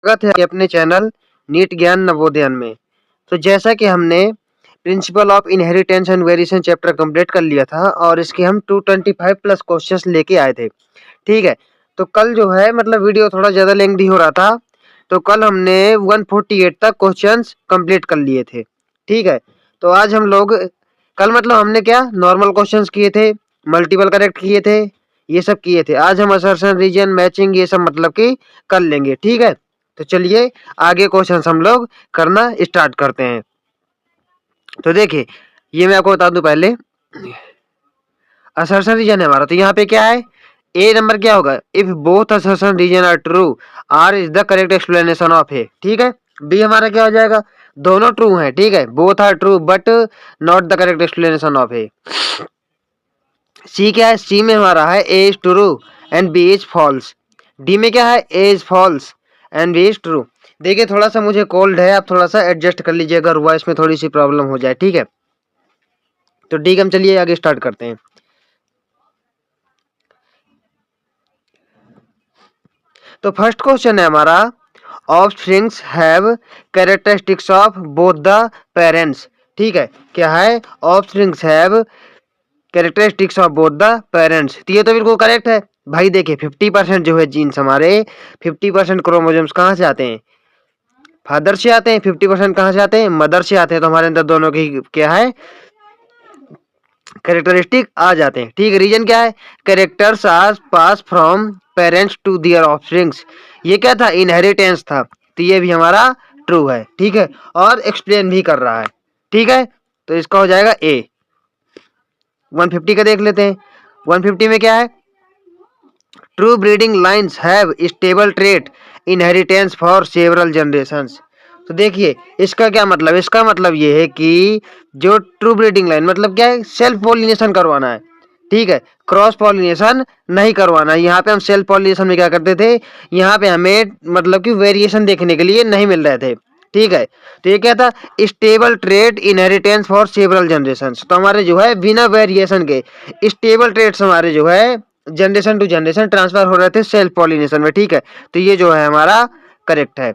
स्वागत है अपने चैनल नीट ज्ञान नवोदयन में। तो जैसा कि हमने principle of inheritance and variation chapter complete कर लिया था और इसके हम 225 प्लस क्वेश्चंस लेके आए थे। ठीक है, तो कल जो है मतलब वीडियो थोड़ा ज़्यादा लेंथी हो रहा था, तो कल हमने 148 तक क्वेश्चंस कंप्लीट कर लिए थे। ठीक है, तो आज हम लोग कल मतलब हमने क्या नॉर्मल क्वेश्चंस किए थे, मल्टीपल करेक्ट किए थे, ये सब किए थे। आज हम असर्शन, रीजन, मैचिंग ये सब मतलब कि कर लेंगे। ठीक है, तो चलिए आगे क्वेश्चंस हम लोग करना स्टार्ट करते हैं। तो देखिए, ये मैं आपको बता दूं पहले, असर्शन रीजन है हमारा, तो यहाँ पे क्या है, ए नंबर क्या होगा, if both assertion reason are true R is the correct explanation of A. ठीक है, बी हमारा क्या हो जाएगा, दोनों ट्रू हैं। ठीक है, both are true but not the correct explanation of A. C क्या है, सी में हमारा है A is true and B is false. D में क्या है, A is false and B is true. देखिए थोड़ा सा मुझे कोल्ड है, आप थोड़ा सा एडजस्ट कर लीजिए अगर वॉइस में थोड़ी सी प्रॉब्लम हो जाए। ठीक है, तो ठीक है, हम चलिए आगे स्टार्ट करते हैं। तो फर्स्ट क्वेश्चन है हमारा, offsprings have characteristics of both the parents. ठीक है, क्या है, offsprings have characteristics of both the parents. तो ये तो बिल्कुल करेक्ट है भाई। देखिए 50% जो है जीन्स हमारे, 50% क्रोमोसोम्स कहाँ से आते हैं, फादर से आते हैं। 50% कहाँ से आते हैं, मदर से आते हैं। तो हमारे अंदर दोनों की क्या है, कैरेक्टरिस्टिक आ जाते हैं। ठीक है, रीजन क्या है, characters are pass from parents to their offsprings. ये क्या था, इनहेरिटेंस था, तो ये भी हमारा ट्रू है। ठीक है, और एक्सप्लेन भी कर रहा है। ठीक है, तो इसका हो जाएगा ए। 150 का देख लेते हैं। 150 में क्या है, true breeding lines have stable trait inheritance for several generations. तो देखिए इसका क्या मतलब, इसका मतलब ये है कि जो ट्रू ब्रीडिंग लाइन मतलब क्या है, सेल्फ पॉलिनेशन करवाना है। ठीक है, क्रॉस पॉलिनेशन नहीं करवाना है। यहाँ पे हम सेल्फ पॉलिनेशन में क्या करते थे, यहाँ पे हमें मतलब कि वेरिएशन देखने के लिए नहीं मिल रहे थे। ठीक है, तो ये क्या था, stable trade inheritance for several generation. तो हमारे जो है बिना वेरिएशन के स्टेबल ट्रेड्स हमारे जो है जनरेशन टू जनरेशन ट्रांसफर हो रहे थे सेल्फ पॉलिनेशन में। ठीक है, तो ये जो है हमारा करेक्ट है।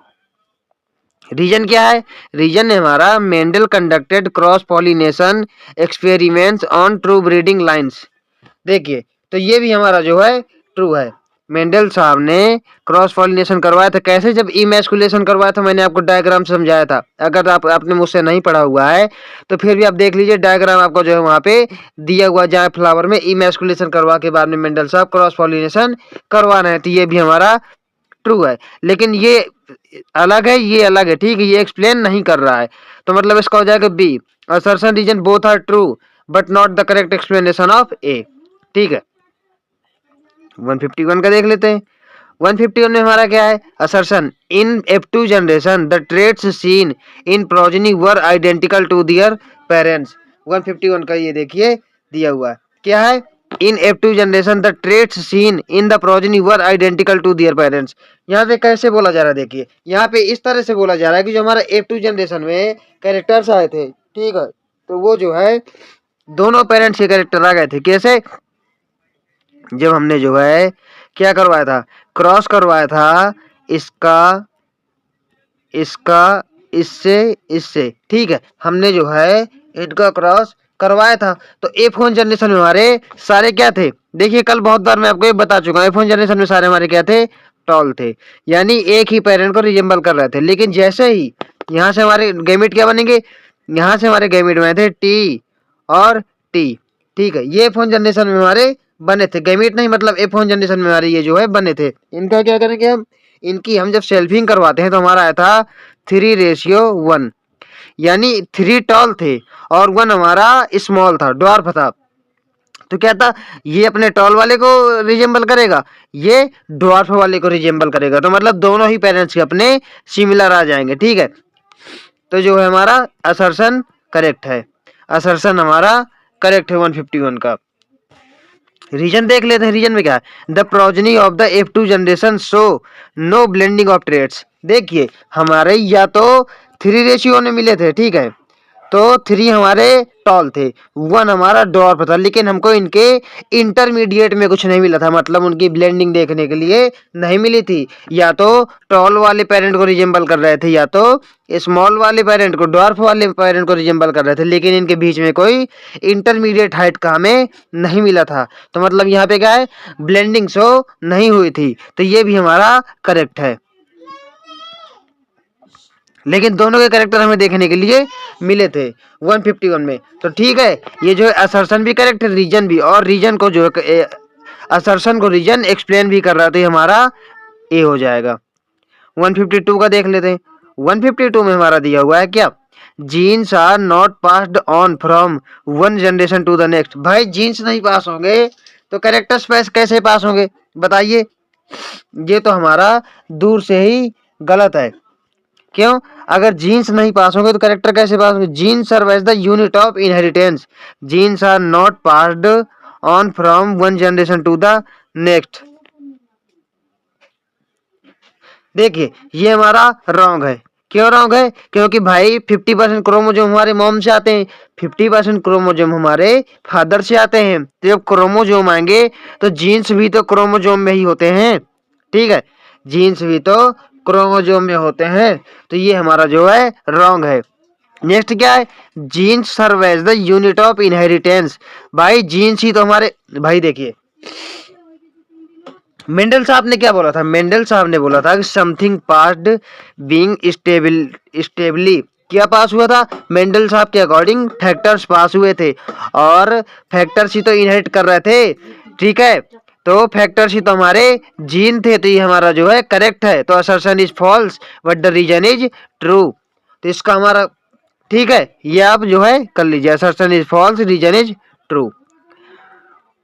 रीजन क्या है, रीजन है हमारा Mendel conducted cross pollination experiments on true breeding lines. देखिए तो ये भी हमारा जो है ट्रू है। मेंडल साहब ने क्रॉस पॉलिनेशन करवाया था। कैसे, जब इमैस्कुलेशन करवाया था, मैंने आपको डायग्राम से समझाया था। अगर आपने मुझसे नहीं पढ़ा हुआ है तो फिर भी आप देख लीजिए, डायग्राम आपको जो है वहाँ पे दिया हुआ, जहाँ फ्लावर में इमैस्कुलेशन करवा के बाद में मेंडल साहब क्रॉस पॉलिनेशन करवाना है। तो ये भी हमारा ट्रू है, लेकिन ये अलग है, ये अलग है। ठीक है, ये एक्सप्लेन नहीं कर रहा है, तो मतलब इसका हो जाएगा B, assertion reason both are true but not the correct explanation of A. ठीक है, 151 का देख लेते हैं। 151 में हमारा क्या है, assertion in F2 generation the traits seen in progeny were identical to their parents. 151 का ये देखिए दिया हुआ है, क्या है, in F2 generation the traits seen in the progeny were identical to their parents. यहाँ पे कैसे बोला जा रहा है, देखिए यहाँ पे इस तरह से बोला जा रहा है कि जो हमारा F2 जनरेशन में कैरेक्टर्स आए थे, ठीक है, तो वो जो है दोनों पेरेंट्स के कैरेक्टर आ गए थे। कैसे, जब हमने जो है क्या करवाया था, क्रॉस करवाया था इसका इसका इससे इससे। ठीक है, हमने जो है इनका क्रॉस करवाया था। तो F1 जनरेशन में हमारे सारे क्या थे, देखिए कल बहुत बार मैं आपको ये बता चुका हूँ, F1 जनरेशन में सारे हमारे क्या थे, टॉल थे, यानी एक ही पेरेंट को रिजेंबल कर रहे थे। लेकिन जैसे ही यहाँ से हमारे गैमेट क्या बनेंगे, यहाँ से हमारे गैमेट बने थे टी और टी। ठीक है, ये F1 जनरेशन में हमारे बने थे, गैमेट नहीं मतलब F1 जनरेशन में हमारे ये जो है बने थे। इनका क्या करेंगे हम, इनकी हम जब सेल्फिंग करवाते हैं तो हमारा आया था 3:1, यानी 3 टॉल थे और 1 हमारा स्मॉल था, ड्वार्फ था। तो क्या था, ये अपने टॉल वाले को रिजेंबल करेगा, ये ड्वार्फ वाले को रिजेंबल करेगा, तो मतलब दोनों ही पेरेंट्स के अपने सिमिलर आ जाएंगे। ठीक है, तो जो है हमारा असर्शन करेक्ट है, असर्शन हमारा करेक्ट है 151 का। रीजन देख लेते हैं, रीजन में क्या है, the progeny of the F2 generation show no blending of traits. देखिए हमारे या तो 3 रेशियो में मिले थे, ठीक है, तो 3 हमारे टॉल थे, 1 हमारा डॉर्फ था, लेकिन हमको इनके इंटरमीडिएट में कुछ नहीं मिला था, मतलब उनकी ब्लेंडिंग देखने के लिए नहीं मिली थी। या तो टॉल वाले पेरेंट को रिजेंबल कर रहे थे, या तो स्मॉल वाले पेरेंट को, डॉर्फ वाले पेरेंट को रिजेंबल कर रहे थे, लेकिन इनके बीच में कोई इंटरमीडिएट हाइट का हमें नहीं मिला था। तो मतलब यहाँ पे क्या है, ब्लेंडिंग शो नहीं हुई थी, तो ये भी हमारा करेक्ट है। लेकिन दोनों के कैरेक्टर हमें देखने के लिए मिले थे 151 में। तो ठीक है, ये जो है असर्शन भी करेक्ट है, रीजन भी, और रीजन को जो असर्शन को रीजन एक्सप्लेन भी कर रहा था, तो हमारा ए हो जाएगा। 152 का देख लेते हैं। 152 में हमारा दिया हुआ है क्या, genes are not passed on from one generation to the next. भाई जीन्स नहीं पास होंगे तो कैरेक्टर्स कैसे पास होंगे बताइए। ये तो हमारा दूर से ही गलत है। क्यों, अगर जीन्स नहीं पास होंगे तो कैरेक्टर कैसे पास होंगे। Genes serve as the unit of inheritance, genes are not passed on from one generation to the next. देखिए ये हमारा रॉन्ग है। क्यों रॉन्ग है, क्योंकि भाई 50% क्रोमोजोम हमारे मॉम से आते हैं, 50% क्रोमोजोम हमारे फादर से आते हैं। तो जब क्रोमोजोम आएंगे तो जीन्स भी तो क्रोमोजोम में ही होते हैं, ठीक है, जीन्स भी तो क्रोमोजोम में होते हैं। तो ये हमारा जो है रॉन्ग है। नेक्स्ट क्या है, genes serve as the unit of inheritance. भाई जीन्स ही तो हमारे, भाई देखिए मेंडल साहब ने क्या बोला था, मेंडल साहब ने बोला था कि समथिंग पास्ड बीइंग स्टेबली। क्या पास हुआ था, मेंडल साहब के अकॉर्डिंग फैक्टर्स पास हुए थे, और फैक्टर्स ही तो इनहेरिट कर रहे थे, ठीक है। तो फैक्टर्स ही तो हमारे जीन थे, तो ये हमारा जो है करेक्ट है। तो assertion is false but the reason is true. तो इसका हमारा ठीक है, ये आप जो है कर लीजिए, assertion is false, reason is true.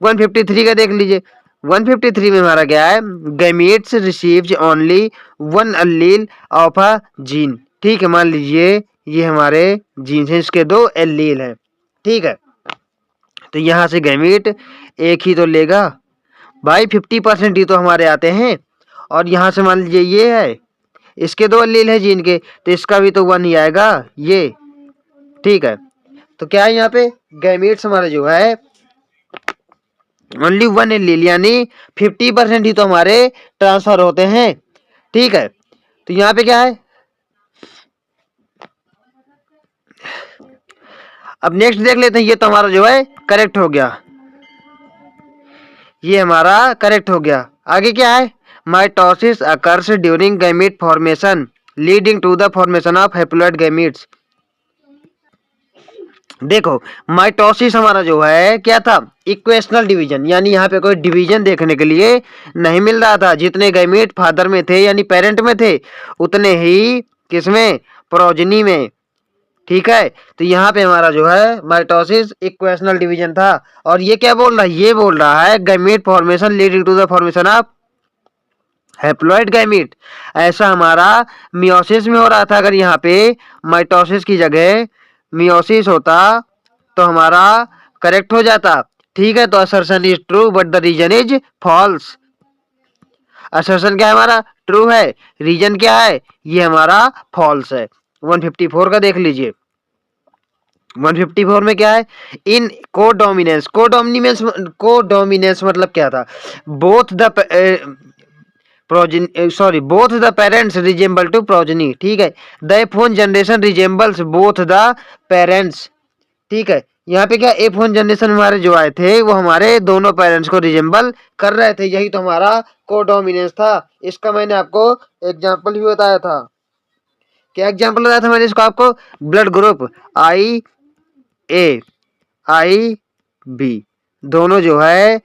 153 का देख लीजिए। 153 में हमारा क्या है, gametes receives only one allele of a gene. ठीक है, मान लीजिए ये हमारे जीन हैं, इसके 2 एलील हैं, ठीक है। तो यहाँ से गैमीट एक ही तो लेगा भाई, 50% ही तो हमारे आते हैं, और यहाँ से मान लीजिए ये है, इसके 2 एलील है जीन के, तो इसका भी तो 1 ही आएगा ये, ठीक है। तो क्या है यहाँ पे, गैमीट्स हमारे जो है ओनली 1 एलील, यानी 50% ही तो हमारे ट्रांसफर होते हैं, ठीक है। तो यहाँ पे क्या है, अब नेक्स्ट देख लेते हैं। ये तो हमारा जो है करेक्ट हो गया, ये हमारा करेक्ट हो गया। आगे क्या है, mitosis occurs during gamete formation leading to the formation of haploid gametes. देखो माइटोसिस हमारा जो है क्या था, इक्वेशनल डिवीजन, यानी यहाँ पे कोई डिवीजन देखने के लिए नहीं मिल रहा था। जितने गैमीट फादर में थे यानी पेरेंट में थे, उतने ही किसमें, प्रोजनी में, ठीक है। तो यहाँ पे हमारा जो है माइटोसिस इक्वेशनल डिवीजन था। और ये क्या बोल रहा है, ये बोल रहा है gamete formation leading to the formation of haploid gamete. ऐसा हमारा मियोसिस में हो रहा था। अगर यहाँ पे माइटोसिस की जगह मियोसिस होता तो हमारा करेक्ट हो जाता, ठीक है। तो assertion is true but the reason is false. Assertion क्या है हमारा, ट्रू है, रीजन क्या है, ये हमारा फॉल्स है। 154 का देख लीजिए। 154 में क्या है, इन कोडोमिनेंस, कोडोमिनेंस मतलब क्या था, both the both the parents resemble to progeny, ठीक है। The F1 generation resembles both the parents, ठीक है। यहाँ पे क्या, F1 जनरेशन हमारे जो आए थे वो हमारे दोनों पेरेंट्स को रिजेंबल कर रहे थे, यही तो हमारा कोडोमिनेंस था। इसका मैंने आपको एग्जांपल भी बताया था। क्या एग्जांपल बताया था मैंने इसको आपको, ब्लड ग्रुप IAIB दोनों जो है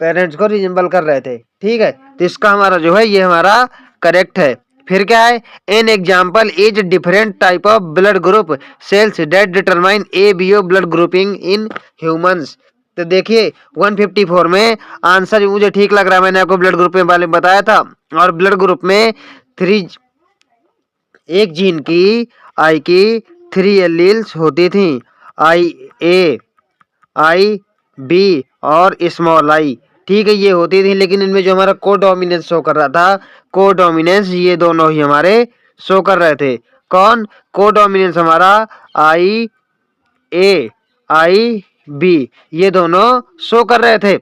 पेरेंट्स को रिजेंबल कर रहे थे, ठीक है। तो इसका हमारा जो है ये हमारा करेक्ट है। फिर क्या है, an example is different type of blood group cells that determine ABO blood grouping in humans. तो देखिए 154 में आंसर मुझे ठीक लग रहा है, मैंने आपको ब्लड ग्रुप के बारे में बताया था। और ब्लड ग्रुप में 3 एक जीन की आई की 3 एलील्स होती थी, IA IB और स्मॉल आई, ठीक है, ये होती थी। लेकिन इनमें जो हमारा कोडोमिनेंस शो कर रहा था, कोडोमिनेंस ये दोनों ही हमारे शो कर रहे थे। कौन कोडोमिनेंस हमारा IAIB ये दोनों शो कर रहे थे।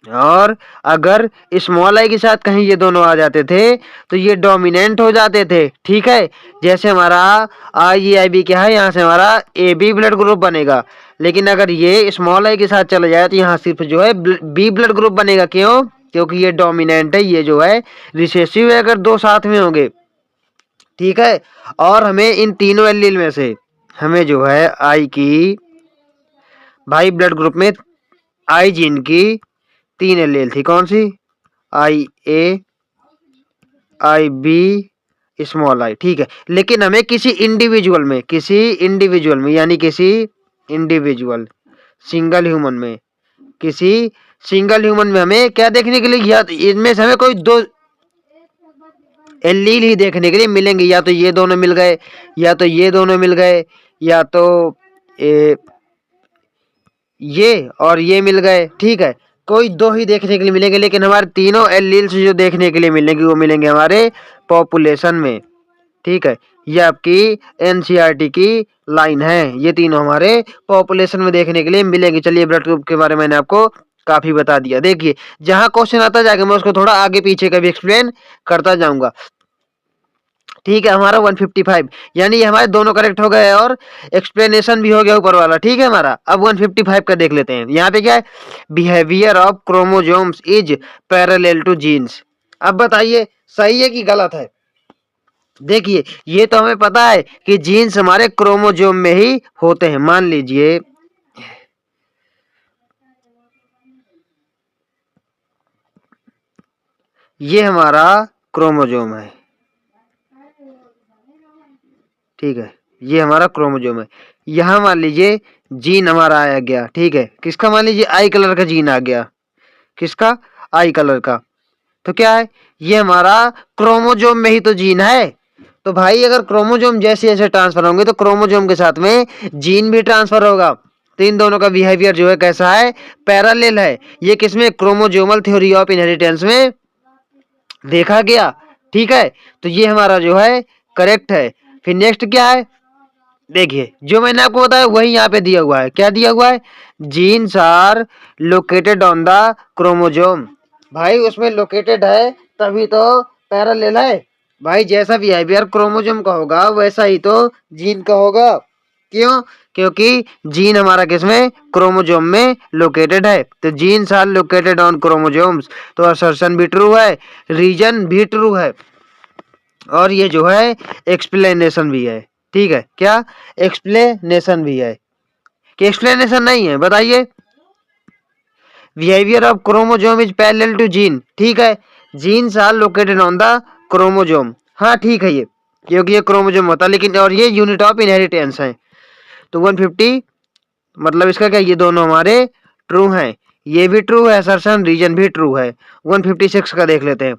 और अगर स्मॉल आई के साथ कहीं ये दोनों आ जाते थे तो ये डोमिनेंट हो जाते थे। ठीक है, जैसे हमारा IAIB क्या है, यहाँ से हमारा AB ब्लड ग्रुप बनेगा, लेकिन अगर ये स्मॉल आई के साथ चला जाए तो यहाँ सिर्फ जो है B ब्लड ग्रुप बनेगा। क्यों? क्योंकि ये डोमिनेंट है, ये जो है रिसेसिव है अगर दो साथ में होंगे। ठीक है, और हमें इन तीनों एलील में से हमें जो है आई की भाई ब्लड ग्रुप में आई जीन की 3 एलील थी। कौन सी? IA IB small I. ठीक है, लेकिन हमें किसी इंडिविजुअल में यानी किसी इंडिविजुअल सिंगल ह्यूमन में हमें क्या देखने के लिए, या इनमें से हमें कोई 2 एलील ही देखने के लिए मिलेंगे। या तो ये दोनों मिल गए, या तो ये दोनों मिल गए, या तो ये और ये मिल गए। ठीक है, कोई 2 ही देखने के लिए मिलेंगे, लेकिन हमारे तीनों एलील्स जो देखने के लिए मिलेंगे वो मिलेंगे हमारे पॉपुलेशन में। ठीक है, ये आपकी NCERT की लाइन है, ये तीनों हमारे पॉपुलेशन में देखने के लिए मिलेंगे। चलिए, ब्लड ग्रुप के बारे में मैंने आपको काफी बता दिया। देखिए, जहां क्वेश्चन आता जाएगा मैं उसको थोड़ा आगे पीछे का भी एक्सप्लेन करता जाऊंगा। ठीक है, हमारा 155 यानी ये हमारे दोनों करेक्ट हो गए और एक्सप्लेनेशन भी हो गया ऊपर वाला। ठीक है हमारा। अब 155 का देख लेते हैं। यहाँ पे क्या है, behaviour of chromosomes is parallel to genes. अब बताइए सही है कि गलत है। देखिए, ये तो हमें पता है कि जीन्स हमारे क्रोमोजोम में ही होते हैं। मान लीजिए ये हमारा क्रोमोजोम है। ठीक है, ये हमारा क्रोमोजोम है। यहाँ मान लीजिए जीन हमारा आया गया। ठीक है, किसका? मान लीजिए आई कलर का जीन आ गया। किसका? आई कलर का। तो क्या है, ये हमारा क्रोमोजोम में ही तो जीन है। तो भाई अगर क्रोमोजोम जैसे जैसे ट्रांसफर होंगे तो क्रोमोजोम के साथ में जीन भी ट्रांसफर होगा। तो इन दोनों का बिहेवियर जो है कैसा है, पैरेलल है। ये किसमें? क्रोमोजोमल थ्योरी ऑफ इनहेरिटेंस में देखा गया। ठीक है, तो ये हमारा जो है करेक्ट है। फिर नेक्स्ट क्या है, देखिए जो मैंने आपको बताया वही यहाँ पे दिया हुआ है। क्या दिया हुआ है? Genes are located on the chromosome. भाई उसमें लोकेटेड है तभी तो पैरेलल है। भाई जैसा बिहेवियर क्रोमोजोम का होगा वैसा ही तो जीन का होगा। क्यों? क्योंकि जीन हमारा किसमें? क्रोमोजोम में लोकेटेड है। तो genes are located on chromosomes, तो असर्शन भी ट्रू है, रीजन भी ट्रू है, और ये जो है एक्सप्लेनेशन भी है। ठीक है, क्या? एक्सप्लेनेशन भी है कि एक्सप्लेनेशन नहीं है? बताइए। Behaviour of chromosome is parallel to gene. ठीक है, genes are located on the chromosome. हाँ ठीक है, ये क्योंकि ये क्रोमोजोम होता है, लेकिन और ये यूनिट ऑफ इनहेरिटेंस है। तो 150 मतलब इसका क्या, ये दोनों हमारे ट्रू हैं। ये भी ट्रू है असर्शन, रीजन भी ट्रू है। 156 का देख लेते हैं।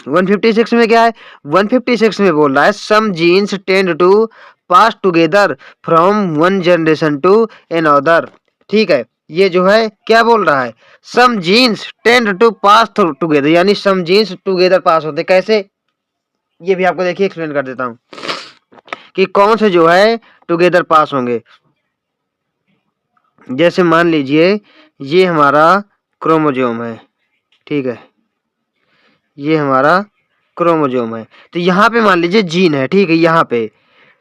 156 में क्या है? 156 में बोल रहा है some genes tend to pass together from one generation to another. ठीक है, ये जो है क्या बोल रहा है? Some genes tend to pass together, यानी सम जीन्स टुगेदर पास होते। कैसे? ये भी आपको देखिए एक्सप्लेन कर देता हूं कि कौन से जो है टुगेदर पास होंगे। जैसे मान लीजिए ये हमारा क्रोमोजोम है। ठीक है, ये हमारा क्रोमोजोम है, तो यहाँ पे मान लीजिए जीन है। ठीक है, यहाँ पे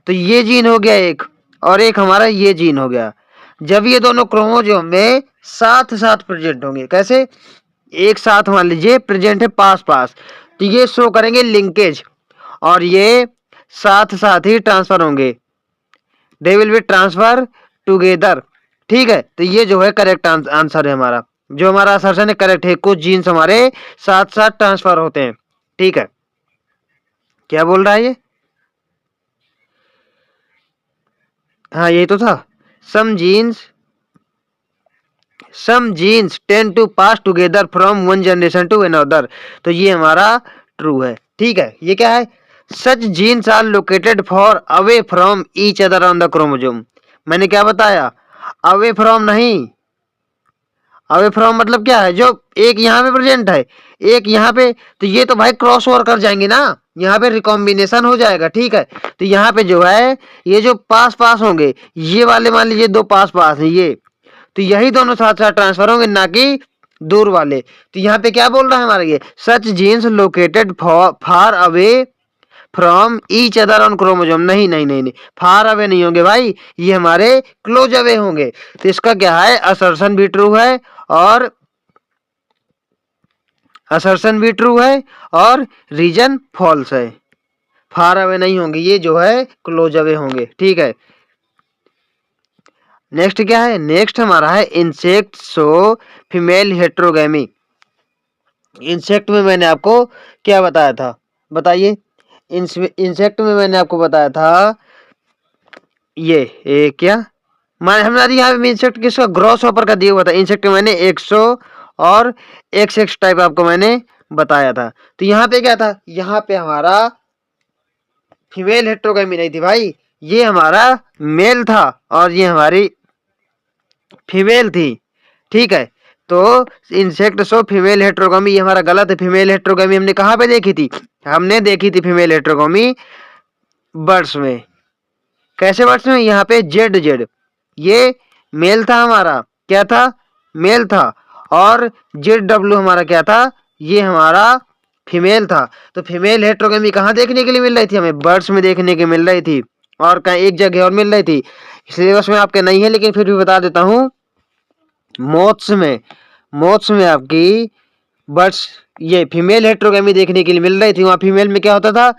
तो ये जीन हो गया एक, और एक हमारा ये जीन हो गया। जब ये दोनों क्रोमोजोम में साथ साथ प्रेजेंट होंगे, कैसे? एक साथ मान लीजिए प्रेजेंट है पास पास, तो ये शो करेंगे लिंकेज, और ये साथ साथ ही ट्रांसफर होंगे। They will be transfer together. ठीक है, तो ये जो है करेक्ट आंसर है हमारा। जो हमारा असर्शन है करेक्ट है, कुछ जीन्स हमारे साथ साथ ट्रांसफर होते हैं। ठीक है, क्या बोल रहा है ये? हाँ यही तो था। Some genes tend to pass together from one generation to another, तो ये हमारा ट्रू है। ठीक है, ये क्या है? Such genes are located for away from each other on the chromosome. मैंने क्या बताया? अवे फ्रॉम नहीं, अवे फ्रॉम मतलब क्या है, जो एक यहाँ पे प्रेजेंट है एक यहाँ पे, तो ये तो भाई क्रॉस ओवर कर जाएंगे ना, यहाँ पे रिकॉम्बिनेशन हो जाएगा। ठीक है, तो यहाँ पे जो है ये जो पास पास होंगे, ये वाले मान लीजिए दो पास पास है ये, तो यही दोनों साथ साथ ट्रांसफर होंगे, ना कि दूर वाले। तो यहाँ पे क्या बोल रहा है हमारा ये, such genes located far away from each other on chromosome. नहीं नहीं नहीं नहीं, फार अवे नहीं होंगे भाई, ये हमारे क्लोज अवे होंगे। तो इसका क्या है, असर्शन भी ट्रू है और असर्शन भी ट्रू है और रीजन फॉल्स है। फार अवे नहीं होंगे, ये जो है क्लोज अवे होंगे। ठीक है, नेक्स्ट क्या है, नेक्स्ट हमारा है इंसेक्ट सो फीमेल हेट्रोगेमी। इंसेक्ट में मैंने आपको क्या बताया था, बताइए। इंसेक्ट में मैंने आपको बताया था ये क्या मान हमारी यहाँ पे इंसेक्ट किसका, ग्रॉस हॉपर का दिया हुआ था। इंसेक्ट में मैंने 100 और XX टाइप आपको मैंने बताया था। तो यहाँ पे क्या था, यहाँ पे हमारा फीमेल हेट्रोगेमी नहीं थी भाई, ये हमारा मेल था और ये हमारी फीमेल थी। ठीक है, तो इंसेक्ट सो फीमेल हेट्रोगेमी, ये हमारा गलत है। फीमेल हेट्रोगेमी हमने कहाँ पे देखी थी, हमने देखी थी फीमेल हेट्रोगेमी बर्ड्स में। कैसे बर्ड्स में, यहाँ पे जेड जेड, ये मेल था हमारा, क्या था, मेल था। और ZW हमारा क्या था, ये हमारा फीमेल था। तो फीमेल हेट्रोगेमी कहाँ देखने के लिए मिल रही थी, हमें बर्ड्स में देखने के मिल रही थी, और कहीं एक जगह और मिल रही थी। सिलेबस में आपके नहीं है लेकिन फिर भी बता देता हूँ, मोथ्स में आपकी बर्ड्स ये फीमेल हेट्रोगेमी देखने के लिए मिल रही थी। वहां फीमेल में क्या होता था,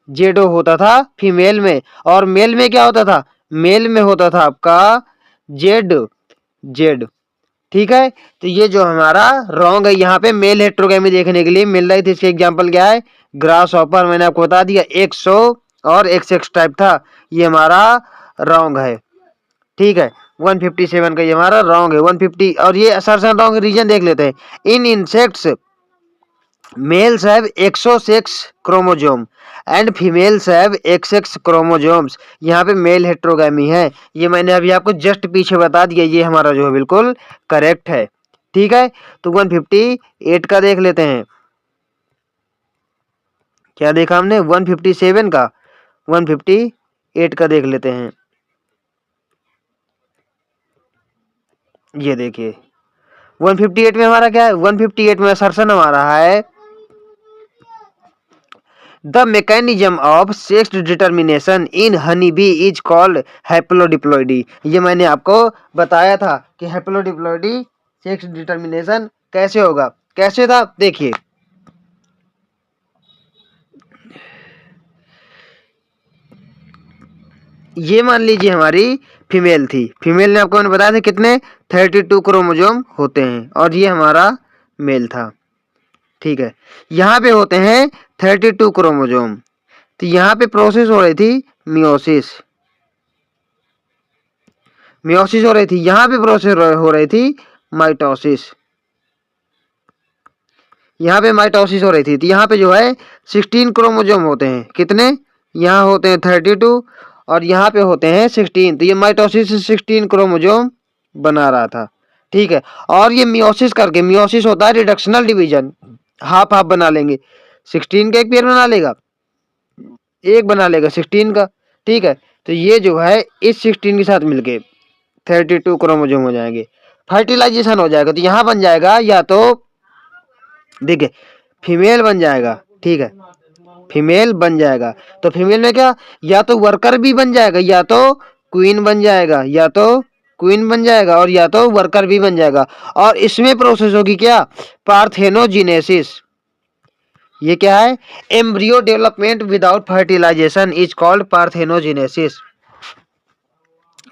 जेडो होता था फीमेल में, और मेल में क्या होता था, मेल में होता था आपका जेड। ठीक है, तो ये जो हमारा रॉन्ग है, यहाँ पे मेल हेट्रोगेमी देखने के लिए मिल रही थी। इसके एग्जांपल क्या है, ग्रास हॉपर, मैंने आपको बता दिया 100 और XX टाइप था, ये हमारा रॉन्ग है। ठीक है, 157 का ये हमारा रॉन्ग है, 150। और ये असर्शन रॉन्ग, रीजन देख लेते हैं। In insects males have XO sex chromosome and females have XX chromosomes. यहाँ पे मेल हेट्रोगेमी है, ये मैंने अभी आपको जस्ट पीछे बता दिया, ये हमारा जो है बिल्कुल करेक्ट है। ठीक है, तो 158 का देख लेते हैं। क्या देखा हमने, 157 का, 158 का देख लेते हैं। ये देखिए 158 में हमारा क्या है, 158 में असर्शन हमारा है, the mechanism of sex determination in honey bee is called haplodiploidy. ये मैंने आपको बताया था कि हैप्लोडिप्लॉइडी सेक्स डिटर्मिनेशन कैसे होगा, कैसे था, देखिए। ये मान लीजिए हमारी फीमेल थी, फीमेल ने आपको मैंने बताया था कितने 32 क्रोमोजोम होते हैं, और ये हमारा मेल था। ठीक है, यहाँ पे होते हैं 32 क्रोमोजोम, तो यहाँ पे प्रोसेस हो रही थी मियोसिस हो रही थी, यहाँ पे प्रोसेस हो रही थी माइटोसिस, यहाँ पे माइटोसिस हो रही थी। तो यहाँ पे जो है 16 क्रोमोजोम होते हैं, कितने, यहाँ होते हैं 32 और यहाँ पे होते हैं 16, तो ये माइटोसिस 16 क्रोमोजोम बना रहा था। ठीक है, और ये मियोसिस करके, मियोसिस होता है रिडक्शनल डिवीजन, हाफ हाफ बना लेंगे, 16 का एक पेयर बना लेगा, एक बना लेगा 16 का। ठीक है, तो ये जो है इस 16 के साथ मिलके 32 क्रोमोजोम हो जाएंगे, फर्टिलाइजेशन हो जाएगा। तो यहाँ बन जाएगा, या तो देखिए फीमेल बन जाएगा। ठीक है, फीमेल बन जाएगा, तो फीमेल में क्या, या तो वर्कर भी बन जाएगा, या तो क्वीन बन जाएगा, या तो क्वीन बन जाएगा, और या तो वर्कर भी बन जाएगा। और इसमें प्रोसेस होगी क्या, पार्थेनोजेनेसिस। ये क्या है, embryo development without fertilisation is called parthenogenesis.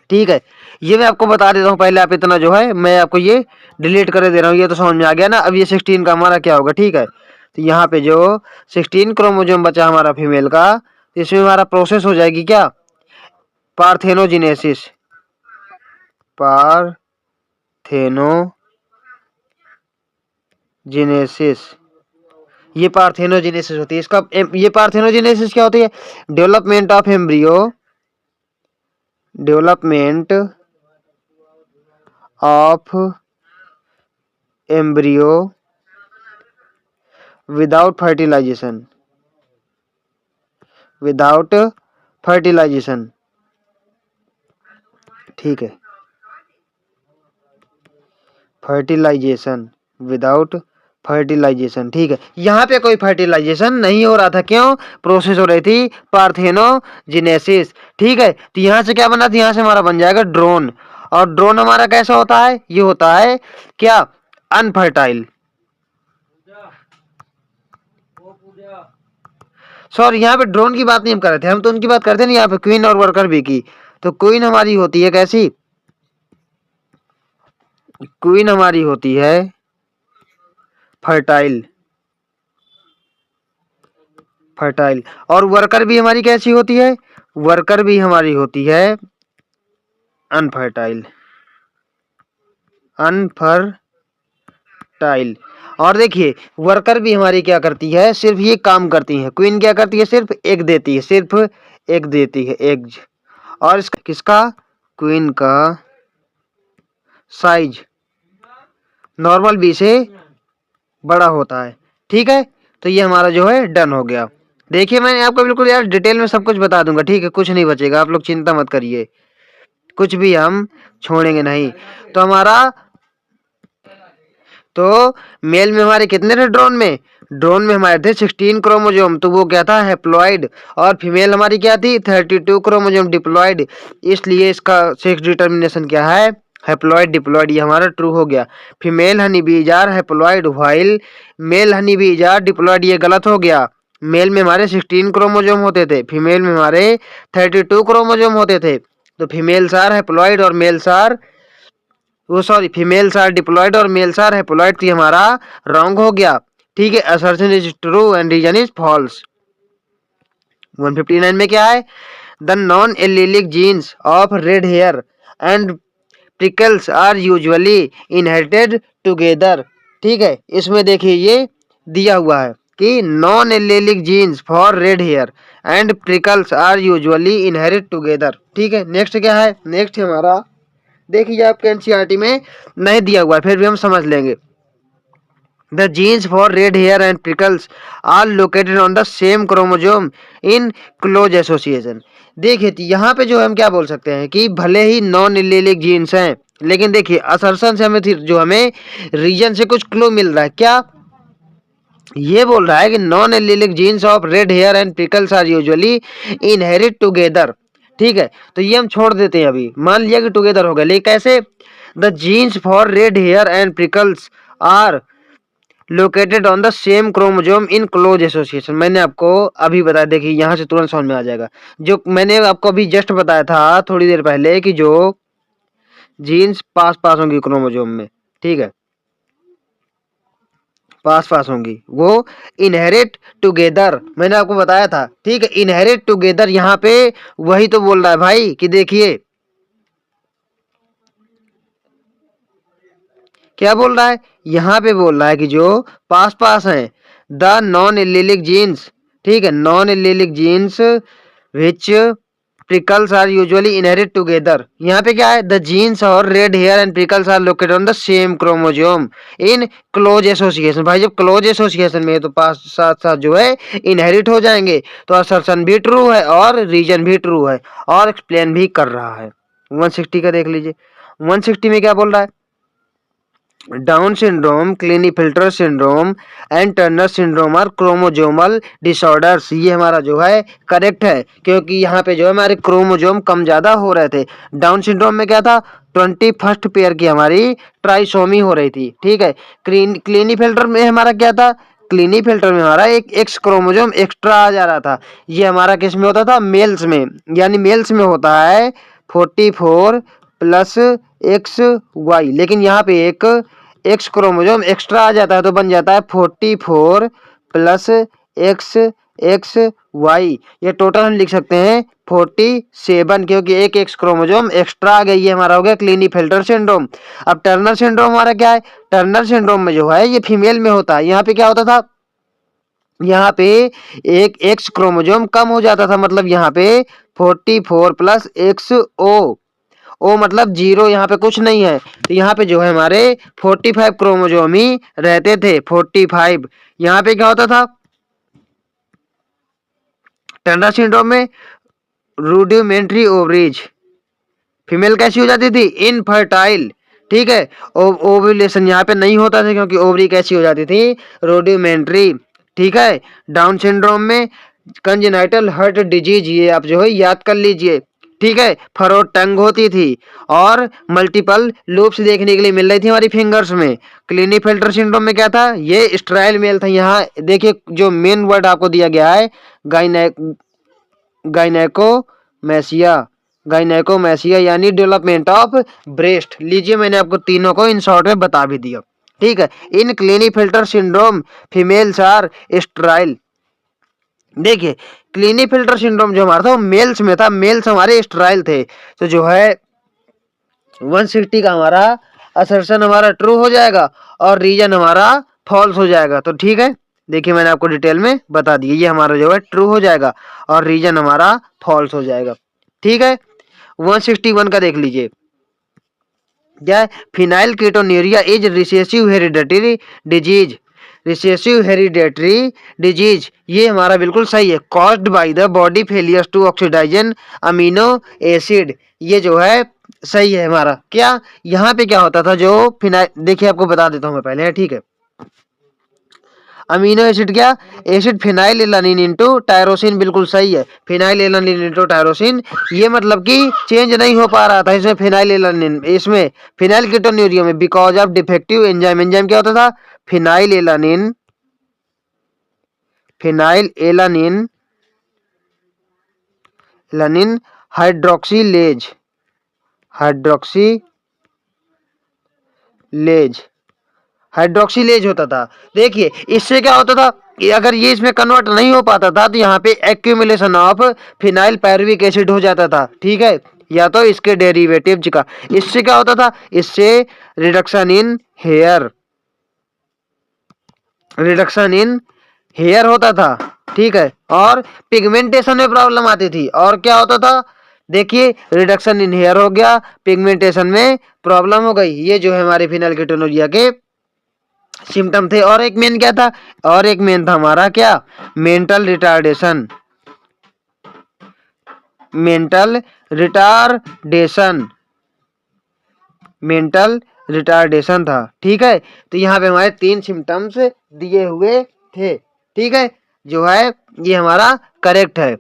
ठीक है, ये मैं आपको बता देता हूँ पहले, आप इतना जो है मैं आपको ये डिलीट कर दे रहा हूँ, ये तो समझ में आ गया ना। अब ये 16 का हमारा क्या होगा, ठीक है, तो यहाँ पे जो 16 क्रोमोजोम बचा हमारा फीमेल का, इसमें हमारा प्रोसेस हो जाएगी क्या, पार्थेनोजेनेसिस, पार्थेनोजेनेसिस, ये पार्थेनोजेनेसिस होती है। इसका ये पार्थेनोजेनेसिस क्या होती है, development of embryo, development of embryo without fertilisation, without fertilisation, ठीक है, फर्टिलाइजेशन, विदाउट फर्टिलाइजेशन, ठीक है। यहाँ पे कोई फर्टिलाइजेशन नहीं हो रहा था, क्यों? प्रोसेस हो रही थी पार्थेनोजेनेसिस, ठीक है। तो यहाँ से क्या बना था, यहाँ से हमारा बन जाएगा ड्रोन, और ड्रोन हमारा कैसा होता है, ये होता है क्या, अनफर्टाइल। सॉरी, यहाँ पे ड्रोन की बात नहीं हम कर रहे थे, हम तो उनकी बात करते नहीं, यहाँ पे क्वीन और वर्कर बी की। तो क्वीन हमारी होती है कैसी, क्वीन हमारी होती है फर्टाइल, फर्टाइल, और वर्कर भी हमारी कैसी होती है, वर्कर भी हमारी होती है अनफर्टाइल, अनफर्टाइल। और देखिए वर्कर भी हमारी क्या करती है, सिर्फ ये काम करती है, क्वीन क्या करती है, सिर्फ एग देती है, सिर्फ एग देती है, एग्स। और किसका, क्वीन का साइज नॉर्मल बी से बड़ा होता है, ठीक है। तो ये हमारा जो है डन हो गया। देखिए मैंने आपको बिल्कुल यार डिटेल में सब कुछ बता दूंगा, ठीक है, कुछ नहीं बचेगा, आप लोग चिंता मत करिए, कुछ भी हम छोड़ेंगे नहीं। तो हमारा, तो मेल में हमारे कितने थे ड्रोन में हमारे थे 16 क्रोमोसोम, तो वो क्या था, हैप्लॉइड। और फीमेल हमारी क्या थी, 32 क्रोमोसोम, डिप्लॉइड। इसलिए इसका सेक्स डिटर्मिनेशन क्या है, हैप्लॉइड डिप्लॉइड, ये हमारा ट्रू हो गया। Female honey bee are haploid while male honey bee are diploid, ये गलत हो गया। मेल में हमारे 16 क्रोमोसोम होते थे, फीमेल में हमारे 32 क्रोमोसोम होते थे। तो फीमेल्स आर हैप्लॉइड और मेल्स आर, वो सॉरी, फीमेल्स आर डिप्लॉइड और मेल्स आर हैप्लॉइड, तो हमारा रॉन्ग हो गया, ठीक है। Assertion is true and reason is false. 159 में क्या है, the non allelic genes of red hair and prickles are usually inherited together, ठीक है। इसमें देखिए ये दिया हुआ है कि non allelic genes for red hair and prickles are usually inherit together, ठीक है। नेक्स्ट क्या है, नेक्स्ट हमारा देखिए आपके एनसीईआरटी में नहीं दिया हुआ है, फिर भी हम समझ लेंगे। The genes for red hair and prickles are located on the same chromosome in close association. देखिए यहाँ पे जो हम क्या बोल सकते हैं कि भले ही नॉन एलिलिक जीन्स हैं, लेकिन देखिए असर्शन से हमें जो हमें रीजन से कुछ क्लू मिल रहा है, क्या ये बोल रहा है कि non allelic genes of red hair and prickles are usually inherit together, ठीक है। तो ये हम छोड़ देते हैं, अभी मान लिया कि टुगेदर हो गया, लेकिन कैसे, the genes for red hair and prickles are located on the same chromosome in close association. मैंने आपको अभी बताया, देखिए यहाँ से तुरंत समझ में आ जाएगा, जो मैंने आपको अभी जस्ट बताया था थोड़ी देर पहले कि जो जीन्स पास पास होंगी क्रोमोसोम में, ठीक है, पास पास होंगी, वो इनहेरिट टुगेदर, मैंने आपको बताया था, ठीक है। इनहेरिट टुगेदर यहाँ पे वही तो बोल रहा है भाई कि देखिए क्या बोल रहा है, यहाँ पे बोल रहा है कि जो पास पास हैं, द नॉन एलिलिक जीन्स, ठीक है, non allelic genes which prickles are usually inherit together. यहाँ पे क्या है, द जीन्स और red hair and prickles are located on the same chromosome in close association. भाई जब क्लोज एसोसिएशन में तो पास साथ साथ जो है इनहेरिट हो जाएंगे, तो असर्शन भी ट्रू है और रीजन भी ट्रू है और एक्सप्लेन भी कर रहा है। 160 का देख लीजिए, 160 में क्या बोल रहा है, Down syndrome, Klinefelter syndrome and Turner syndrome are chromosomal disorders. ये हमारा जो है करेक्ट है, क्योंकि यहाँ पे जो है हमारे क्रोमोजोम कम ज्यादा हो रहे थे। डाउन सिंड्रोम में क्या था, 21st पेयर की हमारी ट्राइसोमी हो रही थी, ठीक है। क्लिनीफिल्टर में हमारा क्या था, क्लिनीफिल्टर में हमारा एक एक्स क्रोमोजोम एक्स्ट्रा आ जा रहा था। ये हमारा किस में होता था, मेल्स में, यानी मेल्स में होता है 44 प्लस एक्स वाई, लेकिन यहाँ पे एक एक्स क्रोमोसोम एक्स्ट्रा आ जाता है तो बन जाता है 44 प्लस एक्स एक्स वाई। ये टोटल हम लिख सकते हैं 47, क्योंकि एक एक्स क्रोमोसोम एक्स्ट्रा आ गई है, हमारा हो गया क्लिनीफिल्टर सिंड्रोम। अब टर्नर सिंड्रोम हमारा क्या है, टर्नर सिंड्रोम में जो है ये फीमेल में होता है। यहाँ पे क्या होता था, यहाँ पे एक एक्स क्रोमोसोम कम हो जाता था, मतलब यहाँ पे 44 प्लस एक्स ओ ओ मतलब 0, यहाँ पे कुछ नहीं है। तो यहाँ पे जो है हमारे 45 क्रोमोजोम ही रहते थे, 45। यहाँ पे क्या होता था टर्नर सिंड्रोम में, रूडिमेंट्री ओवरीज, फीमेल कैसी हो जाती थी, इनफर्टाइल, ठीक है। ओव्यूलेशन यहाँ पे नहीं होता था क्योंकि ओवरी कैसी हो जाती थी, रूडिमेंट्री, ठीक है। डाउन सिंड्रोम में कंजेनाइटल हार्ट डिजीज, ये आप जो है याद कर लीजिए, ठीक है। फरोड टंग होती थी और मल्टीपल लूप्स देखने के लिए मिल रही थी हमारी फिंगर्स में। क्लिनीफेल्टर सिंड्रोम में क्या था, ये स्ट्राइल मेल था। यहाँ देखिए जो मेन वर्ड आपको दिया गया है गाइनेकोमेसिया, गाइनेकोमेसिया यानी डेवलपमेंट ऑफ ब्रेस्ट। लीजिए मैंने आपको तीनों को इन शॉर्ट में बता भी दिया, ठीक है। इन क्लिनीफिल्टर सिंड्रोम फीमेल्स आर स्ट्राइल। देखिए क्लिनीफिल्टर सिंड्रोम जो हमारा था वो मेल्स में था, मेल्स हमारे स्ट्राइल थे। तो जो है 160 का हमारा असर्शन हमारा ट्रू हो जाएगा और रीजन हमारा फॉल्स हो जाएगा। तो ठीक है, देखिए मैंने आपको डिटेल में बता दिया, ये हमारा जो है ट्रू हो जाएगा और रीजन हमारा फॉल्स हो जाएगा, ठीक है। 161 का देख लीजिए, क्या है, phenylketonuria is recessive hereditary disease, recessive hereditary disease, ये हमारा बिल्कुल सही है। Caused by the body failures to oxidise amino acid, ये जो है सही है हमारा। क्या यहाँ पे क्या होता था, जो फिनाइल, देखिए आपको बता देता हूँ मैं पहले, ठीक है। अमीनो एसिड क्या, acid phenyl alanine into tyrosine, बिल्कुल सही है, फिनाइल एलानिन इंटू टायरोसिन। ये मतलब कि चेंज नहीं हो पा रहा था इसमें फिनाइल एलानिन, इसमें फिनाइल कीटोन्यूरिया में because of defective enzyme. Enzyme क्या होता था, phenyl alanine, phenyl alanine alanine hydroxylase, hydroxylase, hydroxylase होता था। देखिए इससे क्या होता था कि अगर ये इसमें कन्वर्ट नहीं हो पाता था तो यहाँ पे accumulation of phenyl pyruvic acid हो जाता था, ठीक है, या तो इसके डेरिवेटिव्स का। इससे क्या होता था, इससे reduction in hair, reduction in hair होता था, ठीक है, और पिगमेंटेशन में प्रॉब्लम आती थी। और क्या होता था, देखिए रिडक्शन इन हेयर हो गया, पिगमेंटेशन में प्रॉब्लम हो गई। ये जो है हमारे फिनाइल कीटोन्यूरिया के सिम्टम थे। और एक मेन क्या था, और एक मेन था हमारा क्या, mental retardation, mental retardation, mental retardation था, ठीक है। तो यहाँ पे हमारे 3 सिम्टम्स दिए हुए थे, ठीक है, जो है ये हमारा करेक्ट है।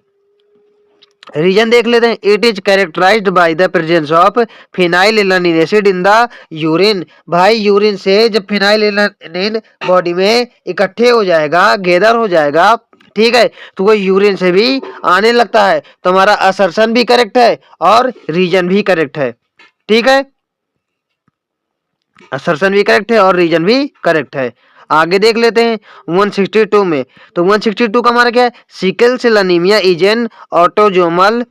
रीजन देख लेते हैं, it is characterised by the presence of phenyl alanine acid in the urine. भाई यूरिन से जब फिनाइल एलानिन बॉडी में इकट्ठे हो जाएगा, गैदर हो जाएगा, ठीक है, तो वो यूरिन से भी आने लगता है। तो हमारा असर्शन भी करेक्ट है और रीजन भी करेक्ट है, ठीक है, असर्शन भी करेक्ट है और रीजन भी करेक्ट है। आगे देख लेते हैं 162 में। तो 162 का हमारा क्या है, sickle cell anaemia is an autosomal,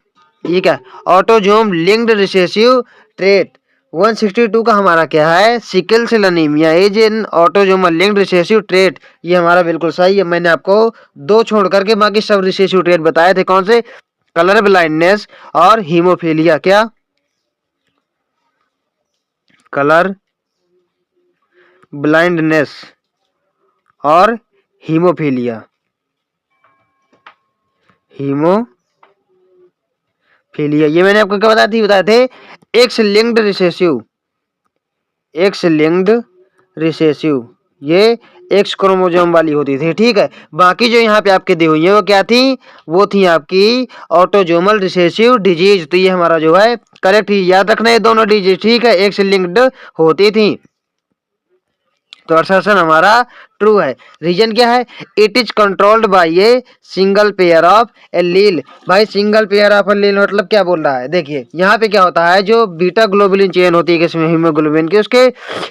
ये क्या, ऑटोजोम लिंक्ड रिसेसिव ट्रेट। 162 का हमारा क्या है, sickle cell anaemia is an autosomal linked recessive trait, ये हमारा बिल्कुल सही है। मैंने आपको 2 छोड़ करके बाकी सब रिसेसिव ट्रेट बताए थे, कौन से, कलर ब्लाइंडनेस और हीमोफीलिया। क्या, कलर ब्लाइंडनेस और हीमोफीलिया, हीमोफीलिया, ये मैंने आपको क्या बताए थे, x linked recessive, x linked recessive, ये एक्स क्रोमोसोम वाली होती थी, ठीक है। बाकी जो यहाँ पे आपके दी हुई है वो क्या थी, वो थी आपकी ऑटोजोमल रिसेसिव डिजीज। तो ये हमारा जो है करेक्ट ही, याद रखना ये दोनों डिजीज, ठीक है, एक्स लिंक्ड होती थी। तो असर्शन हमारा ट्रू है। रीजन क्या है, it is controlled bye a single pair of allele. भाई सिंगल पेयर ऑफ एलील मतलब क्या बोल रहा है, देखिए यहाँ पे क्या होता है, जो बीटा ग्लोबुलिन चेन होती है इसमें हीमोग्लोबिन की, उसके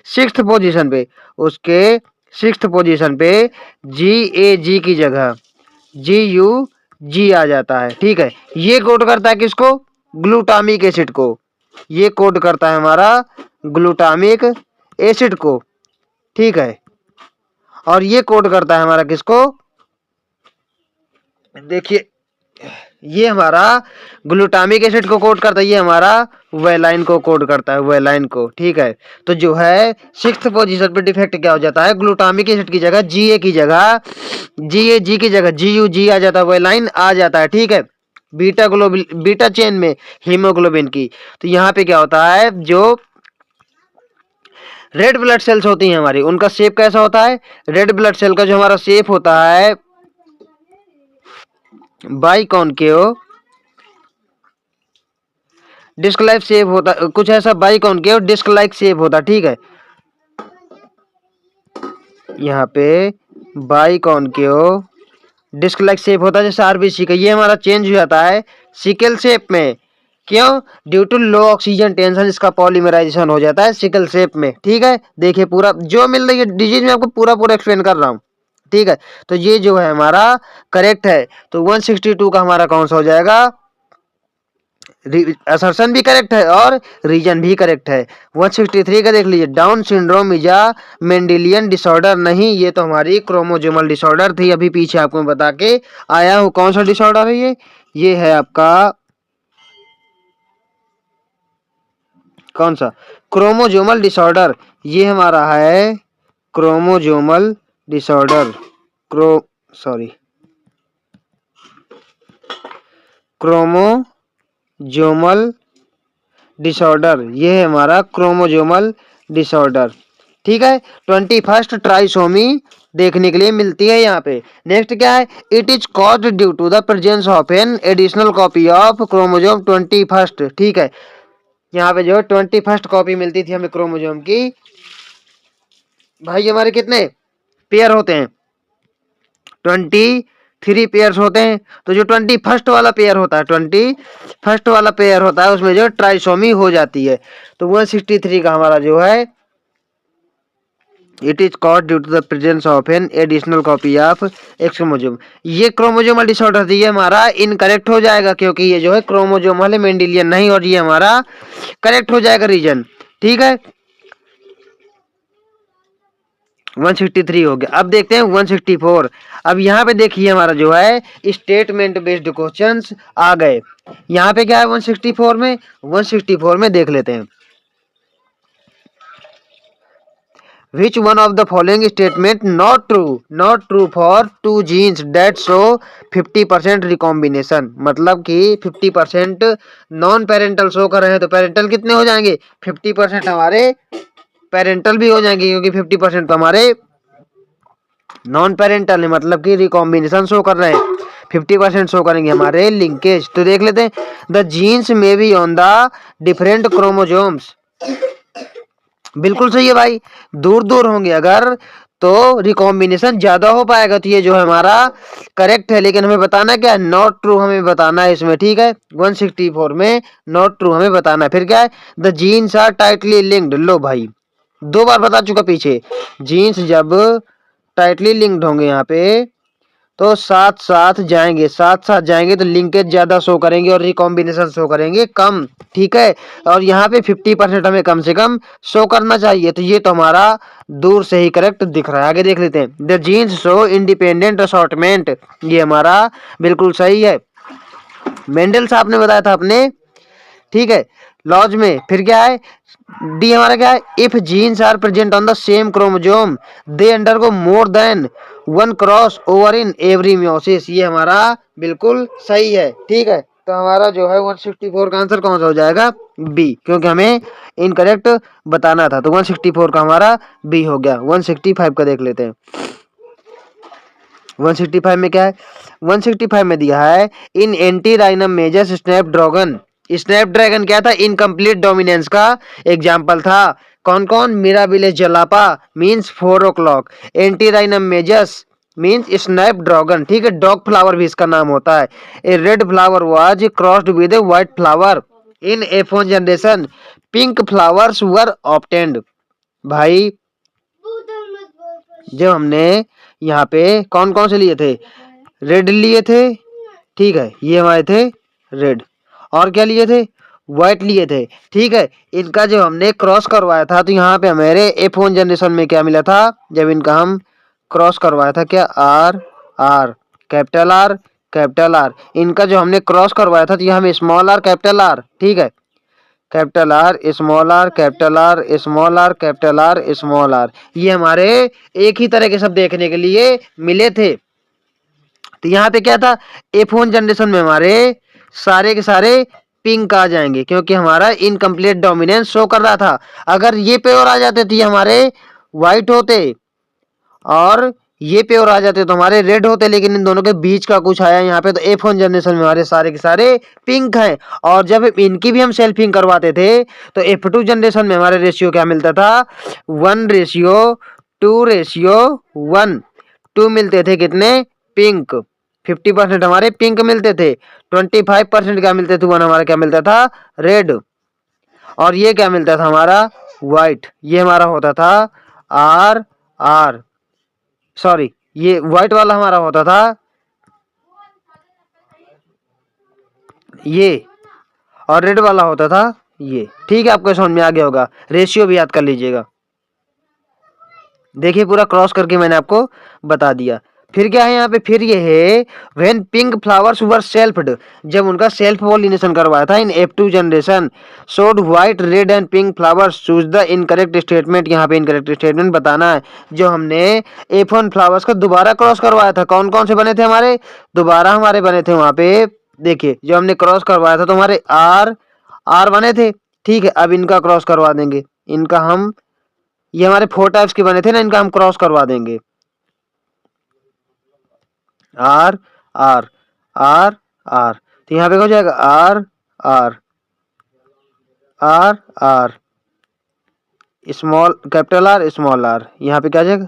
6th पोजीशन पे, उसके 6th पोजीशन पे GAG की जगह GUG आ जाता है, ठीक है। ये कोड करता है किसको, ग्लूटामिक एसिड को, ये कोड करता है हमारा ग्लूटामिक एसिड को, ठीक है। और ये कोड करता है हमारा किसको, देखिए ये हमारा ग्लूटामिक एसिड को कोड करता है, ये हमारा वेलाइन को कोड करता है, वेलाइन को, ठीक है। तो जो है 6th पोजीशन पे डिफेक्ट क्या हो जाता है, ग्लूटामिक एसिड की जगह GA की जगह GAG की जगह GUG आ जाता है, वेलाइन आ जाता है, ठीक है। बीटा ग्लोबिन, बीटा चेन में हीमोग्लोबिन की। तो यहाँ पे क्या होता है, जो रेड ब्लड सेल्स होती हैं हमारी, उनका शेप कैसा होता है, रेड ब्लड सेल का जो हमारा शेप होता है बाइकॉनकेव डिस्क लाइक शेप होता, कुछ ऐसा बाइकॉनकेव डिस्क लाइक शेप होता, ठीक है। यहाँ पे बाइकॉनकेव डिस्क लाइक शेप होता है जैसे आरबीसी का। ये हमारा चेंज हो जाता है सिकल शेप में, क्यों, due to low oxygen tension इसका पॉलीमराइजेशन हो जाता है सिकल शेप में, ठीक है। देखिए पूरा जो मिल रही है डिजीज में आपको पूरा पूरा एक्सप्लेन कर रहा हूँ, ठीक है। तो ये जो है हमारा करेक्ट है। तो 162 का हमारा कौन सा हो जाएगा, असर्शन भी करेक्ट है और रीजन भी करेक्ट है। 163 का देख लीजिए, down syndrome is a Mendelian disorder, नहीं ये तो हमारी क्रोमोजोमल डिसऑर्डर थी, अभी पीछे आपको बता के आया हूँ कौन सा डिसऑर्डर है ये है आपका कौन सा, क्रोमोजोमल डिसऑर्डर। ये हमारा है क्रोमोजोमल डिसऑर्डर, क्रोमोजोमल डिसऑर्डर, ये है हमारा क्रोमोजोमल डिसऑर्डर, ठीक है। 21st ट्राइसोमी देखने के लिए मिलती है यहाँ पे। नेक्स्ट क्या है, it is caused due to the presence of an additional copy of chromosome 21st, ठीक है। यहाँ पे जो 21st कॉपी मिलती थी हमें क्रोमोजोम की, भाई हमारे कितने पेयर होते हैं, 23 पेयर्स होते हैं। तो जो 21st वाला पेयर होता है, 21st वाला पेयर होता है, उसमें जो ट्राइसोमी हो जाती है। तो 163 का हमारा जो है, it is caused due to the presence of an additional copy of X chromosome. ये क्रोमोजोमल डिसऑर्डर थी, ये हमारा इनकरेक्ट हो जाएगा क्योंकि ये जो है क्रोमोजोमल है, मेंडेलियन नहीं, और ये हमारा करेक्ट हो जाएगा रीजन, ठीक है। 163 हो गया। अब देखते हैं 164। अब यहाँ पे देखिए हमारा जो है स्टेटमेंट बेस्ड क्वेश्चंस आ गए। यहाँ पे क्या है 164 में, 164 में देख लेते हैं, Which one of the following statement not true for two genes that show 50% recombination, मतलब कि 50% नॉन पेरेंटल शो कर रहे हैं, तो पेरेंटल कितने हो जाएंगे, 50% हमारे पेरेंटल भी हो जाएंगे, क्योंकि 50% तो हमारे नॉन पेरेंटल है, मतलब कि रिकॉम्बिनेशन शो कर रहे हैं। 50% शो करेंगे हमारे लिंकेज। तो देख लेते हैं, द जीन्स में be on the different chromosomes, बिल्कुल सही है भाई, दूर दूर होंगे अगर तो रिकॉम्बिनेशन ज्यादा हो पाएगा, तो ये जो है हमारा करेक्ट है। लेकिन हमें बताना क्या है, नॉट ट्रू हमें बताना है इसमें, ठीक है। 164 में नॉट ट्रू हमें बताना है। फिर क्या है, the genes are tightly linked, लो भाई 2 बार बता चुका पीछे, जीन्स जब टाइटली लिंक्ड होंगे यहाँ पे तो साथ साथ जाएंगे तो लिंकेज ज्यादा शो करेंगे और रिकॉम्बिनेशन शो करेंगे कम, ठीक है। और यहाँ पे 50% हमें कम से कम शो करना चाहिए, तो ये तो हमारा दूर से ही करेक्ट दिख रहा है। आगे देख लेते हैं, the genes show independent assortment, ये हमारा बिल्कुल सही है, मेंडल साहब ने बताया था अपने, ठीक है, लॉज में। फिर क्या है, डी हमारा क्या है, if genes are present on the same chromosome they undergo more than one cross over in every meiosis, ये हमारा बिल्कुल सही है, ठीक है। तो हमारा जो है 164 का आंसर कौन सा हो जाएगा, बी, क्योंकि हमें इनकरेक्ट बताना था। तो 164 का हमारा बी हो गया। 165 का देख लेते हैं, 165 में क्या है, 165 में दिया है, in antirrhinum majus snapdragon, snapdragon क्या था, इनकम्प्लीट डोमिनेंस का एग्जाम्पल था। कौन कौन, mirabilis jalapa means 4 o'clock, antirrhinum majus means snapdragon, ठीक है। डॉग फ्लावर भी इसका नाम होता है। A red flower was crossed with a white flower in F1 generation, pink flowers were obtained. भाई जब हमने यहाँ पे कौन कौन से लिए थे, रेड लिए थे, ठीक है, ये हमारे थे रेड, और क्या लिए थे, व्हाइट लिए थे, ठीक है। इनका जब हमने क्रॉस करवाया था तो यहाँ पे हमारे F1 जनरेशन में क्या मिला था, जब इनका हम क्रॉस करवाया था, क्या, आर आर कैपिटल आर, इनका जो हमने क्रॉस करवाया था तो यहाँ में स्मॉल आर कैपिटल आर, ठीक है। Capital R small R capital R small R capital R small R, ये हमारे एक ही तरह के सब देखने के लिए मिले थे। तो यहाँ पे क्या था, F1 जनरेशन में हमारे सारे के सारे पिंक आ जाएंगे क्योंकि हमारा इनकम्प्लीट डोमिनेंस शो कर रहा था। अगर ये प्योर आ जाते तो ये हमारे व्हाइट होते और ये प्योर आ जाते तो हमारे रेड होते, लेकिन इन दोनों के बीच का कुछ आया यहाँ पे। तो F1 जनरेशन में हमारे सारे के सारे पिंक हैं, और जब इनकी भी हम सेल्फिंग करवाते थे तो F2 जनरेशन में हमारे रेशियो क्या मिलता था, 1:2:1, 2 मिलते थे कितने, पिंक। 50% हमारे पिंक मिलते थे, 25% क्या मिलते थे, 1 हमारा क्या मिलता था, रेड, और ये क्या मिलता था हमारा, व्हाइट। ये हमारा होता था आर आर, सॉरी ये व्हाइट वाला हमारा होता था ये, और रेड वाला होता था ये। ठीक है, आपको समझ में आ गया होगा। रेशियो भी याद कर लीजिएगा। देखिए पूरा क्रॉस करके मैंने आपको बता दिया। फिर क्या है यहाँ पे, फिर ये है व्हेन पिंक फ्लावर्स वर सेल्फ्ड, जब उनका सेल्फ पॉलिनेशन करवाया था इन F2 generation, showed white red and pink flowers, choose the incorrect statement. यहाँ पे इनकरेक्ट स्टेटमेंट बताना है। जो हमने F1 फ्लावर्स को दोबारा क्रॉस करवाया था, कौन कौन से बने थे हमारे, दोबारा हमारे बने थे वहां पे, देखिए जो हमने क्रॉस करवाया था तो हमारे आर आर बने थे। ठीक है, अब इनका क्रॉस करवा देंगे, इनका हम, ये हमारे 4 टाइप्स के बने थे ना, इनका हम क्रॉस करवा देंगे, आर आर आर आर। तो यहाँ पे हो जाएगा R R R R small capital R small R, यहाँ पे क्या जाएगा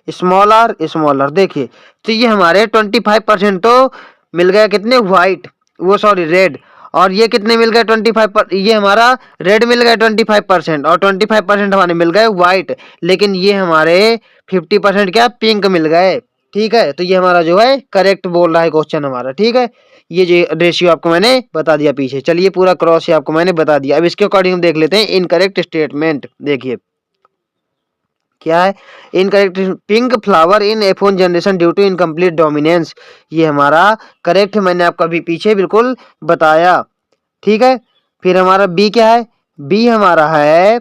स्मॉल आर स्मॉल आर। देखिए तो ये हमारे 25% तो मिल गया कितने, व्हाइट, वो सॉरी रेड, और ये कितने मिल गए 25 पर, ये हमारा रेड मिल गए 25% और 25% हमारे मिल गए व्हाइट, लेकिन ये हमारे 50% क्या पिंक मिल गए। ठीक है, तो ये हमारा जो है करेक्ट बोल रहा है क्वेश्चन हमारा। ठीक है, ये जो रेशियो आपको मैंने बता दिया पीछे। चलिए पूरा क्रॉस आपको मैंने बता दिया। अब इसके अकॉर्डिंग देख लेते हैं इनकरेक्ट स्टेटमेंट। देखिए क्या है incorrect, pink flower in F1 generation due to incomplete dominance, ये हमारा करेक्ट मैंने आपको अभी पीछे बिल्कुल बताया। ठीक है, फिर हमारा बी क्या है, बी हमारा है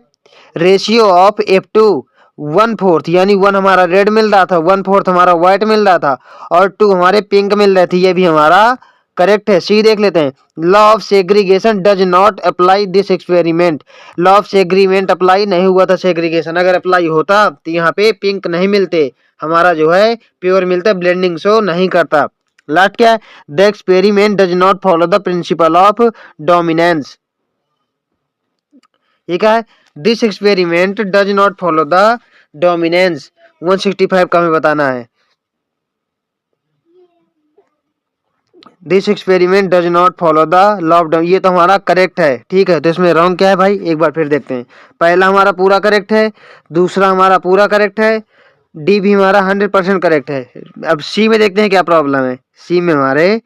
रेशियो ऑफ F2 1/4, यानी 1 हमारा रेड मिल रहा था, 1/4 हमारा व्हाइट मिल रहा था, और 2 हमारे पिंक मिल रहे थे, ये भी हमारा करेक्ट है। सी देख लेते हैं, law of segregation does not apply this experiment, law of segregation apply नहीं हुआ था सेग्रीगेशन, अगर अप्लाई होता तो यहाँ पे पिंक नहीं मिलते, हमारा जो है प्योर मिलता, ब्लेंडिंग शो नहीं करता। लास्ट क्या है, the experiment does not follow the principle of dominance, ये क्या है, this experiment does not follow the dominance. 165 का हमें बताना है, this experiment does not follow the law of, ये तो हमारा करेक्ट है। ठीक है, तो इसमें रॉन्ग क्या है भाई, एक बार फिर देखते हैं। पहला हमारा पूरा करेक्ट है, दूसरा हमारा पूरा करेक्ट है, डी भी हमारा 100% करेक्ट है। अब सी में देखते हैं क्या प्रॉब्लम है, सी में हमारे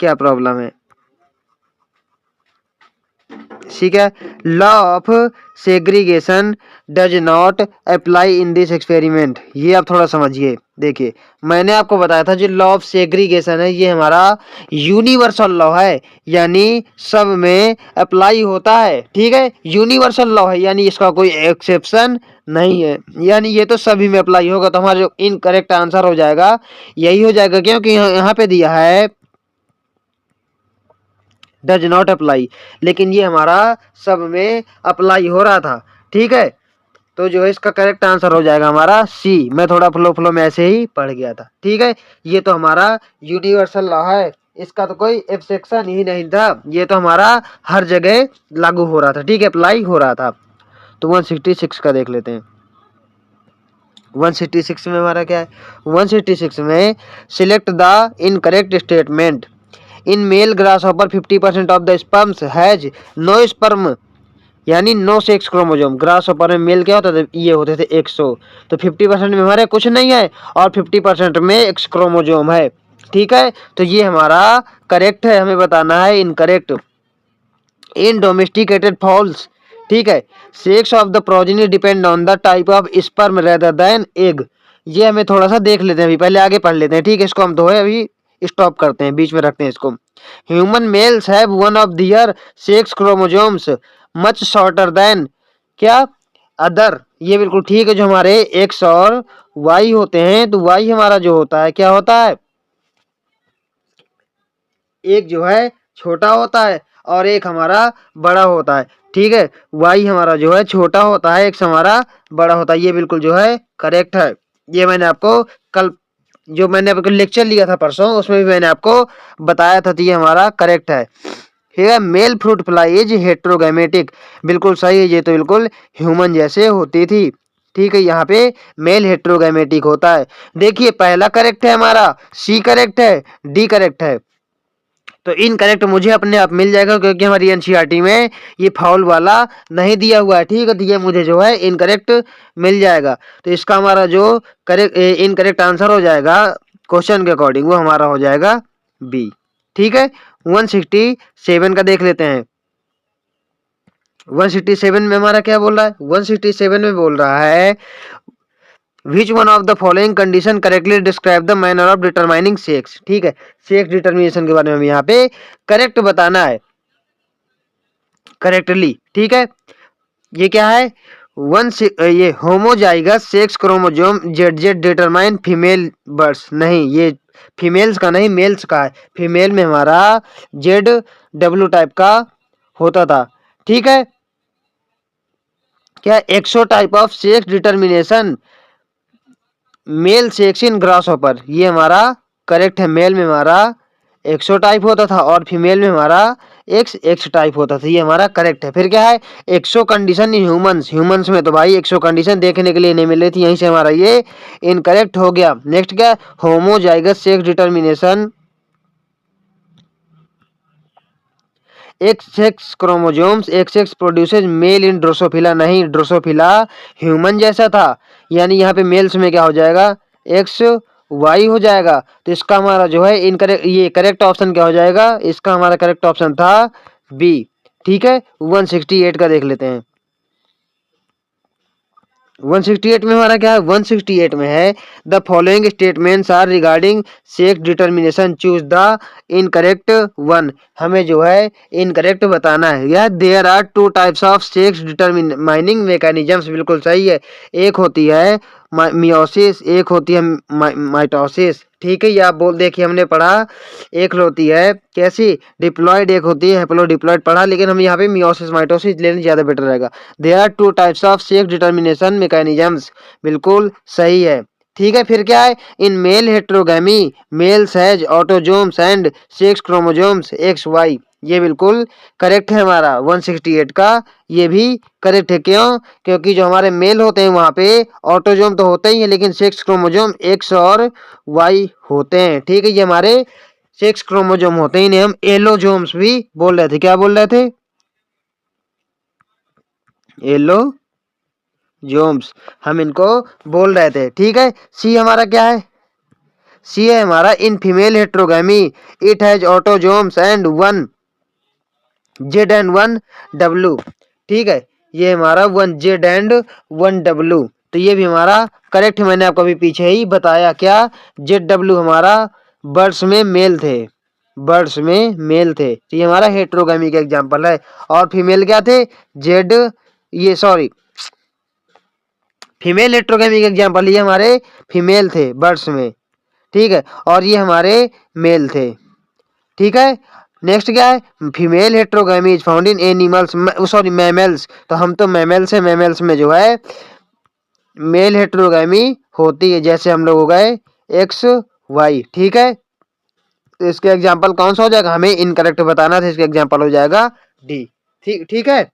क्या प्रॉब्लम है। ठीक है, law of segregation does not apply in this experiment, ये आप थोड़ा समझिए। देखिए मैंने आपको बताया था जो लॉ ऑफ सेग्रीगेशन है ये हमारा यूनिवर्सल लॉ है, यानी सब में अप्लाई होता है। ठीक है, यूनिवर्सल लॉ है यानी इसका कोई एक्सेप्शन नहीं है, यानी ये तो सभी में अप्लाई होगा। तो हमारा जो इनकरेक्ट आंसर हो जाएगा यही हो जाएगा, क्योंकि यहाँ पे दिया है डज नॉट अप्लाई, लेकिन ये हमारा सब में अप्लाई हो रहा था। ठीक है, तो जो है इसका करेक्ट आंसर हो जाएगा हमारा सी। मैं थोड़ा फ्लो में ऐसे ही पढ़ गया था। ठीक है, ये तो हमारा यूनिवर्सल लॉ है, इसका तो कोई एक्सेप्शन ही नहीं था, ये तो हमारा हर जगह लागू हो रहा था। ठीक है, अप्लाई हो रहा था। तो 166 का देख लेते हैं। 166 में हमारा क्या है, 166 में select the incorrect statement, in male grasshopper 50% of the sperms has no sperm, यानी नो सेक्स क्रोमोजोम। ग्रासहॉपर में मेल क्या होता था, ये होते थे 100, तो 50% में हमारे कुछ नहीं है और 50% में एक्स क्रोमोजोम है। ठीक है, तो ये हमारा करेक्ट है, हमें बताना है इनकरेक्ट। इन डोमेस्टिकेटेड फॉल्स, ठीक है, sex of the progeny depend on the type of sperm rather than egg, ये हमें थोड़ा सा देख लेते हैं अभी, पहले आगे पढ़ लेते हैं। ठीक है, इसको हम तो है अभी स्टॉप करते हैं, बीच में रखते हैं इसको। Human males have one of their sex chromosomes much shorter than क्या अदर। ये बिल्कुल ठीक है, जो हमारे एक्स और वाई होते हैं, तो वाई हमारा जो होता है क्या होता है, एक जो है छोटा होता है और एक हमारा बड़ा होता है। ठीक है, वाई हमारा जो है छोटा होता है, एक्स हमारा बड़ा होता है। ये बिल्कुल जो है करेक्ट है। ये मैंने आपको कल जो मैंने आपको लेक्चर लिया था परसों, उसमें भी मैंने आपको बताया था, तो ये हमारा करेक्ट है। ठीक है, मेल फ्रूट फ्लाई इज हेट्रोगैमेटिक, बिल्कुल सही है, ये तो बिल्कुल ह्यूमन जैसे होती थी। ठीक है, यहाँ पे मेल हेट्रोगैमेटिक होता है। देखिए पहला करेक्ट है हमारा, सी करेक्ट है, डी करेक्ट है। तो इनकरेक्ट मुझे अपने आप मिल जाएगा, क्योंकि हमारी एनसीईआरटी में ये फाउल वाला नहीं दिया हुआ है। ठीक है, तो ये मुझे जो है इनकरेक्ट मिल जाएगा। तो इसका हमारा जो करेक्ट इनकरेक्ट आंसर हो जाएगा क्वेश्चन के अकॉर्डिंग, वो हमारा हो जाएगा बी। ठीक है, 167 का देख लेते हैं। 167 में हमारा क्या बोल रहा है, 167 में बोल रहा है Which one of the following condition correctly describe the manner of determining sex। ठीक है, सेक्स डिटर्मिनेशन के बारे में हमें यहाँ पे करेक्ट बताना है, करेक्टली। ठीक है, ये क्या है, ये homozygous sex chromosome Z Z determine female birds, नहीं ये फीमेल्स का नहीं मेल्स का है। फीमेल में हमारा जेड डब्ल्यू टाइप का होता था। ठीक है, क्या XO type of sex determination male sex in grasshopper, ये हमारा करेक्ट है। मेल में हमारा एक्सो टाइप होता था और फीमेल में हमारा एक्स एक्स टाइप होता था, ये हमारा करेक्ट है। फिर क्या है, एक्सो कंडीशन इन ह्यूमंस, ह्यूमंस में तो भाई एक्सो कंडीशन देखने के लिए नहीं मिल रही थी, यहीं से हमारा ये इनकरेक्ट हो गया। नेक्स्ट क्या, homozygous sex determination X sex chromosomes X X produces male in drosophila, नहीं ड्रोसोफिला ह्यूमन जैसा था, यानी यहाँ पे मेल्स में क्या हो जाएगा, एक्स वाई हो जाएगा। तो इसका हमारा जो है इनकरेक्ट, ये करेक्ट ऑप्शन क्या हो जाएगा, इसका हमारा करेक्ट ऑप्शन था बी। ठीक है, 168 का देख लेते हैं। 168 में हमारा क्या है, 168 में है the following statements are regarding sex determination, choose the incorrect one. हमें जो है इनकरेक्ट बताना है। यह there are two types of sex determining mechanisms, बिल्कुल सही है। एक होती है मियोसिस, एक होती है माइटोसिस। ठीक है, ये आप बोल देखिए हमने पढ़ा, एक होती है कैसी डिप्लॉयड, एक होती है हैप्लोडिप्लॉयड पढ़ा, लेकिन हम यहाँ पे मियोसिस माइटोसिस लेने ज्यादा बेटर रहेगा। There are two types of sex determination mechanisms, बिल्कुल सही है। ठीक है, फिर क्या है, in male heterogamy males has autosomes and sex chromosomes X Y, ये बिल्कुल करेक्ट है हमारा 168 का, ये भी करेक्ट है। क्यों, क्योंकि जो हमारे मेल होते हैं वहां पे ऑटोजोम तो होते ही है, लेकिन सेक्स क्रोमोजोम एक्स और वाई होते हैं। ठीक है, ये हमारे सेक्स क्रोमोजोम होते हैं, इन्हें हम एलोजोम्स भी बोल रहे थे। क्या बोल रहे थे, एलोजोम्स हम इनको बोल रहे थे। ठीक है, सी हमारा क्या है, सी है हमारा in female heterogamy it has autosomes and one Z and one W. ठीक है, ये हमारा 1 जेड एंड 1 डब्ल्यू, तो ये भी हमारा करेक्ट है। मैंने आपको अभी पीछे ही बताया, क्या जेड डब्ल्यू हमारा बर्ड्स में मेल थे, बर्ड्स में मेल थे, तो ये हमारा हेट्रोगैमी का एग्जांपल है। और फीमेल क्या थे, जेड, ये सॉरी फीमेल हेट्रोगैमी का एग्जांपल, ये हमारे फीमेल थे बर्ड्स में। ठीक है, और ये हमारे मेल थे। ठीक है, नेक्स्ट क्या है, female heterogamy is found in animals, sorry mammals, तो हम तो मैमल्स है, मैमल्स में जो है मेल हेट्रोगैमी होती है, जैसे हम लोग हो गए एक्स वाई। ठीक है, तो इसके एग्जांपल कौन सा हो जाएगा, हमें इनकरेक्ट बताना था, इसका एग्जांपल हो जाएगा डी। ठीक ठीक है,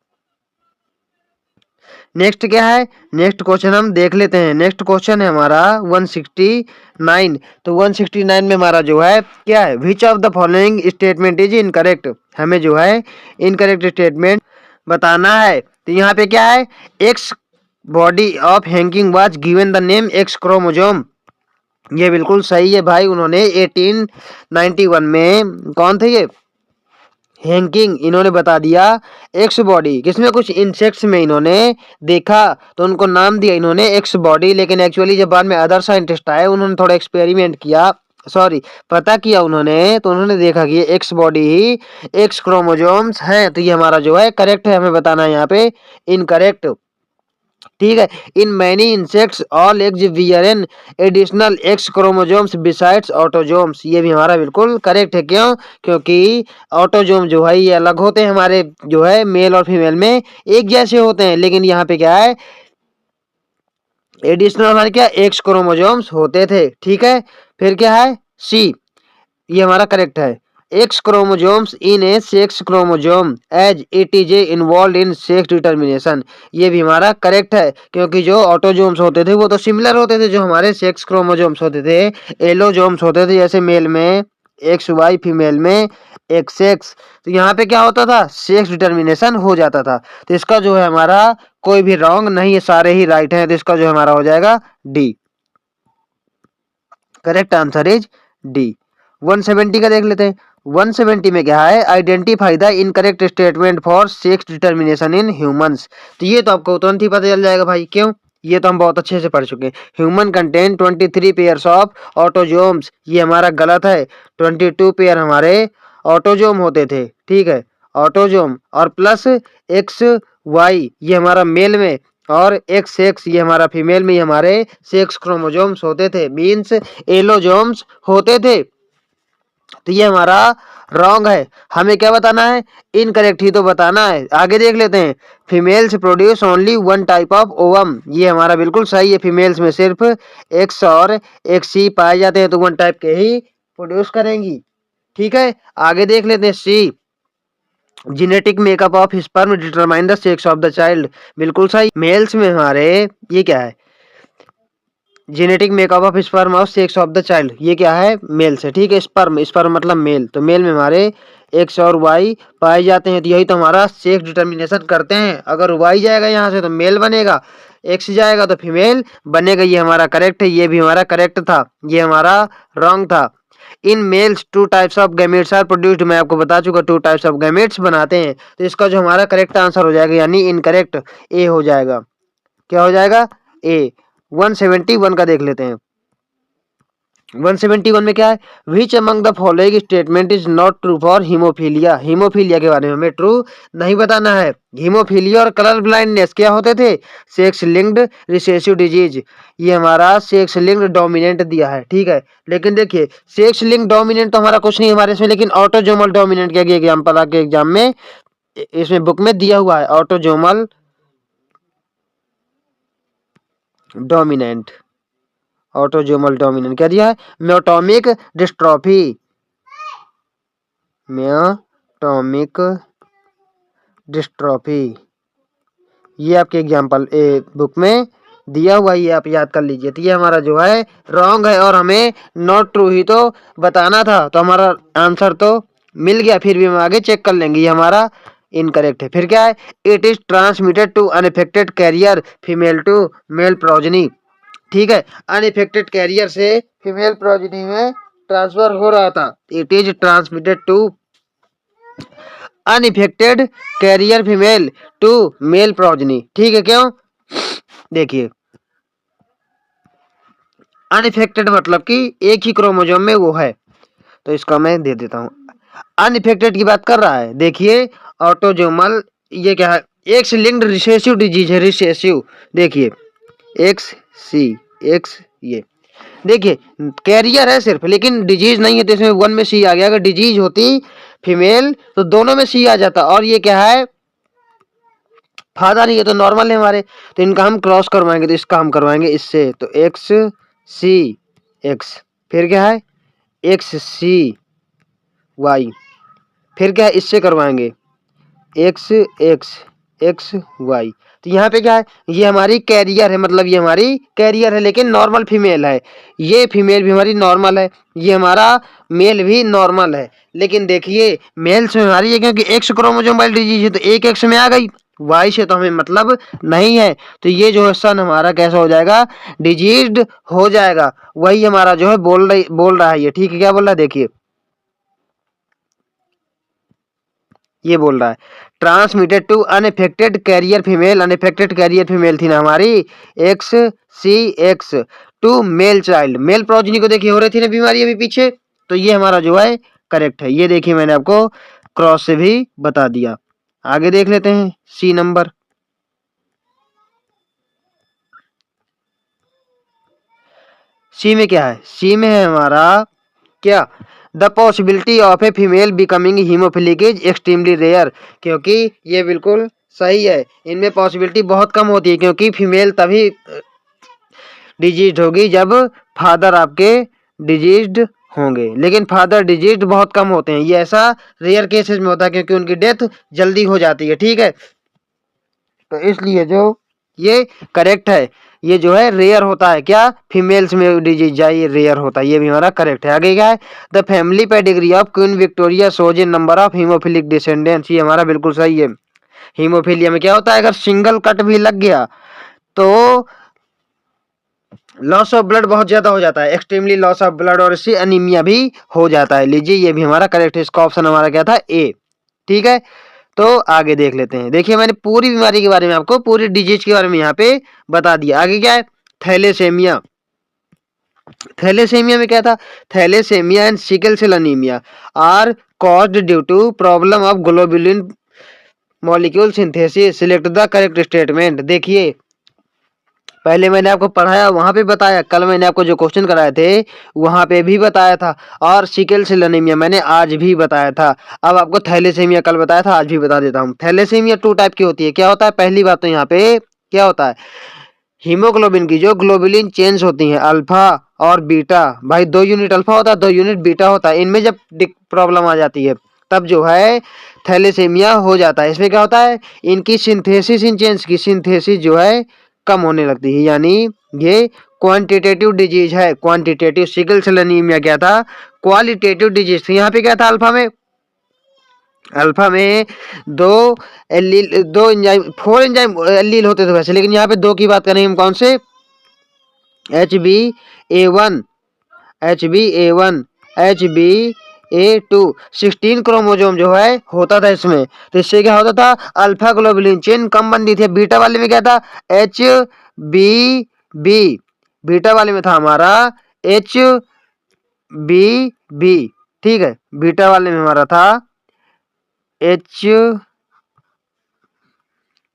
नेक्स्ट क्या है, नेक्स्ट क्वेश्चन हम देख लेते हैं। नेक्स्ट क्वेश्चन है हमारा 169। तो 169 में हमारा जो है क्या है, which of the following statement is incorrect, हमें जो है इनकरेक्ट स्टेटमेंट बताना है। तो यहाँ पे क्या है, x body of Henking was given the name x chromosome, ये बिल्कुल सही है भाई। उन्होंने 1891 में कौन थे ये, हैंकिंग, इन्होंने बता दिया एक्स बॉडी, किसमें, कुछ इंसेक्ट्स में इन्होंने देखा, तो उनको नाम दिया इन्होंने एक्स बॉडी। लेकिन एक्चुअली जब बाद में अदर साइंटिस्ट आए, उन्होंने थोड़ा एक्सपेरिमेंट किया, सॉरी, पता किया उन्होंने, तो उन्होंने देखा कि ये एक्स बॉडी ही एक्स क्रोमोसोम्स हैं, तो ये हमारा जो है करेक्ट है, हमें बताना है यहाँ पे इनकरेक्ट। ठीक है। In many insects all eggs wear an additional x chromosomes besides autosomes, ये भी हमारा बिल्कुल करेक्ट है। क्यों? क्योंकि ऑटोजोम जो है ये अलग होते हैं, हमारे जो है मेल और फीमेल में एक जैसे होते हैं, लेकिन यहाँ पे क्या है, एडिशनल हमारे क्या एक्स क्रोमोसोम्स होते थे। ठीक है। फिर क्या है, सी, ये हमारा करेक्ट है। X chromosomes in a sex chromosome as it is involve in sex determination, ये भी हमारा करेक्ट है, क्योंकि जो ऑटोजोम्स होते थे वो तो सिमिलर होते थे जो हमारे सेक्स क्रोमोसोम्स होते थे, एलोजोम्स होते थे, जैसे मेल में एक्स वाई, फीमेल में एक्स एक्स। तो यहाँ पे क्या होता था, सेक्स डिटर्मिनेशन हो जाता था। तो इसका जो है हमारा कोई भी रॉन्ग नहीं है, सारे ही राइट हैं, तो इसका जो हमारा हो जाएगा D. Correct answer is D. 170 का देख लेते हैं। 170 में क्या है, identify the incorrect statement for sex determination in humans. तो ये तो आपको तुरंत ही पता चल जाएगा भाई, क्यों, ये तो हम बहुत अच्छे से पढ़ चुके हैं। Human contain 23 pairs of autosomes, ये हमारा गलत है। 22 पेयर हमारे ऑटोजोम होते थे। ठीक है, ऑटोजोम, और प्लस एक्स वाई ये हमारा मेल में, और एक्स एक्स ये हमारा फीमेल में, ये हमारे सेक्स क्रोमोसोम्स होते थे, मीन्स एलोजोम्स होते थे। तो ये हमारा रॉन्ग है, हमें क्या बताना है, इनकरेक्ट ही तो बताना है। आगे देख लेते हैं। Females produce only one type of ovum, ये हमारा बिल्कुल सही है। फीमेल्स में सिर्फ एक्स और एक्स ही पाए जाते हैं, तो वन टाइप के ही प्रोड्यूस करेंगी। ठीक है। आगे देख लेते हैं। C, genetic makeup of sperm determine the sex of the child, बिल्कुल सही। मेल्स में हमारे ये क्या है, जेनेटिक मेकअप ऑफ स्पर्म और सेक्स ऑफ द चाइल्ड, ये क्या है, मेल से। ठीक है। स्पर्म, स्पर्म मतलब मेल, तो मेल में हमारे एक्स और वाई पाए जाते हैं, तो यही तो हमारा सेक्स डिटर्मिनेशन करते हैं। अगर वाई जाएगा यहाँ से तो मेल बनेगा, एक्स जाएगा तो फीमेल बनेगा, ये हमारा करेक्ट है। ये भी हमारा करेक्ट था, ये हमारा रॉन्ग था। In males 2 types of gametes are produced, मैं आपको बता चुका 2 टाइप्स ऑफ गैमेट्स बनाते हैं, तो इसका जो हमारा करेक्ट आंसर हो जाएगा, यानी इनकरेक्ट, ए हो जाएगा। क्या हो जाएगा, ए। 171 का देख लेते हैं। 171 में क्या है, which among the following statement is not true for haemophilia, haemophilia के बारे में हमें ट्रू नहीं बताना है। हीमोफीलिया और कलर ब्लाइंडनेस क्या होते थे, सेक्स लिंक्ड रिसेसिव डिजीज, ये हमारा सेक्स लिंक्ड डोमिनेंट दिया है। ठीक है, लेकिन देखिए सेक्स लिंक्ड डोमिनेंट तो हमारा कुछ नहीं हमारे इसमें, लेकिन ऑटोजोमल डोमिनेंट क्या एग्जाम्पल आपके एग्जाम में इसमें बुक में दिया हुआ है, ऑटोजोमल डोमिनेंट। ऑटोजोमल डोमिनेंट क्या दिया है, म्योटोमिक डिस्ट्रॉफी, म्योटोमिक डिस्ट्रॉफी, ये आपके एग्जाम्पल ए बुक में दिया हुआ है, ये आप याद कर लीजिए। तो ये हमारा जो है रॉन्ग है, और हमें नॉट ट्रू ही तो बताना था, तो हमारा आंसर तो मिल गया। फिर भी हम आगे चेक कर लेंगे, ये हमारा इनकरेक्ट है। फिर क्या है, it is transmitted to unaffected carrier female to male progeny. ठीक है, अनइफेक्टेड कैरियर से फीमेल प्रोजनी में ट्रांसफर हो रहा था। It is transmitted to unaffected carrier female to male progeny. ठीक है, क्यों, देखिए अनइफेक्टेड मतलब कि एक ही क्रोमोसोम में वो है, तो इसका मैं दे देता हूं। अनइफेक्टेड की बात कर रहा है, देखिए ऑटोजोमल, ये क्या है, एक्स लिंक्ड रिसेसिव डिजीज है, रिसेसिव, देखिए एक्स सी एक्स, ये देखिए कैरियर है सिर्फ, लेकिन डिजीज नहीं है, तो इसमें 1 में सी आ गया। अगर डिजीज होती फीमेल तो दोनों में सी आ जाता, और ये क्या है, फादर नहीं है, तो नॉर्मल है हमारे, तो इनका हम क्रॉस करवाएंगे, तो इसका हम करवाएंगे इससे, तो एक्स सी एक्स, फिर क्या है एक्स सी वाई, फिर क्या है इससे करवाएंगे एक्स एक्स एक्स वाई। तो यहाँ पे क्या है, ये हमारी कैरियर है, मतलब ये हमारी कैरियर है, लेकिन नॉर्मल फीमेल है। ये फीमेल भी हमारी नॉर्मल है, ये हमारा मेल भी नॉर्मल है। लेकिन देखिए मेल्स में हमारी है, क्योंकि एक्स क्रोमोसोमल डिजीज है, तो एक एक्स में आ गई, वाई से तो हमें मतलब नहीं है, तो ये जो है सन हमारा कैसा हो जाएगा, डिजीज्ड हो जाएगा। वही हमारा जो है बोल रहा है ये। ठीक है, क्या बोल रहा है, देखिए ये बोल रहा है transmitted to unaffected carrier female, unaffected carrier female थी ना हमारी X C X, to male child, male progeny को देखिए हो रही थी ना बीमारी अभी पीछे, तो ये हमारा जो है करेक्ट है। ये देखिए मैंने आपको क्रॉस से भी बता दिया। आगे देख लेते हैं सी नंबर। सी में क्या है? सी में है हमारा क्या, the possibility of a female becoming haemophilic is extremely rare, क्योंकि ये बिल्कुल सही है, इनमें पॉसिबिलिटी बहुत कम होती है, क्योंकि फीमेल तभी डिजीज होगी जब फादर आपके डिजीज्ड होंगे, लेकिन फादर डिजीज्ड बहुत कम होते हैं। ये ऐसा रेयर केसेस में होता है क्योंकि उनकी डेथ जल्दी हो जाती है, ठीक है। तो इसलिए जो ये करेक्ट है, ये जो है रेयर होता है, क्या फीमेल्स में डिजीज ये रेयर होता है, ये भी हमारा करेक्ट है। आगे क्या है, the family pedigree of Queen Victoria shows a number of haemophilic descendants, ये हमारा बिल्कुल सही है। हीमोफीलिया में क्या होता है, अगर सिंगल कट भी लग गया तो लॉस ऑफ ब्लड बहुत ज्यादा हो जाता है, एक्सट्रीमली लॉस ऑफ ब्लड, और इससे अनीमिया भी हो जाता है। लीजिए ये भी हमारा करेक्ट है, इसका ऑप्शन हमारा क्या था, ए, ठीक है। तो आगे देख लेते हैं। देखिए मैंने पूरी बीमारी के बारे में आपको, पूरी डिजीज के बारे में यहाँ पे बता दिया। आगे क्या है, थैलेसेमिया। थैलेसेमिया में क्या था, thalassaemia and sickle cell anaemia are caused due to problem of globulin molecule synthesis, select the correct statement. देखिए पहले मैंने आपको पढ़ाया, वहां पे बताया, कल मैंने आपको जो क्वेश्चन कराए थे वहां पे भी बताया था, और सिकल सेल एनीमिया मैंने आज भी बताया था। अब आपको थैलेसेमिया कल बताया था, आज भी बता देता हूँ। थैलेसेमिया 2 टाइप की होती है। क्या होता है, पहली बात तो यहाँ पे क्या होता है, हीमोग्लोबिन की जो ग्लोबुलिन चेन्स होती हैं अल्फा और बीटा, भाई 2 यूनिट अल्फा होता है, 2 यूनिट बीटा होता है, इनमें जब प्रॉब्लम आ जाती है तब जो है थैलेसेमिया हो जाता है। इसमें क्या होता है, इनकी सिंथेसिस, इन चेन्स की सिंथेसिस जो है कम होने लगती है, यानी ये क्वांटिटेटिव डिजीज है। क्वांटिटेटिव, सिकल सेल एनीमिया क्या था, क्वालिटेटिव डिजीज थी। यहाँ पे क्या था, अल्फा में, अल्फा में दो एलील, 2 एंजाइम, 4 एंजाइम एलील होते थे वैसे, लेकिन यहाँ पे 2 की बात करें हम, कौन से, HbA1, HbA1, HbA2, 16 क्रोमोजोम जो है होता था इसमें। तो इससे क्या होता था, अल्फा ग्लोबुलिन चेन कम बनती थी। बीटा वाले में क्या था, HbB, बीटा वाले में था हमारा HbB, ठीक है। बीटा वाले में हमारा था H,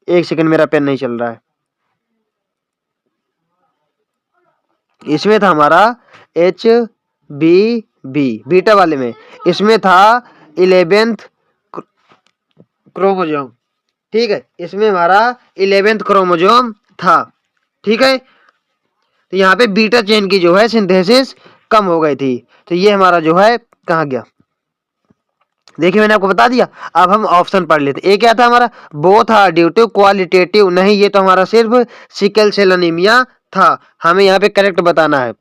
एक सेकंड मेरा पेन नहीं चल रहा है, इसमें था हमारा HbB बीटा वाले में, इसमें था 11th क्रोमोजोम, ठीक है, इसमें हमारा 11th क्रोमोजोम था, ठीक है। तो यहाँ पे बीटा चेन की जो है सिंथेसिस कम हो गई थी। तो ये हमारा जो है कहाँ गया, देखिए मैंने आपको बता दिया। अब हम ऑप्शन पढ़ लेते। ए क्या था हमारा, both are due to qualitative, नहीं ये तो हमारा सिर्फ सिकल सेल एनीमिया था, हमें यहाँ पे करेक्ट बताना है।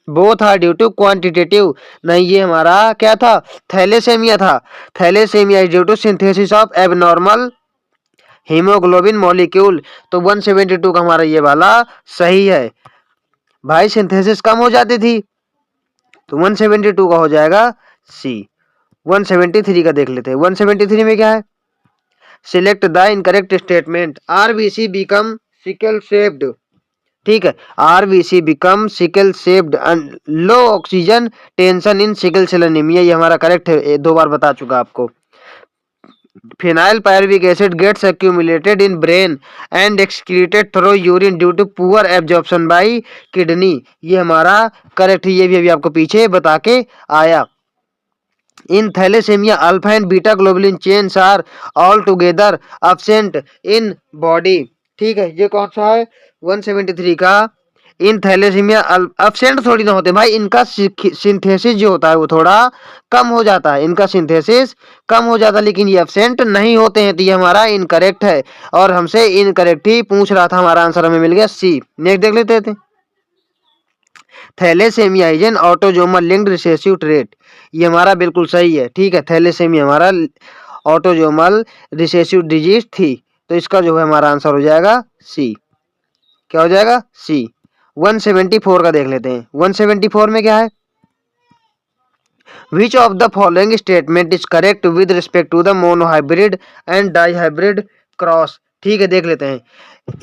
Both are due to quantitative, नहीं ये हमारा क्या था, थैलेसेमिया था। Thalassaemia is due to synthesis of abnormal haemoglobin molecule. तो 172 का हमारा ये वाला सही है, भाई सिंथेसिस कम हो जाती थी, तो 172 का हो जाएगा सी। 173 का देख लेते हैं। 173 में क्या है, select the incorrect statement, RBC become sickle shaped, ठीक है, RBC become sickle shaped and low oxygen tension in sickle cell anaemia, ये हमारा करेक्ट है, 2 बार बता चुका आपको। Phenyl pyruvic acid gets accumulated in brain and excreted through urine due to poor absorption by kidney, ये हमारा करेक्ट है, ये भी अभी आपको पीछे बता के आया। In thalassaemia alpha and beta globulin chains are all together absent in body, ठीक है, ये कौन सा है 173 का। इन थैलेसीमिया एब्सेंट थोड़ी ना होते भाई, इनका सिंथेसिस जो होता है वो थोड़ा कम हो जाता है, इनका सिंथेसिस कम हो जाता है, लेकिन ये एब्सेंट नहीं होते हैं। तो ये हमारा इनकरेक्ट है, और हमसे इनकरेक्ट ही पूछ रहा था, हमारा आंसर हमें मिल गया सी। नेक्स्ट देख लेते थे, thalassaemia is an autosomal linked recessive trait, ये हमारा बिल्कुल सही है, ठीक है। थैलेसेमिया हमारा ऑटोजोमल रिसेसिव डिजीज थी, तो इसका जो है हमारा आंसर हो जाएगा सी। क्या हो जाएगा, सी। 174 का देख लेते हैं। 174 में क्या है, which of the following statement is correct with respect to the monohybrid and dihybrid cross, ठीक है, देख लेते हैं।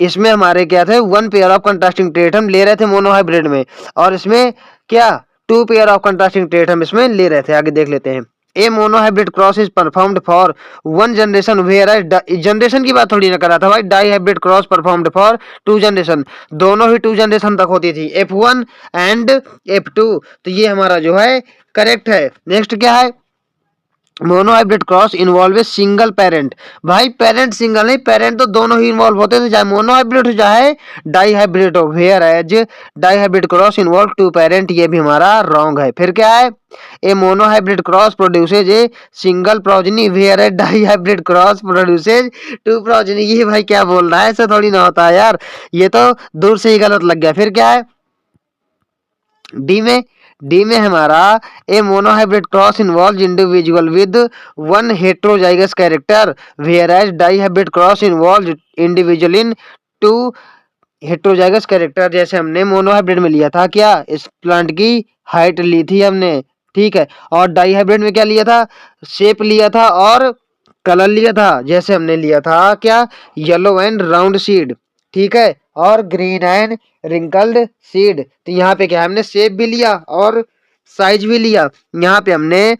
इसमें हमारे क्या थे, 1 पेयर ऑफ कंट्रास्टिंग ट्रेट हम ले रहे थे मोनोहाइब्रिड में, और इसमें क्या 2 पेयर ऑफ कंट्रास्टिंग ट्रेट हम इसमें ले रहे थे। आगे देख लेते हैं। A monohybrid cross is performed for 1 generation where generation की बात थोड़ी ना करा था भाई, dihybrid cross performed for 2 generation, दोनों ही 2 जनरेशन तक होती थी, F1 एंड F2। तो ये हमारा जो है करेक्ट है। नेक्स्ट क्या है, monohybrid cross involve single parent. भाई पेरेंट सिंगल नहीं, पेरेंट तो दोनों ही इन्वॉल्व होते थे, चाहे मोनोहाइब्रिड हो चाहे डाई हाइब्रिड हो। Whereas dihybrid cross involve 2 parent, ये भी हमारा रॉन्ग है। फिर क्या है, a monohybrid cross produces a single progeny whereas dihybrid cross produces 2 progeny. ये भाई क्या बोल रहा है, ऐसा थोड़ी ना होता है यार, ये तो दूर से ही गलत लग गया। फिर क्या है, डी में हमारा a monohybrid cross involve individual with 1 heterozygous character whereas dihybrid cross involve individual in 2 heterozygous character. जैसे हमने मोनोहाइब्रिड में लिया था क्या, इस प्लांट की हाइट ली थी हमने, ठीक है, और डाई हाइब्रिड में क्या लिया था, शेप लिया था और कलर लिया था। जैसे हमने लिया था क्या, येलो एंड राउंड सीड, ठीक है, और ग्रीन एंड रिंकल्ड सीड। तो यहाँ पे क्या है, हमने शेप भी लिया और साइज भी लिया। यहाँ पे हमने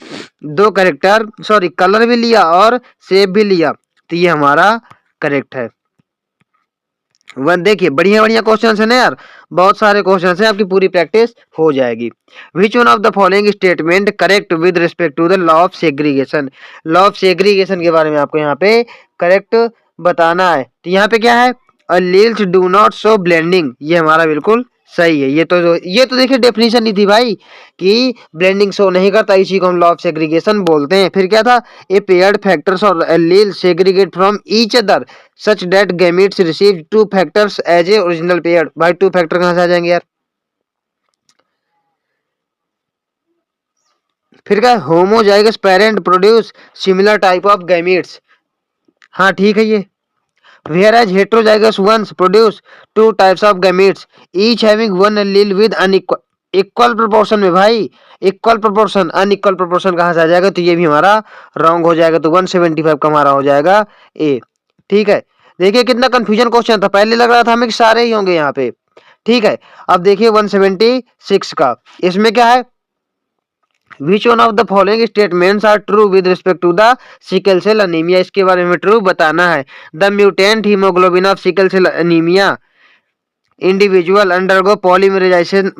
2 कैरेक्टर सॉरी कलर भी लिया और शेप भी लिया, तो ये हमारा करेक्ट है। वन देखिए, बढ़िया बढ़िया क्वेश्चन है ना यार, बहुत सारे क्वेश्चन है, आपकी पूरी प्रैक्टिस हो जाएगी। Which one of the following statement correct with respect to the law of segregation. Law of segregation के बारे में आपको यहाँ पे करेक्ट बताना है। तो यहाँ पे क्या है, alleles do not show blending, ये हमारा बिल्कुल सही है। ये तो देखिए डेफिनेशन नहीं थी भाई कि ब्लेंडिंग शो नहीं करता, इसी को हम लॉ ऑफ सेग्रीगेशन बोलते हैं। फिर क्या था, ए पेयर्ड फैक्टर्स और allele segregate from each other such that gametes receive 2 factors as a original pair. भाई 2 फैक्टर कहां से आ जाएंगे यार। फिर क्या, homozygous parent produce similar type of gametes, हाँ ठीक है ये। Whereas heterozygous ones produce 2 types of gametes, each having one allele with unequal equal proportion में। भाई इक्वल प्रोपोर्शन, अनइक्वल प्रोपोर्शन कहां से आ जाएगा, तो ये भी हमारा रॉन्ग हो जाएगा। तो 175 का हमारा हो जाएगा ए, ठीक है। देखिए कितना कंफ्यूजन क्वेश्चन था, पहले लग रहा था हमें कि सारे ही होंगे यहाँ पे, ठीक है। अब देखिए 176 का, इसमें क्या है, Which one of the following statements are true with respect to the sickle cell anemia, इसके बारे में ट्रू बताना है। The mutant hemoglobin of sickle cell anemia individual undergo polymerization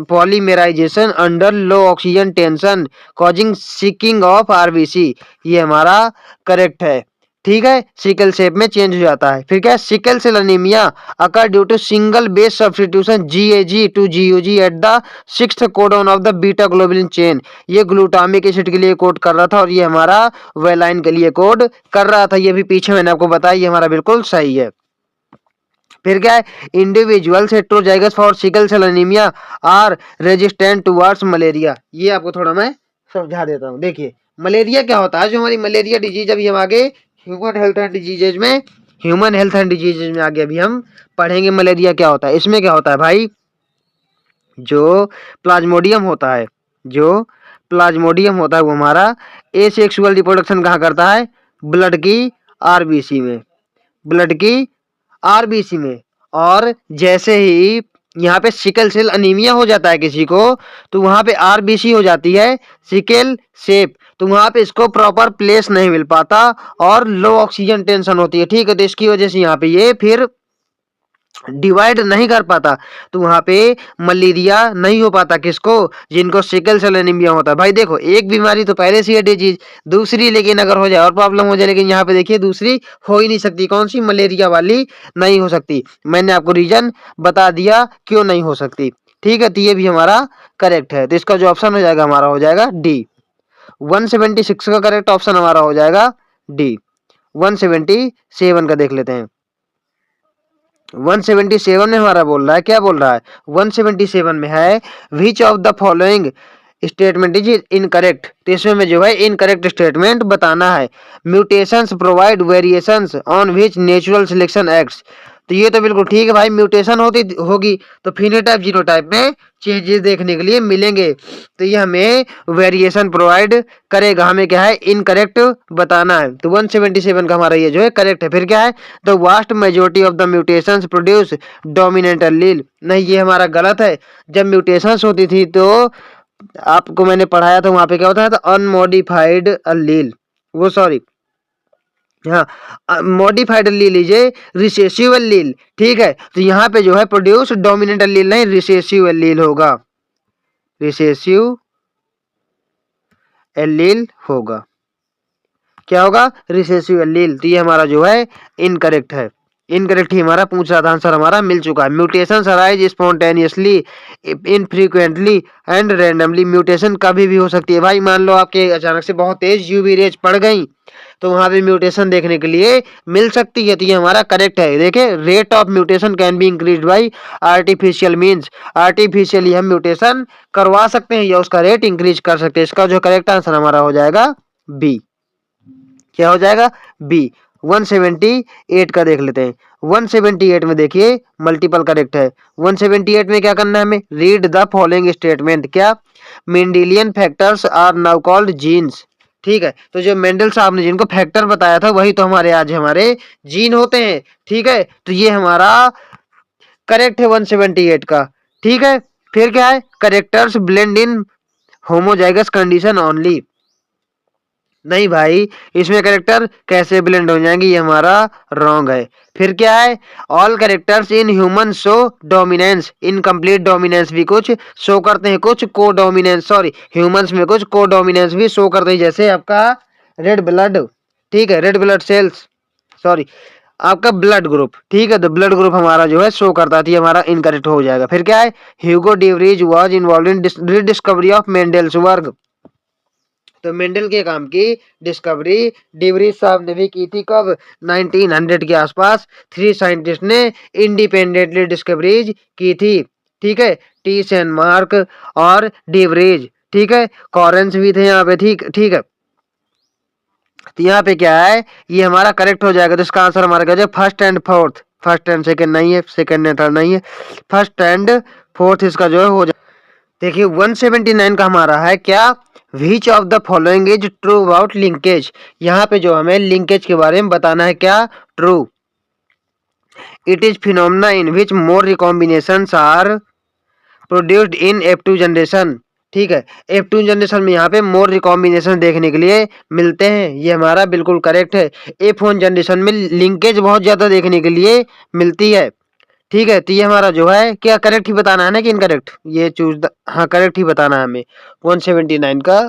under low oxygen tension causing sinking of RBC, ये हमारा correct है, ठीक है। सिकल शेप में चेंज हो जाता है। फिर क्या है, sickle cell anaemia occur due to single base substitution GAG to GUG at the 6th codon of the beta globulin chain. ये ग्लूटामिक एसिड के लिए कोड कर रहा था और ये हमारा वेलाइन के लिए कोड कर रहा था। ये भी पीछे मैंने आपको बताया, ये हमारा बिल्कुल सही है। फिर क्या है, individuals heterozygous for sickle cell anaemia are resistant towards malaria. ये आपको थोड़ा मैं समझा देता हूँ। देखिए मलेरिया क्या होता है, जो हमारी मलेरिया डिजीज, अभी हम आगे ह्यूमन हेल्थ एंड डिजीजेज में आगे अभी हम पढ़ेंगे मलेरिया क्या होता है। इसमें क्या होता है भाई, जो प्लाज्मोडियम होता है, वो हमारा एसेक्सुअल रिप्रोडक्शन कहाँ करता है, ब्लड की आरबीसी में। और जैसे ही यहाँ पे सिकल सेल अनीमिया हो जाता है किसी को, तो वहां पे आरबीसी हो जाती है सिकल शेप, तो वहां पे इसको प्रॉपर प्लेस नहीं मिल पाता और लो ऑक्सीजन टेंशन होती है, ठीक है। तो इसकी वजह से यहाँ पे ये फिर डिवाइड नहीं कर पाता, तो वहां पे मलेरिया नहीं हो पाता किसको, जिनको सिकल सेल एनीमिया होता है। भाई देखो एक बीमारी तो पहले से है डिजीज, दूसरी लेकिन अगर हो जाए और प्रॉब्लम हो जाए, लेकिन यहाँ पे देखिए दूसरी हो ही नहीं सकती, कौन सी, मलेरिया वाली नहीं हो सकती। मैंने आपको रीजन बता दिया क्यों नहीं हो सकती, ठीक है। तो ये भी हमारा करेक्ट है। तो इसका जो ऑप्शन हो जाएगा हमारा हो जाएगा डी। 176 का करेक्ट ऑप्शन हमारा हो जाएगा डी। 177 का देख लेते हैं। 177 में हमारा बोल रहा है, क्या बोल रहा है, 177 में है which of the following statement is incorrect. तो इसमें में जो है इनकरेक्ट स्टेटमेंट बताना है। Mutations provide variations on which natural selection acts. तो ये तो बिल्कुल ठीक है भाई, म्यूटेशन होती होगी तो फिनोटाइप जीनोटाइप में चेंजेस देखने के लिए मिलेंगे, तो ये हमें वेरिएशन प्रोवाइड करेगा। हमें क्या है, इनकरेक्ट बताना है। तो 177 का हमारा ये जो है करेक्ट है। फिर क्या है, the vast majority of the mutations produce dominant allele. नहीं, ये हमारा गलत है। जब म्यूटेशंस होती थी तो आपको मैंने पढ़ाया था, वहां पे क्या होता था, अनमोडिफाइड एलील, वो सॉरी, हाँ, मॉडिफाइड एलील लीजिए, रिसेसिव एलील, ठीक है। तो यहाँ पे जो है प्रोड्यूस डोमिनेंट एलील नहीं, रिसेसिव एलील होगा, रिसेसिव एलील होगा। क्या होगा, रिसेसिव एलील। तो ये हमारा जो है इनकरेक्ट है। इनकरेक्ट ही हमारा पूछा था, आंसर हमारा मिल चुका है। Mutation arise spontaneously, infrequently and randomly. Mutation कभी भी हो सकती है भाई, मान लो आपके अचानक से बहुत तेज यूवी रेज पड़ गई तो वहां पे म्यूटेशन देखने के लिए मिल सकती है। तो ये हमारा करेक्ट है। देखिए, rate of mutation can be increase by artificial means, artificially हम म्यूटेशन करवा सकते हैं या उसका रेट इंक्रीज कर सकते हैं। इसका जो करेक्ट आंसर हमारा हो जाएगा बी। क्या हो जाएगा, बी। 178 का देख लेते हैं। 178 में देखिए मल्टीपल करेक्ट है। 178 में क्या करना है हमें, रीड द फॉलोइंग स्टेटमेंट। क्या, Mendelian factors are now called genes. ठीक है, तो जो मेंडल साहब ने जिनको फैक्टर बताया था वही तो हमारे आज हमारे जीन होते हैं। ठीक है, तो ये हमारा करेक्ट है 178 का। ठीक है, फिर क्या है, characters blend in homozygous condition only. नहीं भाई, इसमें करेक्टर कैसे ब्लेंड हो जाएंगे, ये हमारा रॉन्ग है। फिर क्या है, all characters in human show dominance, incomplete dominance भी कुछ शो करते हैं, कुछ को डोमिनेंस, सॉरी, ह्यूमंस में कुछ को डोमिनेंस भी शो करते हैं, जैसे आपका रेड ब्लड, ठीक है, रेड ब्लड सेल्स, सॉरी, आपका ब्लड ग्रुप, ठीक है, तो ब्लड ग्रुप हमारा जो है शो करता है, हमारा इनकरेक्ट हो जाएगा। फिर क्या है, Hugo de Vries was involve in discovery of Mendel's work. तो मेंडल के काम की डिस्कवरी डिवरीज साहब ने भी की थी, कब, 1900 के आसपास। 3 साइंटिस्ट ने इंडिपेंडेंटली डिस्कवरीज की थी। ठीक है, टी सेन मार्क और डिवरीज, ठीक है, कॉरेंस भी थे यहाँ पे, ठीक ठीक है। तो यहाँ पे क्या है, ये हमारा करेक्ट हो जाएगा। तो इसका आंसर हमारा क्या हो जाएगा, first and fourth. First and second नहीं है, सेकंड एंड थर्ड नहीं है, फर्स्ट एंड फोर्थ इसका जो है हो जाए। देखिए 179 का हमारा है क्या, विच of the following is true about linkage. यहाँ पे जो हमें लिंकेज के बारे में बताना है, क्या, true. It is phenomena in which more recombinations are produced in F2 generation. ठीक है, F2 जनरेशन में यहाँ पे मोर रिकॉम्बिनेशन देखने के लिए मिलते हैं, ये हमारा बिल्कुल करेक्ट है। F1 जनरेशन में लिंकेज बहुत ज्यादा देखने के लिए मिलती है। ठीक है, तो ये हमारा जो है क्या, करेक्ट ही बताना है ना कि इनकरेक्ट, ये चूज, हाँ करेक्ट ही बताना है हमें। 179 का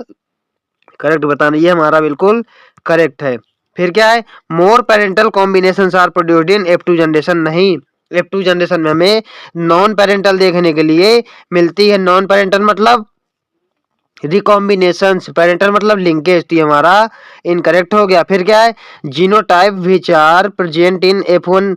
करेक्ट बताना, ये हमारा बिल्कुल करेक्ट है। फिर क्या है, more parental combination are produced in F2 generation. नहीं, F2 जनरेशन में हमें नॉन पेरेंटल देखने के लिए मिलती है। नॉन पेरेंटल मतलब रिकॉम्बिनेशन, पेरेंटल मतलब लिंकेज, तो हमारा इनकरेक्ट हो गया। फिर क्या है, genotype which are present in F1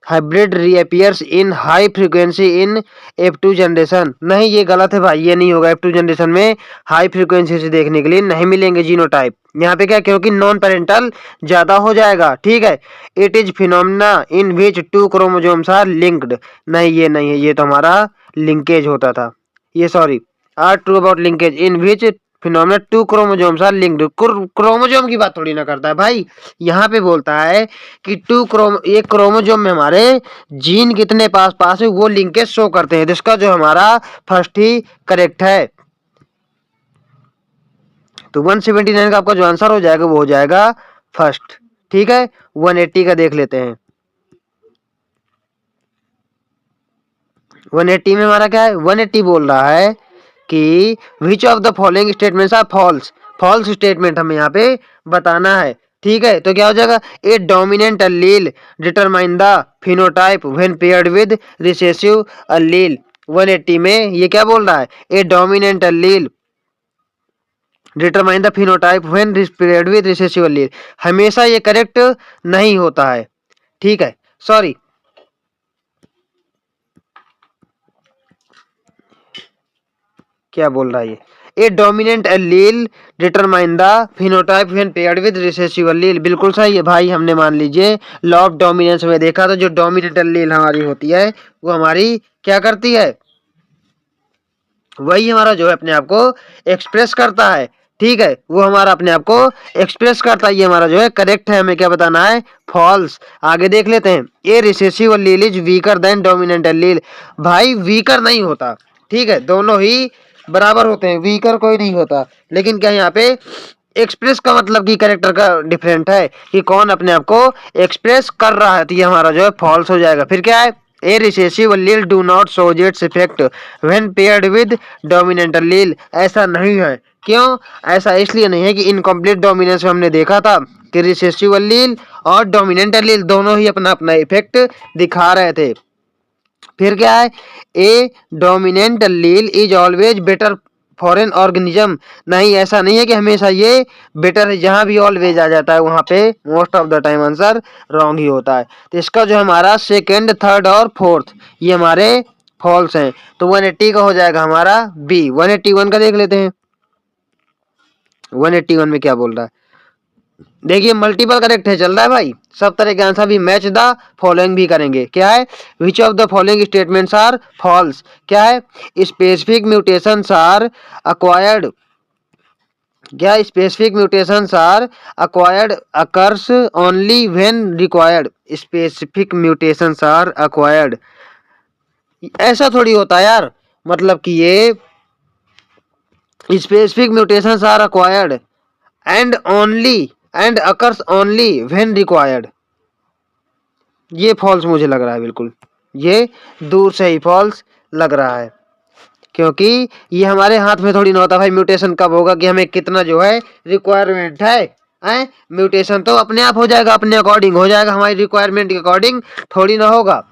hybrid reappears in high frequency in F2 generation. नहीं, ये गलत है भाई, ये नहीं होगा। F2 जनरेशन में हाई फ्रीक्वेंसी से देखने के लिए नहीं मिलेंगे जीनोटाइप। यहाँ पे क्या, क्योंकि नॉन पेरेंटल ज्यादा हो जाएगा। ठीक है, it is phenomena in which 2 chromosomes are linked. नहीं, ये नहीं है, ये तो हमारा लिंकेज होता था, ये sorry, are true about linkage in which phenomena 2 chromosomes are linked. Chromosome की बात थोड़ी ना करता है भाई, यहाँ पे बोलता है कि एक क्रोमोजोम में हमारे जीन कितने पास पास है वो लिंकेज शो करते हैं, जिसका जो हमारा फर्स्ट ही करेक्ट है। तो 179 का आपका जो आंसर हो जाएगा वो हो जाएगा फर्स्ट। ठीक है, 180 का देख लेते हैं। 180 में हमारा क्या है, 180 बोल रहा है कि which of the following statements are false. False statement हमें यहाँ पे बताना है। ठीक है, तो क्या हो जाएगा, a dominant allele determine the phenotype when paired with recessive allele. 180 में ये क्या बोल रहा है, a dominant allele determine the phenotype when paired with recessive allele. हमेशा ये करेक्ट नहीं होता है। ठीक है, सॉरी, क्या बोल रहा है ये, a dominant allele determine the phenotype when paired with recessive allele. बिल्कुल सही है भाई, हमने मान लीजिए लॉ ऑफ डोमिनेंस में देखा था, जो डोमिनेंट एलील हमारी होती है वो हमारी क्या करती है, वही हमारा जो है अपने आप को एक्सप्रेस करता है। ठीक है, वो हमारा अपने आप को एक्सप्रेस करता है। ये हमारा जो है करेक्ट है, हमें क्या बताना है, फॉल्स। आगे देख लेते हैं, a recessive allele is weaker than dominant allele. भाई वीकर नहीं होता, ठीक है, दोनों ही बराबर होते हैं, वीकर कोई नहीं होता। लेकिन क्या यहाँ पे एक्सप्रेस का मतलब कि कैरेक्टर का डिफरेंट है कि कौन अपने आप को एक्सप्रेस कर रहा है, तो ये हमारा जो है फॉल्स हो जाएगा। फिर क्या है, a recessive allele do not shows its effect when paired with dominant allele. ऐसा नहीं है, क्यों? ऐसा इसलिए नहीं है कि इनकम्प्लीट डोमिनेंस में हमने देखा था कि रिसेसिव एलील और डोमिनेंट एलील दोनों ही अपना अपना इफेक्ट दिखा रहे थे। फिर क्या है, a dominant allele is always better for an organism. नहीं, ऐसा नहीं है कि हमेशा ये बेटर है, जहां भी ऑलवेज आ जाता है वहां पे most of the time answer wrong ही होता है। तो इसका जो हमारा सेकंड, थर्ड और फोर्थ ये हमारे फॉल्स हैं। तो 180 का हो जाएगा हमारा बी। 181 का देख लेते हैं, 181 में क्या बोल रहा है, देखिए मल्टीपल करेक्ट है, चल रहा है भाई, सब तरह के आंसर भी मैच द फॉलोइंग भी करेंगे। क्या है, which of the following statements are false. क्या है, स्पेसिफिक म्यूटेशंस आर अक्वायर्ड, क्या specific mutations are acquired occurs only when required. Specific mutations are acquired, ऐसा थोड़ी होता है यार, मतलब कि ये specific mutations are acquired and only and occurs only when required, ये फॉल्स मुझे लग रहा है, बिल्कुल ये दूर से ही फॉल्स लग रहा है, क्योंकि ये हमारे हाथ में थोड़ी ना होता भाई म्यूटेशन कब होगा, कि हमें कितना जो है रिक्वायरमेंट है म्यूटेशन तो अपने आप हो जाएगा, अपने अकॉर्डिंग हो जाएगा, हमारी रिक्वायरमेंट के अकॉर्डिंग थोड़ी ना होगा।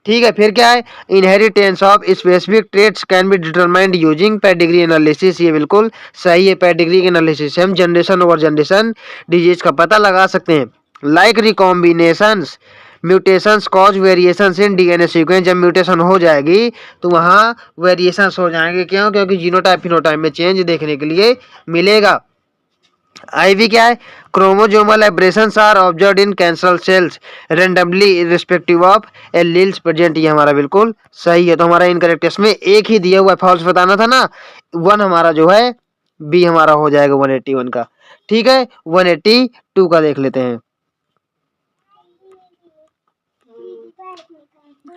ठीक है, फिर क्या है, inheritance of specific traits can be determined using pedigree analysis. ये बिल्कुल सही है, पेडिग्री एनालिसिस से हम जनरेशन ओवर जनरेशन डिजीज का पता लगा सकते हैं। Like recombinations mutations cause variations in DNA sequence. जब म्यूटेशन हो जाएगी तो वहाँ वेरिएशंस हो जाएंगे, क्यों? क्योंकि जीनोटाइप फिनोटाइप में चेंज देखने के लिए मिलेगा। आईवी क्या है, chromosomal aberrations are observed in cancer cells randomly irrespective of alleles present. ये हमारा बिल्कुल सही है। तो हमारा इनकरेक्ट इसमें एक ही दिया हुआ है, फॉल्स बताना था ना, 1 हमारा जो है बी हमारा हो जाएगा 181 का। ठीक है, 182 का देख लेते हैं।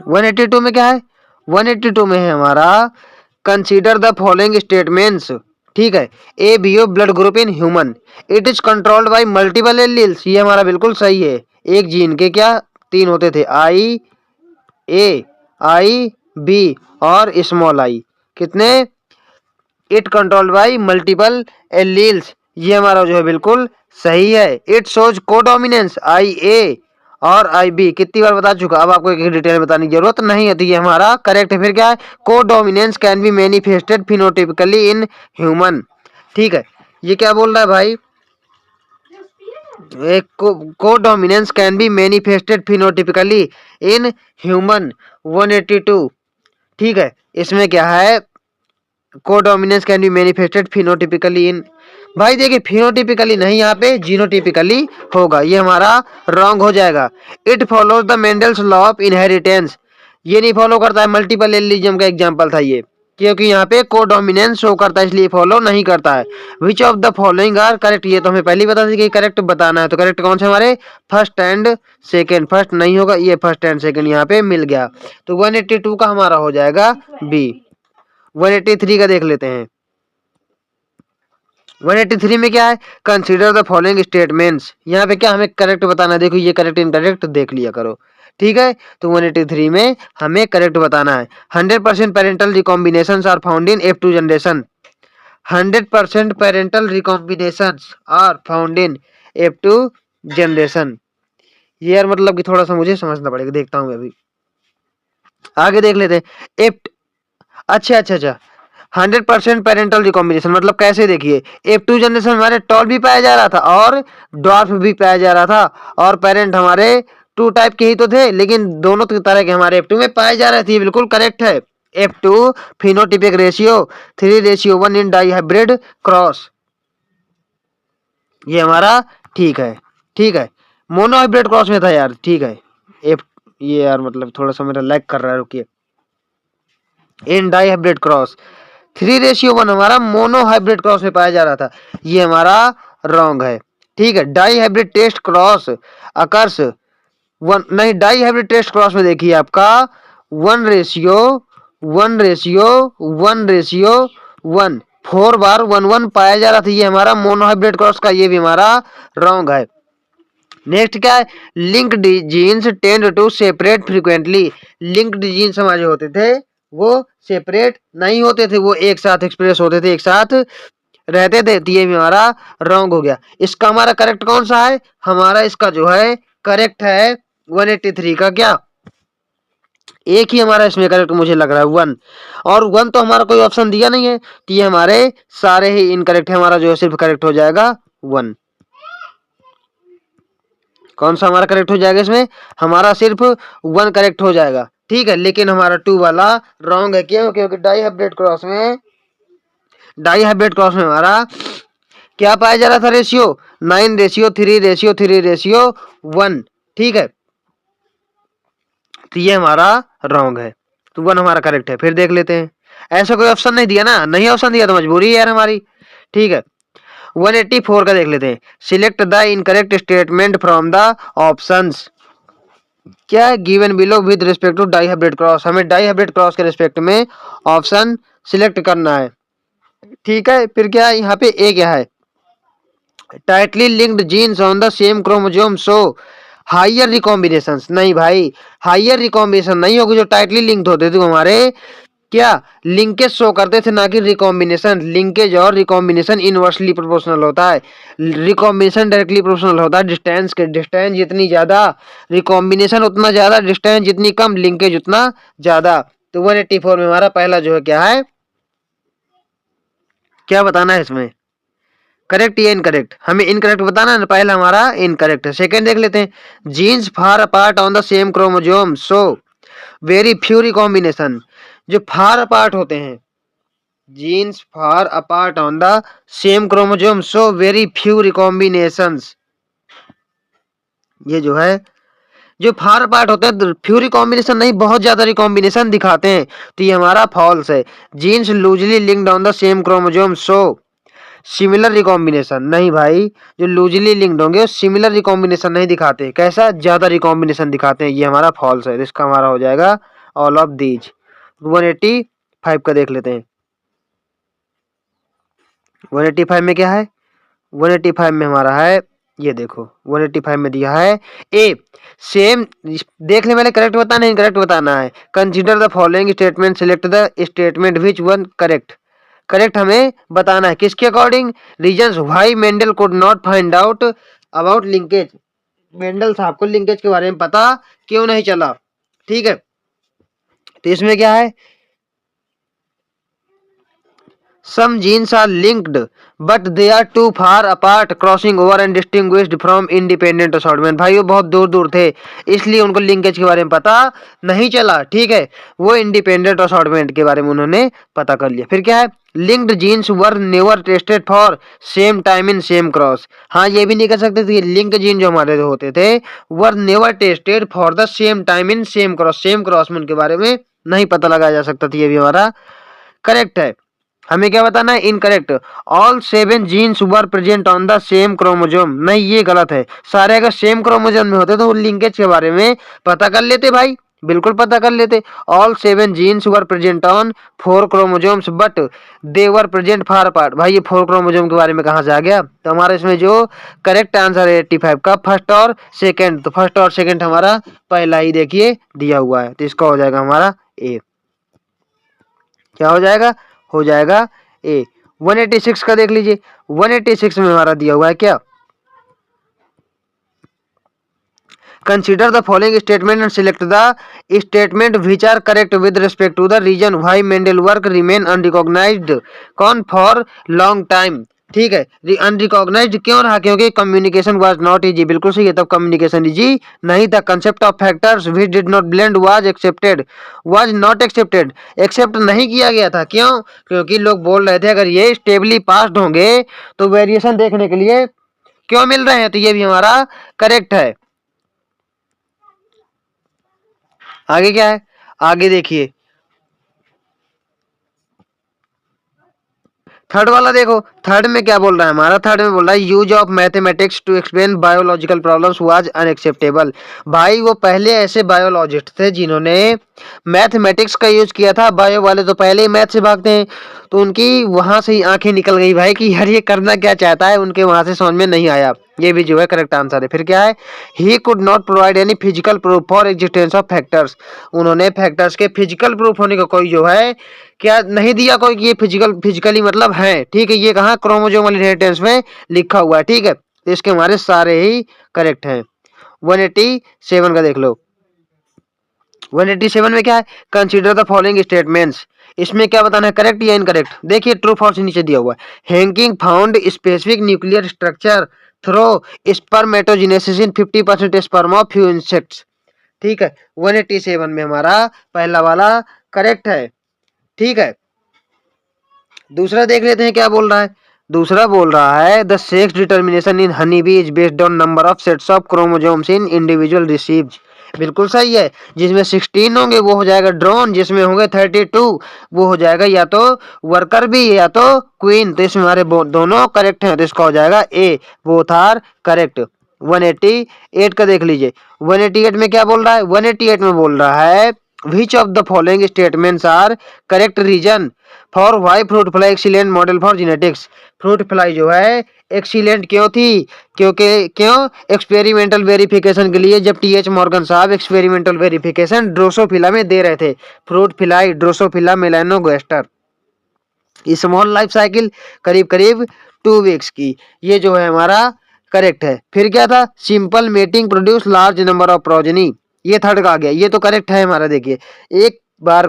182 में क्या है, 182 में है हमारा कंसीडर द फॉलोइंग स्टेटमेंट्स। ठीक है, A B O blood group in human, it is controlled by multiple alleles. ये हमारा बिल्कुल सही है, एक जीन के क्या 3 होते थे, आई ए, आई बी और स्मॉल आई, कितने, it controlled by multiple alleles. ये हमारा जो है बिल्कुल सही है। इट शोज कोडोमिनेंस आई ए और आई बी, कितनी बार बता चुका, अब आपको एक डिटेल बताने की जरूरत नहीं है, तो ये हमारा करेक्ट है। फिर क्या है, codominance can be manifested phenotypically in human. ठीक है, ये क्या बोल रहा है भाई, एक codominance can be manifested phenotypically in human 182। ठीक है, इसमें क्या है, codominance can be manifested phenotypically in, भाई देखिए फिनोटिपिकली नहीं, यहाँ पे जीनोटिपिकली होगा, ये हमारा रॉन्ग हो जाएगा। It follows the Mendel's law of inheritance, ये नहीं फॉलो करता है, मल्टीपल एलिज्म का एग्जांपल था ये, क्योंकि यहाँ पे कोडोमिनेंस शो करता है इसलिए फॉलो नहीं करता है। Which of the following are correct, ये तो हमें पहले ही बता दी कि करेक्ट बताना है, तो करेक्ट कौन से हमारे, फर्स्ट एंड सेकंड, फर्स्ट नहीं होगा, ये फर्स्ट एंड सेकंड यहाँ पे मिल गया, तो 182 का हमारा हो जाएगा बी। 183 का देख लेते हैं। 183 में क्या है, कंसीडर द फॉलोइंग स्टेटमेंट्स, यहाँ पे क्या हमें करेक्ट बताना है, देखो ये करेक्ट इनकरेक्ट देख लिया करो। ठीक है, तो 183 में हमें करेक्ट बताना है। 100% parental recombinations are found in F2 generation. 100% parental recombinations are found in F2 generation. ये यार मतलब कि थोड़ा सा मुझे समझना पड़ेगा, देखता हूँ अभी, आगे देख लेते हैं। अच्छा 100% पेरेंटल रिकॉम्बिनेशन मतलब कैसे, देखिए F2 जनरेशन हमारे टॉल भी पाया जा रहा था और डॉर्फ भी पाया जा रहा था, और पेरेंट हमारे 2 टाइप के ही तो थे, लेकिन दोनों तरह के हमारे F2 में पाए जा रहे थे, बिल्कुल करेक्ट है। F2 phenotypic ratio 3:1 इन डाइहाइब्रिड क्रॉस, ये हमारा ठीक है, ठीक है। मोनोहाइब्रिड क्रॉस में था यार, ठीक है। एफ ये यार मतलब थोड़ा सा मेरा लैग कर रहा है, रुकिए। इन डाइहाइब्रिड क्रॉस 3:1 हमारा मोनोहाइब्रिड क्रॉस में पाया जा रहा था, ये हमारा रॉन्ग है, ठीक है। Dihybrid test cross occurs one नहीं, डाइहाइब्रिड टेस्ट क्रॉस में देखिए आपका 1:1:1:1 4 बार 1:1 पाया जा रहा था, ये हमारा मोनोहाइब्रिड क्रॉस का, ये भी हमारा रॉन्ग है। नेक्स्ट क्या है, linked genes tend to separate frequently, linked genes हमारे होते थे वो सेपरेट नहीं होते थे, वो एक साथ एक्सप्रेस होते थे, एक साथ रहते थे, तो ये भी हमारा रॉन्ग हो गया। इसका हमारा करेक्ट कौन सा है, हमारा इसका जो है करेक्ट है 183 का, क्या एक ही हमारा इसमें करेक्ट मुझे लग रहा है 1, और 1 तो हमारा कोई ऑप्शन दिया नहीं है, तो ये हमारे सारे ही इनकरेक्ट है, हमारा जो है सिर्फ करेक्ट हो जाएगा 1। कौन सा हमारा करेक्ट हो जाएगा इसमें, हमारा सिर्फ 1 करेक्ट हो जाएगा, ठीक है। लेकिन हमारा 2 वाला रॉन्ग है, क्यों, क्योंकि डाइहाइब्रिड क्रॉस में हमारा क्या पाया जा रहा था रेशियो 9:3:3:1, ठीक है। तो ये हमारा रॉन्ग है, तो 1 हमारा करेक्ट है। फिर देख लेते हैं, ऐसा कोई ऑप्शन नहीं दिया ना, नहीं ऑप्शन दिया तो मजबूरी है यार हमारी, ठीक है। 184 का देख लेते हैं, select the incorrect statement from the options, क्या है given below with respect to dihybrid cross, हमें डाइहाइब्रिड क्रॉस के रिस्पेक्ट में ऑप्शन सिलेक्ट करना है, ठीक है। फिर क्या है यहाँ पे ए क्या है, tightly linked genes on the same chromosome show higher recombination, नहीं भाई हाइयर रिकॉम्बिनेशन नहीं होगी, जो टाइटली लिंक्ड होते थे हमारे क्या लिंकेज शो करते थे, ना कि रिकॉम्बिनेशन। लिंकेज और रिकॉम्बिनेशन इनवर्सली प्रोपोर्शनल होता है, रिकॉम्बिनेशन डायरेक्टली प्रोपोर्शनल होता है डिस्टेंस के, डिस्टेंस जितनी ज्यादा रिकॉम्बिनेशन उतना ज्यादा, डिस्टेंस जितनी कम लिंकेज उतना ज्यादा। तो 184 में हमारा पहला जो है क्या है, क्या बताना है इसमें, करेक्ट या इनकरेक्ट, हमें इनकरेक्ट बताना है ना, पहला हमारा इनकरेक्ट है। सेकंड देख लेते हैं, genes far apart on the same chromosome so very few recombination, जो फार अपार्ट होते हैं, genes far apart on the same chromosome so very few recombinations, ये जो है जो फार अपार्ट होते हैं फ्यू रिकॉम्बिनेशन नहीं, बहुत ज्यादा रिकॉम्बिनेशन दिखाते हैं, तो ये हमारा फॉल्स है। Genes loosely linked on the same chromosome so similar recombination, नहीं भाई जो लूजली लिंक्ड होंगे वो सिमिलर रिकॉम्बिनेशन नहीं दिखाते, कैसा ज्यादा रिकॉम्बिनेशन दिखाते हैं, ये हमारा फॉल्स है। इसका हमारा हो जाएगा ऑल ऑफ दीज। 185 का देख लेते हैं, 185 में क्या है, 185 में हमारा है ये देखो, 185 में दिया है ए सेम, देख ले, मैंने करेक्ट बताना है इनकरेक्ट बताना है। Consider the following statement, select the statement which one correct, correct हमें बताना है किसके according, reasons why Mendel could not find out about linkage, Mendel साहब को लिंकेज के बारे में पता क्यों नहीं चला, ठीक है। तो इसमें क्या है, some genes are linked but they are too far apart crossing over and distinguished from independent assortment, भाई वो बहुत दूर दूर थे इसलिए उनको लिंकेज के बारे में पता नहीं चला, ठीक है। वो इंडिपेंडेंट असॉर्टमेंट के बारे में उन्होंने पता कर लिया। फिर क्या है, linked jeans were never tested for same time in same cross, हाँ ये भी नहीं कर सकते थे, लिंक जीन जो हमारे होते थे were never tested for the same time in same cross, same cross में उनके बारे में नहीं पता लगाया जा सकता था, ये भी हमारा करेक्ट है। हमें क्या बताना है, incorrect, all 7 genes were present on the same chromosome, नहीं ये गलत है, सारे अगर सेम क्रोमोसोम में होते तो वो लिंकेज के बारे में पता कर लेते भाई, बिल्कुल पता कर लेते। All 7 genes were present on 4 chromosomes but they were present far apart, भाई ये 4 क्रोमोसोम के बारे में कहाँ से आ गया, तो हमारा इसमें जो करेक्ट आंसर है 85 का फर्स्ट और सेकंड, तो फर्स्ट और सेकंड हमारा पहला ही देखिए दिया हुआ है, तो इसका हो जाएगा हमारा ए, क्या हो जाएगा ए। 186 का देख लीजिए, 186 में हमारा दिया हुआ है क्या, consider the following statement and select the statement which are correct with respect to the reason why Mendel work remain unrecognised कौन फॉर लॉन्ग टाइम, ठीक है। अनरिकॉग्नाइज्ड क्यों रहा? क्योंकि कम्युनिकेशन वाज नॉट इजी। बिल्कुल सही है, तब कम्युनिकेशन इजी नहीं था। Concept of factors which did not blend was accepted, was not accepted, accept नहीं किया गया था। क्यों? क्योंकि लोग बोल रहे थे अगर ये स्टेबली पास्ड होंगे तो वेरिएशन देखने के लिए क्यों मिल रहे हैं, तो ये भी हमारा करेक्ट है। आगे क्या है? आगे देखिए थर्ड वाला देखो, थर्ड में क्या बोल रहा है हमारा? थर्ड में बोल रहा है use of mathematics to explain biological problems was unacceptable. भाई वो पहले ऐसे बायोलॉजिस्ट थे जिन्होंने मैथमेटिक्स का यूज किया था। बायो वाले तो पहले ही मैथ से भागते हैं, तो उनकी वहां से ही आंखें निकल गई भाई कि यार ये करना क्या चाहता है, उनके वहां से समझ में नहीं आया। ये भी जो है करेक्ट आंसर है। फिर क्या है? He could not provide any physical proof for existence of factors. उन्होंने फैक्टर्स के फिजिकल प्रूफ होने का कोई जो है क्या नहीं दिया, कोई कि ये फिजिकली मतलब है। ठीक है, ये कहाँ क्रोमोजोमल इनहेरिटेंस में लिखा हुआ है। ठीक है, तो इसके हमारे सारे ही करेक्ट हैं। 187 का देख लो। 187 में क्या है? Consider the following statements. इसमें क्या बताना है, करेक्ट या इनकरेक्ट? देखिए ट्रू फॉल्स नीचे दिया हुआ है। Henking found specific nuclear structure through spermatogenesis in 50% sperm of few insects. ठीक है, 187 में हमारा पहला वाला करेक्ट है। ठीक है, दूसरा देख लेते हैं क्या बोल रहा है। दूसरा बोल रहा है the sex determination in honey bee is based on number of sets of chromosomes in individual received. बिल्कुल सही है। जिसमें 16 होंगे वो हो जाएगा ड्रोन, जिसमें होंगे 32 वो हो जाएगा या तो वर्कर बी या तो क्वीन। तो इसमें हमारे दोनों करेक्ट हैं, तो इसका हो जाएगा ए, बोथ आर करेक्ट। 188 का देख लीजिए। 188 में क्या बोल रहा है? 188 में बोल रहा है which of the following statements are correct reason for why fruit fly excellent model for genetics. Fruit fly जो है एक्सीलेंट क्यों थी? क्योंकि क्यों? एक्सपेरिमेंटल वेरिफिकेशन के लिए जब टीएच मॉर्गन साहब एक्सपेरिमेंटल वेरिफिकेशन ड्रोसोफिला में दे रहे थे। Fruit fly Drosophila melanogaster, small life cycle करीब करीब 2 वीक्स की। ये जो है हमारा करेक्ट है। फिर क्या था? Simple mating produce large number of progeny, ये थर्ड का आ गया। ये तो करेक्ट है हमारा। देखिए एक बार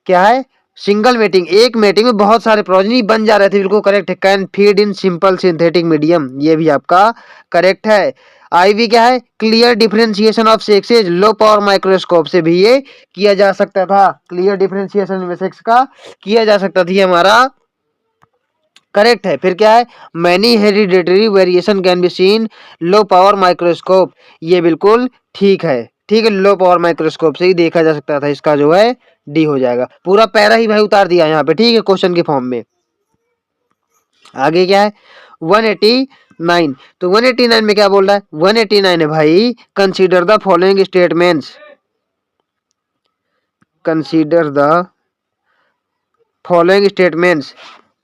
क्या है, सिंगल मेटिंग, एक मेटिंग में बहुत सारे प्रोजेनी बन जा रहे थे। बिल्कुल करेक्ट है। Can feed in simple synthetic medium, ये भी आपका करेक्ट है। आईवी क्या है? Clear differentiation of sexes low power microscope से भी ये किया जा सकता था। क्लियर डिफरेंशिएशन सेक्स का किया जा सकता था, ये हमारा करेक्ट है। फिर क्या है? Many hereditary variation can be seen low power microscope, ये बिल्कुल ठीक है। ठीक है, लो पावर माइक्रोस्कोप से ही देखा जा सकता था। इसका जो है डी हो जाएगा। पूरा पैरा ही भाई उतार दिया यहाँ पे। ठीक है, क्वेश्चन के फॉर्म में। आगे क्या है? 189। तो 189 में क्या बोल रहा है? 189 है भाई consider the following statements, consider the following statements.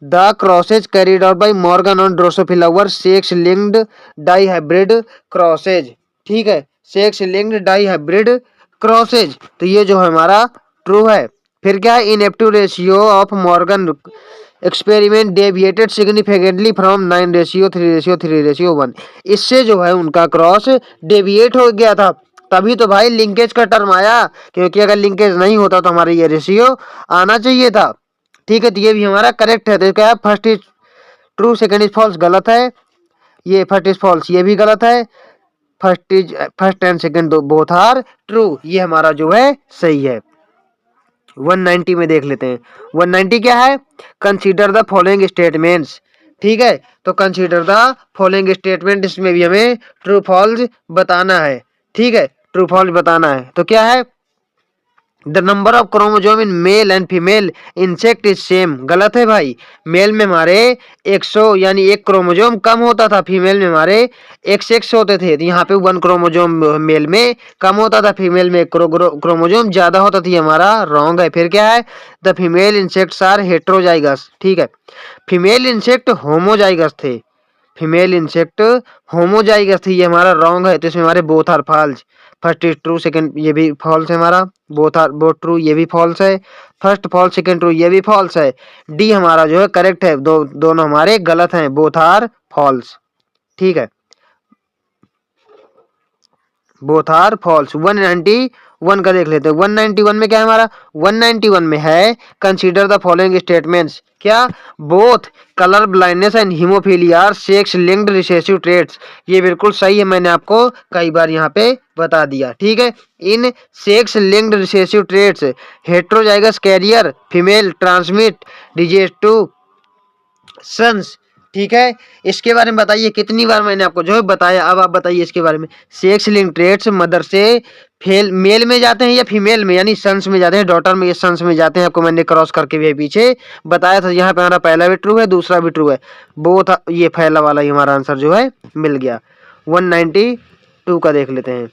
The crosses carried out by Morgan on Drosophila were sex-linked dihybrid crosses. ठीक है, सेक्स लिंक्ड डाइहाइब्रिड क्रॉसेज, तो ये जो है हमारा ट्रू है। फिर क्या है? Inactive ratio of Morgan experiment deviated significantly from 9:3:3:1। इससे जो है उनका क्रॉस डेविएट हो गया था, तभी तो भाई लिंकेज का टर्म आया। क्योंकि अगर लिंकेज नहीं होता तो हमारा ये रेशियो आना चाहिए था। ठीक है, तो ये भी हमारा करेक्ट है। तो क्या है? First is true, second is false गलत है। ये फर्स्ट इज फॉल्स ये भी गलत है। First and second both are true, ये हमारा जो है सही है। 190 में देख लेते हैं। 190 क्या है? Consider the following statements. ठीक है, तो कंसीडर द फॉलोइंग स्टेटमेंट, इसमें भी हमें ट्रू फॉल्स बताना है। ठीक है, ट्रू फॉल्स बताना है। तो क्या है? The number of chromosome in male and female insect is same, गलत है भाई। मेल में हमारे 100 यानी एक क्रोमोजोम कम होता था, फीमेल में हमारे 106 होते थे। तो यहाँ पे 1 क्रोमोजोम मेल में कम होता था, फीमेल में क्रोमोजोम ज्यादा होता था। हमारा रॉन्ग है। फिर क्या है? The female insects are heterozygous. ठीक है, फीमेल इंसेक्ट होमोजाइगस थे। फीमेल इंसेक्ट होमोजाइगस थी, ये हमारा रॉन्ग है। तो इसमें हमारे both are false. First is true, second ये भी फॉल्स है हमारा। बोथ ट्रू, ये भी फॉल्स है। फर्स्ट फॉल्स, सेकंड ट्रू, ये भी फॉल्स है। डी हमारा जो है करेक्ट है। दोनों हमारे गलत हैं, बोथ आर फॉल्स। ठीक है, बोथ आर फॉल्स। 191 का देख लेते हैं। 191 में क्या है हमारा, 191 में है कंसीडर द फॉलोइंग स्टेटमेंट्स, क्या, both colour blindness and haemophilia are sex linked recessive traits. ये बिल्कुल सही है, मैंने आपको कई बार यहाँ पे बता दिया, ठीक है। In sex linked recessive traits heterozygous carrier female transmit disease to sons, ठीक है। इसके बारे में बताइए, कितनी बार मैंने आपको जो है बताया, अब आप बताइए इसके बारे में। सेक्स लिंक ट्रेट्स मदर से मेल में जाते हैं या फीमेल में, यानी सन्स में जाते हैं, डॉटर में या सन्स में जाते हैं। आपको मैंने क्रॉस करके भी पीछे बताया था। यहाँ पे हमारा पहला भी ट्रू है, दूसरा भी ट्रू है, बोथ, ये पहला वाला ही हमारा आंसर जो है मिल गया। 192 का देख लेते हैं।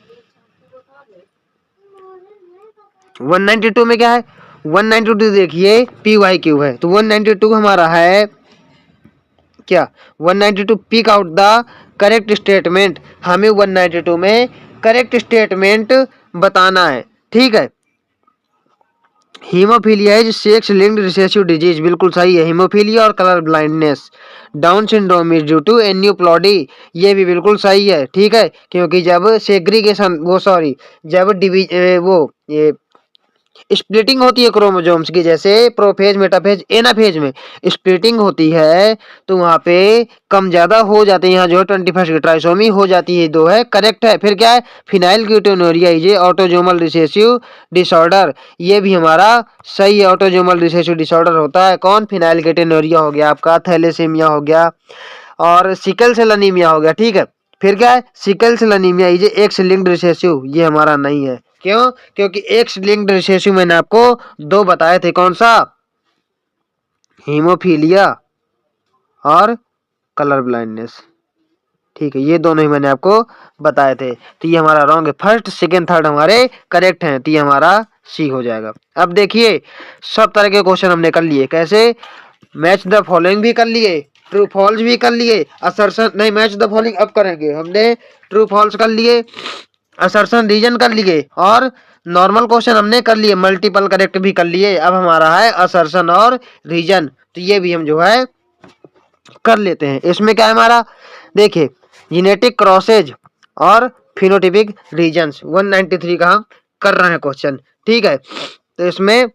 192 में क्या है, 192 देखिए PYQ है, तो 192 हमारा है क्या, 192 pick out the correct statement. हमें 192 में करेक्ट स्टेटमेंट बताना है, ठीक है। Haemophilia is sex linked recessive disease, बिल्कुल सही है, हीमोफीलिया और colour blindness. Down syndrome is due to aneuploidy, ये भी बिल्कुल सही है, ठीक है, क्योंकि जब सेग्रीगेशन जब ये स्प्लिटिंग होती है क्रोमोसोम्स की, जैसे प्रोफेज मेटाफेज एनाफेज में स्प्लिटिंग होती है, तो वहां पे कम ज्यादा हो जाते हैं, यहाँ जो 21 की ट्राइसोमी हो जाती है, दो है, करेक्ट है। फिर क्या है, फिनाइलकीटोनुरिया इज ऑटोजोमल रिसेसिव डिसऑर्डर, ये भी हमारा सही है, ऑटोजोमल रिसेसिव डिसऑर्डर होता है। कौन, फिनाइलकीटोनुरिया हो गया आपका, थैलेसीमिया हो गया और सिकल सेल अनीमिया हो गया, ठीक है। फिर क्या है, sickle cell anaemia is X linked recessive, ये हमारा नहीं है, क्यों, क्योंकि एक्स लिंक्ड रिसेसिव मैंने आपको दो बताए थे, कौन सा, हीमोफीलिया और कलर ब्लाइंडनेस, ठीक है, ये दोनों ही मैंने आपको बताए थे। तो ये हमारा रॉन्ग है, फर्स्ट सेकंड थर्ड हमारे करेक्ट हैं, तो ये हमारा सी हो जाएगा। अब देखिए सब तरह के क्वेश्चन हमने कर लिए, कैसे, मैच द फॉलोइंग भी कर लिए, ट्रू फॉल्स भी कर लिए, असर्शन नहीं, मैच द फॉलोइंग अब करेंगे, हमने ट्रू फॉल्स कर लिए, असर्शन रीजन कर लिए और नॉर्मल क्वेश्चन हमने कर लिए, मल्टीपल करेक्ट भी कर लिए। अब हमारा है असर्शन और रीजन, तो ये भी हम जो है कर लेते हैं। इसमें क्या है हमारा, देखिए जेनेटिक क्रॉसेज और फिनोटिपिक रीजन्स, 193 का हम कर रहे हैं क्वेश्चन, ठीक है। तो इसमें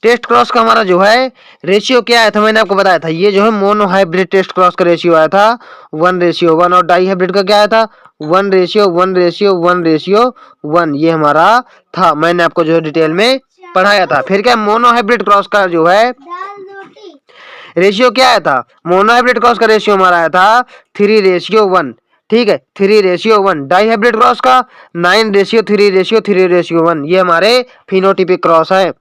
टेस्ट क्रॉस का हमारा जो है रेशियो क्या आया था, मैंने आपको बताया था, ये जो है मोनो हाइब्रिड टेस्ट क्रॉस का रेशियो आया था 1:1, और डाई हाइब्रिड का क्या आया था 1:1:1:1, ये हमारा था, मैंने आपको जो है डिटेल में पढ़ाया था। फिर क्या, मोनो हाइब्रिड क्रॉस का जो है रेशियो क्या आया था, मोनो हाइब्रिड क्रॉस का रेशियो हमारा आया था 3:1, ठीक है, 3:1। डाई हाइब्रिड क्रॉस का 9:3:3:1, ये हमारे फिनोटिपिक क्रॉस है।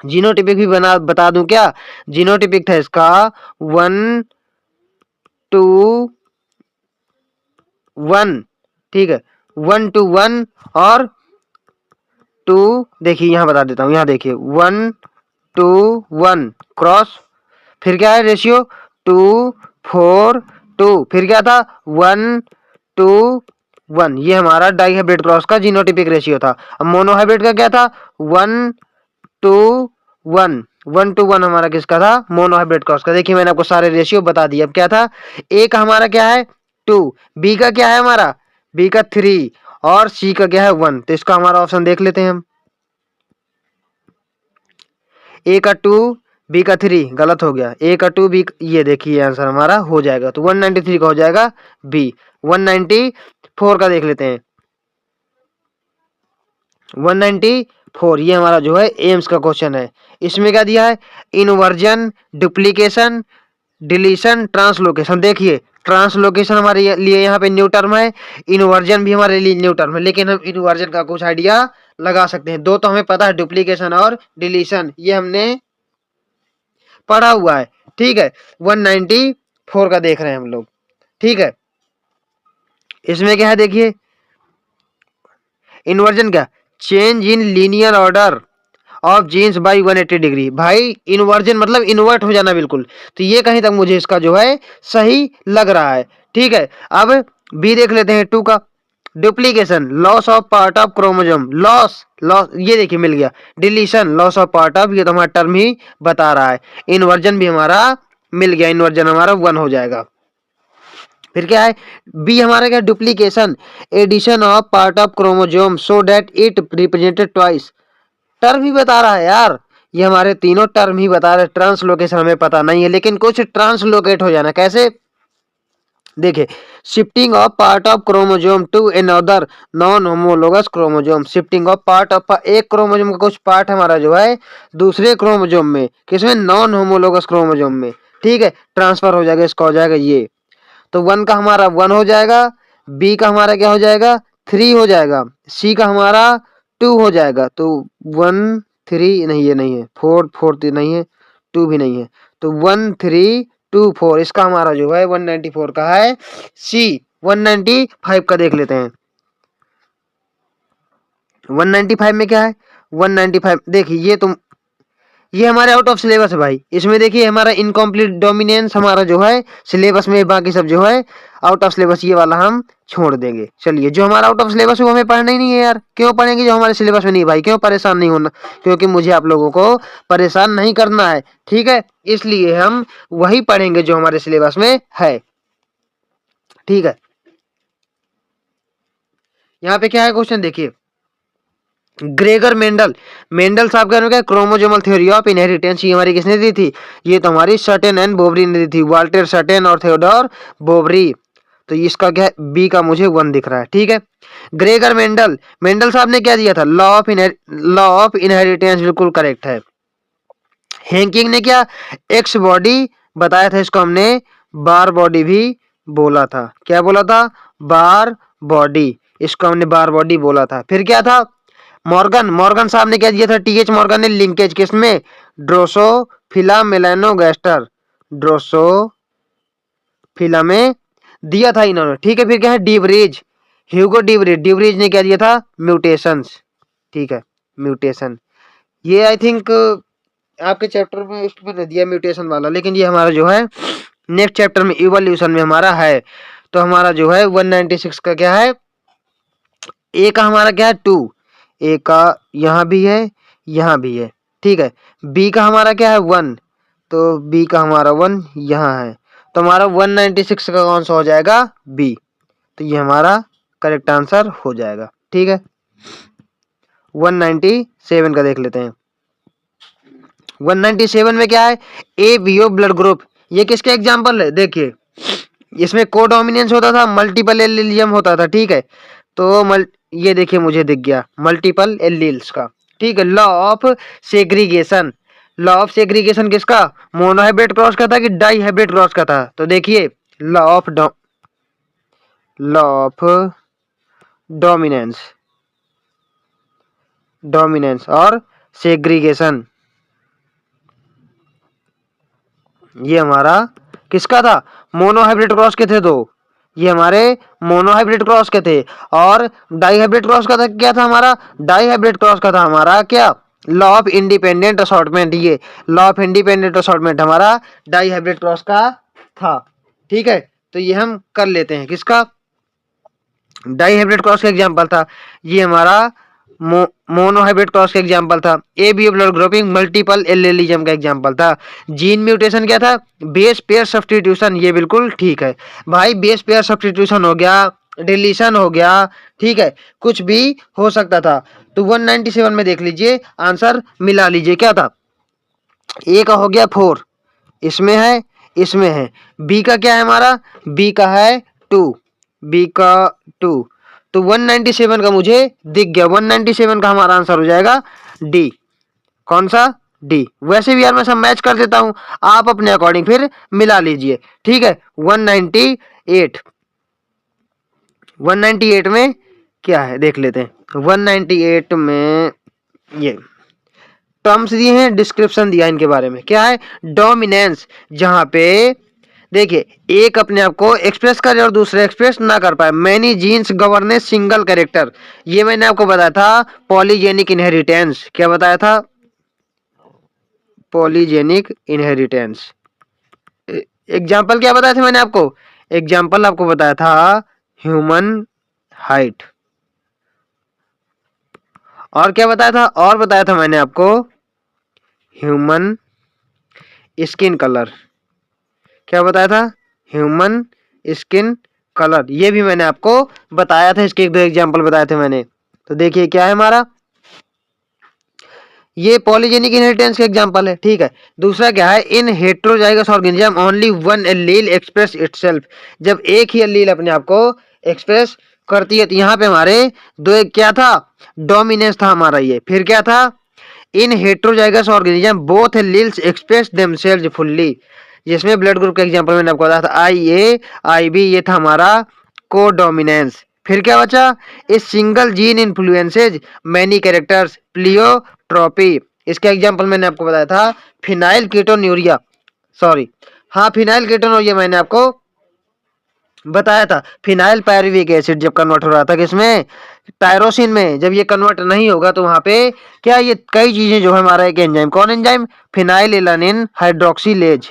जीनोटिपिक भी बता दूं क्या, जीनोटिपिक था इसका 1:1, ठीक है, 1:1 और 2, देखिए यहाँ बता देता हूँ, यहाँ देखिए 1:1 क्रॉस, फिर क्या है रेशियो 2:4:2, फिर क्या था 1:1, ये हमारा डाई हाइब्रिड क्रॉस का जीनोटिपिक रेशियो था। अब मोनो हाइब्रिड का क्या था 1:1, 1:1 हमारा किसका था, मोनो हाइब्रिड क्रॉस का। देखिए मैंने आपको सारे रेशियो बता दिए। अब क्या था, ए का हमारा क्या है 2, बी का क्या है हमारा, बी का 3 और सी का क्या है 1, तो इसका हमारा ऑप्शन देख लेते हैं हम। ए का 2 बी का 3 गलत हो गया, ए का 2 बी, ये देखिए आंसर हमारा हो जाएगा, तो 193 का हो जाएगा बी। 194 का देख लेते हैं, 194, ये हमारा जो है एम्स का क्वेश्चन है। इसमें क्या दिया है, इनवर्जन, डुप्लीकेशन, डिलीशन, ट्रांसलोकेशन। देखिए ट्रांसलोकेशन हमारे लिए यहाँ पे न्यू टर्म है, इनवर्जन भी हमारे लिए न्यू टर्म है, लेकिन हम इनवर्जन का कुछ आइडिया लगा सकते हैं। दो तो हमें पता है, डुप्लीकेशन और डिलीशन, ये हमने पढ़ा हुआ है, ठीक है। 194 का देख रहे हैं हम लोग, ठीक है। इसमें क्या है देखिए, इन्वर्जन क्या, change in linear order of genes by 180 degree. भाई इन्वर्जन मतलब इन्वर्ट हो जाना बिल्कुल, तो ये कहीं तक मुझे इसका जो है सही लग रहा है, ठीक है। अब बी देख लेते हैं 2 का, duplication, loss of part of chromosome, loss, ये देखिए मिल गया, deletion, loss of part of, ये तो हमारा टर्म ही बता रहा है। इन्वर्जन भी हमारा मिल गया, इन्वर्जन हमारा 1 हो जाएगा। फिर क्या है, बी हमारा क्या, duplication, addition of part of chromosome so that it represented twice. Term ही बता रहा है यार, ये हमारे तीनों टर्म ही बता रहे हैं। ट्रांसलोकेशन हमें पता नहीं है, लेकिन कुछ ट्रांसलोकेट हो जाना कैसे, देखिए, shifting of part of chromosome to another non homologous chromosome, shifting of part of एक क्रोमोजोम का कुछ पार्ट हमारा जो है दूसरे क्रोमोजोम में, किसमें, नॉन होमोलोगस क्रोमोजोम में, ठीक है, ट्रांसफर हो जाएगा, इसका हो जाएगा ये। तो 1 का हमारा 1 हो जाएगा, बी का हमारा क्या हो जाएगा, 3 हो जाएगा, सी का हमारा 2 हो जाएगा। तो 1 3 नहीं, ये नहीं है, 4 4 नहीं है, 2 भी नहीं है, तो 1 3 2 4, इसका हमारा जो है 194 का है सी। 195 का देख लेते हैं। 195 में क्या है, 195 देखिए, ये हमारे आउट ऑफ सिलेबस है भाई। इसमें देखिए हमारा इनकम्प्लीट डोमिनेंस हमारा जो है सिलेबस में, बाकी सब जो है आउट ऑफ सिलेबस, ये वाला हम छोड़ देंगे। चलिए, जो हमारा आउट ऑफ सिलेबस है वो हमें पढ़ना ही नहीं है यार। क्यों पढ़ेंगे जो हमारे सिलेबस में नहीं भाई, क्यों परेशान नहीं होना, क्योंकि मुझे आप लोगों को परेशान नहीं करना है, ठीक है, इसलिए हम वही पढ़ेंगे जो हमारे सिलेबस में है, ठीक है। यहाँ पे क्या है क्वेश्चन देखिए, ग्रेगर मेंडल, मेंडल साहब का क्रोमोजोमल थ्योरी ऑफ इनहेरिटेंस, ये हमारी किसने दी थी, ये तो हमारी सर्टेन एंड बोबरी ने दी थी, वाल्टर सर्टेन और थियोडोर बोबरी। तो इसका क्या है, बी का मुझे 1 दिख रहा है, ठीक है। ग्रेगर मेंडल, मेंडल साहब ने क्या दिया था, लॉ ऑफ इनहेरिटेंस, बिल्कुल करेक्ट है। हैंकिंग ने क्या, एक्स बॉडी बताया था, इसको हमने बार बॉडी भी बोला था। क्या बोला था, बार बॉडी, इसको हमने बार बॉडी बोला था। फिर क्या था, मॉर्गन, मॉर्गन साहब ने क्या दिया था, टीएच मॉर्गन ने लिंकेज किसमें, ड्रोसोफिला मेलानोगास्टर, ड्रोसोफिला में दिया था इन्होंने, ठीक है। फिर क्या है, डिवरेज, ह्यूगो डिवरेज, डिवरेज ने क्या दिया था, म्यूटेशंस, ठीक है, म्यूटेशन। ये आई थिंक आपके चैप्टर में इसमें नहीं दिया म्यूटेशन वाला, लेकिन ये हमारा जो है नेक्स्ट चैप्टर में इवोल्यूशन में हमारा है। तो हमारा जो है 196 का क्या है, ए का हमारा क्या है 2, ए का यहाँ भी है, यहाँ भी है, ठीक है। बी का हमारा क्या है 1, तो बी का हमारा 1 यहाँ है, तो हमारा 196 का कौन सा हो जाएगा, बी। तो ये हमारा करेक्ट आंसर हो जाएगा, ठीक है। 197 का देख लेते हैं। 197 में क्या है, A B O blood group, ये किसके एग्जाम्पल है, देखिए इसमें कोडोमिनेंस होता था, मल्टीपल एलिलियम होता था, ठीक है। तो ये देखिए मुझे दिख गया मल्टीपल एलील्स का, ठीक है। Law of segregation, law of segregation किसका, मोनोहाइब्रिड क्रॉस का था कि डाई हाइब्रिड क्रॉस का था, तो देखिए लॉ ऑफ डोमिनेंस, डोमिनेंस और सेग्रीगेशन, ये हमारा किसका था, मोनोहाइब्रिड क्रॉस के थे, दो ये हमारे मोनोहाइब्रिड क्रॉस के थे। और डाई हाइब्रिड क्रॉस का था, क्या था हमारा, डाई हाइब्रिड क्रॉस का था हमारा क्या, लॉ ऑफ इंडिपेंडेंट असॉर्टमेंट, ये लॉ ऑफ इंडिपेंडेंट असॉर्टमेंट हमारा डाई हाइब्रिड क्रॉस का था, ठीक है। तो ये हम कर लेते हैं, किसका, डाई हाइब्रिड क्रॉस का एग्जाम्पल था, ये हमारा मोनोहाइब्रिड क्रॉस का एग्जांपल था। A B blood grouping multiple allelism का एग्जांपल था। जीन म्यूटेशन क्या था, बेस पेयर सब्स्टिट्यूशन, ये बिल्कुल ठीक है भाई, बेस पेयर सब्स्टिट्यूशन हो गया, डिलीशन हो गया, ठीक है, कुछ भी हो सकता था। तो 197 में देख लीजिए आंसर मिला लीजिए, क्या था, ए का हो गया 4, इसमें है, इसमें है, बी का क्या है हमारा, बी का है 2, बी का 2, तो 197 का मुझे दिख गया, 197 का हमारा आंसर हो जाएगा डी, कौन सा, डी। वैसे भी यार मैं सब मैच कर देता हूं, आप अपने अकॉर्डिंग फिर मिला लीजिए, ठीक है। 198, 198 में क्या है देख लेते हैं। 198 में ये टर्म्स दिए हैं, डिस्क्रिप्शन दिया इनके बारे में, क्या है, डोमिनेंस, जहां पे देखिए एक अपने आप को एक्सप्रेस करे और दूसरे एक्सप्रेस ना कर पाए, many genes governance single character, ये मैंने आपको बताया था पॉलीजेनिक इनहेरिटेंस, क्या बताया था, पॉलीजेनिक इनहेरिटेंस। एग्जाम्पल क्या बताया था मैंने आपको, एग्जाम्पल आपको बताया था ह्यूमन हाइट, और क्या बताया था, और बताया था मैंने आपको ह्यूमन स्किन कलर, क्या बताया था, ह्यूमन स्किन कलर, ये भी मैंने आपको बताया था, इसके 1-2 एग्जाम्पल बताए थे मैंने। तो देखिए क्या है हमारा, ये पॉलीजेनिक इनहेरिटेंस का एग्जांपल है, ठीक है। दूसरा क्या है, in heterozygous organism only one allele express itself, जब एक ही एलील अपने आप को एक्सप्रेस करती है। तो यहाँ पे हमारे दो, एक क्या था, डोमिनेंस था हमारा ये, फिर क्या था, in heterozygous organism both alleles express themselves fully, जिसमें ब्लड ग्रुप का एग्जांपल मैंने आपको बताया था IA IB, ये था हमारा कोडोमिनेंस। फिर क्या बचा, a single gene influences many characters pleiotropy, इसका एग्जांपल मैंने आपको बताया था फिनाइल कीटोन्यूरिया, सॉरी हाँ फिनाइल कीटोन्यूरिया मैंने आपको बताया था। फिनाइल पायरुविक एसिड जब कन्वर्ट हो रहा था किसमें, टायरोसिन में, जब ये कन्वर्ट नहीं होगा तो वहां पे क्या, ये कई चीजें जो है हमारा एक एंजाइम, कौन एंजाइम, फिनाइल एलानिन हाइड्रोक्सीलेज,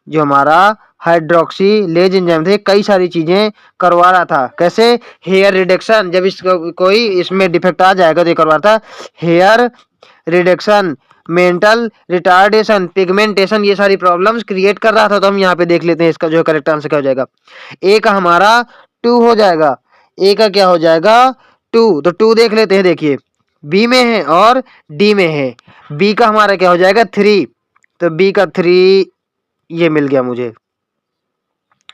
जो हमारा हाइड्रोक्सीलेज एंजाइम थे, कई सारी चीजें करवा रहा था। कैसे, हेयर रिडक्शन, जब इसको कोई इसमें डिफेक्ट आ जाएगा तो ये करवा रहा था hair reduction, mental retardation, pigmentation, ये सारी प्रॉब्लम्स क्रिएट कर रहा था। तो हम यहाँ पे देख लेते हैं इसका जो है करेक्ट आंसर क्या हो जाएगा। ए का हमारा 2 हो जाएगा, ए का क्या हो जाएगा 2, तो 2 देख लेते हैं। देखिए बी में है और डी में है, बी का हमारा क्या हो जाएगा 3, तो बी का 3 ये मिल गया मुझे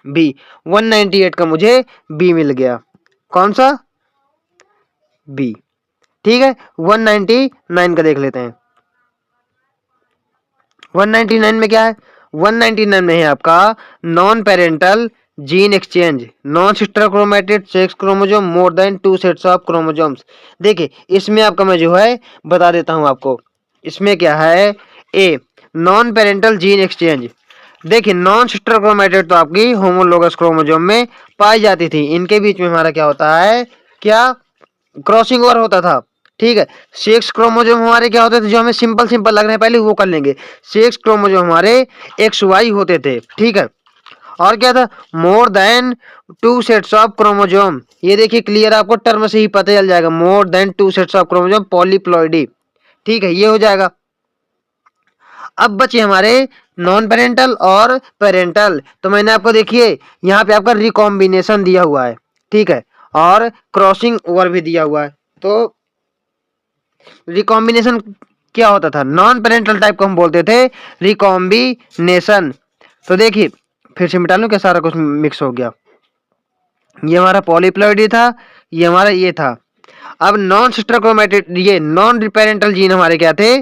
बी, 198 का मुझे बी मिल गया, कौन सा, बी, ठीक है। 199 का देख लेते हैं, 199 में क्या है, 199 में है आपका non parental gene exchange, non sister chromatid sex chromosome more than 2 sets of chromosomes. देखिए इसमें आपका मैं जो है बता देता हूं आपको, इसमें क्या है, a non parental gene exchange, देखिए नॉन सिस्टर क्रोमेटेड तो आपकी होमोलोगस क्रोमोसोम में पाई जाती थी, इनके बीच में हमारा क्या होता है, क्या क्रॉसिंग ओवर होता था, ठीक है। सेक्स क्रोमोसोम हमारे क्या होते थे, जो हमें सिंपल सिंपल लग रहे हैं पहले वो कर लेंगे, सेक्स क्रोमोसोम हमारे XY होते थे, ठीक है। और क्या था, मोर देन 2 सेट्स ऑफ क्रोमोसोम, ये देखिए क्लियर, आपको टर्म से ही पता चल जाएगा, मोर than 2 sets of chromosome polyploidy, ठीक है, ये हो जाएगा। अब बचे हमारे नॉन पेरेंटल और पेरेंटल, तो मैंने आपको देखिए यहाँ पे आपका रिकॉम्बिनेशन दिया हुआ है, ठीक है, और क्रॉसिंग ओवर भी दिया हुआ है। तो रिकॉम्बिनेशन क्या होता था, नॉन पेरेंटल टाइप को हम बोलते थे रिकॉम्बिनेशन। तो देखिए फिर से मिटा लूं क्या, सारा कुछ मिक्स हो गया, ये हमारा पॉलीप्लॉइडी था, ये हमारा ये था। अब नॉन सिस्टर क्रोमेटिड, ये नॉन पेरेंटल जीन हमारे क्या थे,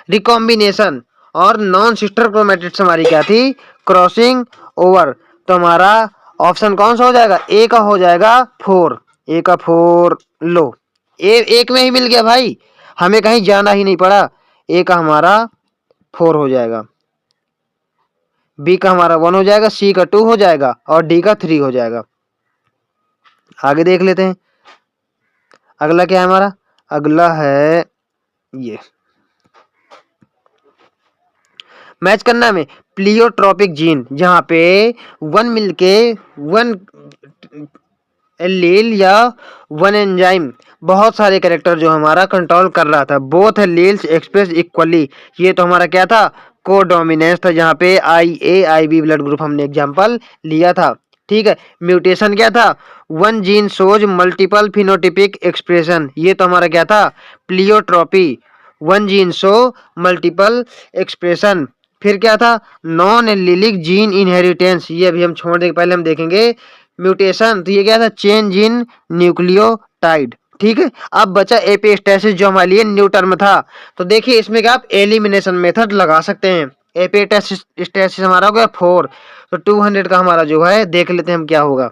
रिकॉम्बिनेशन, और नॉन सिस्टर क्रोमेटिड्स हमारी क्या थी, क्रॉसिंग ओवर। तो हमारा ऑप्शन कौन सा हो जाएगा, ए का हो जाएगा 4, ए का 4 लो, ए एक में ही मिल गया भाई, हमें कहीं जाना ही नहीं पड़ा, ए का हमारा 4 हो जाएगा, बी का हमारा 1 हो जाएगा, सी का 2 हो जाएगा और डी का 3 हो जाएगा। आगे देख लेते हैं अगला क्या है हमारा, अगला है ये मैच करना में प्लियोट्रोपिक जीन, जहां पे 1 मिलके 1 एलील या 1 एंजाइम बहुत सारे कैरेक्टर जो हमारा कंट्रोल कर रहा था, बोथ एलील्स एक्सप्रेस इक्वली, ये तो हमारा क्या था, कोडोमिनेंस था, जहां पे IA IB ब्लड ग्रुप हमने एग्जांपल लिया था, ठीक है। म्यूटेशन क्या था, 1 gene shows multiple phenotypic expression, ये तो हमारा क्या था, pleiotropy, 1 gene show multiple expression. फिर क्या था, नॉन एलिलिक जीन इनहेरिटेंस, ये अभी हम छोड़ देंगे, पहले हम देखेंगे म्यूटेशन, तो ये क्या था, चेंज इन न्यूक्लियोटाइड, ठीक है। अब बचा एपिस्टेसिस, जो हमारे लिए न्यू टर्म था। तो देखिए इसमें क्या आप एलिमिनेशन मेथड लगा सकते हैं, एपिस्टेसिस हमारा हो गया 4, तो 200 का हमारा जो है देख लेते हैं हम क्या होगा,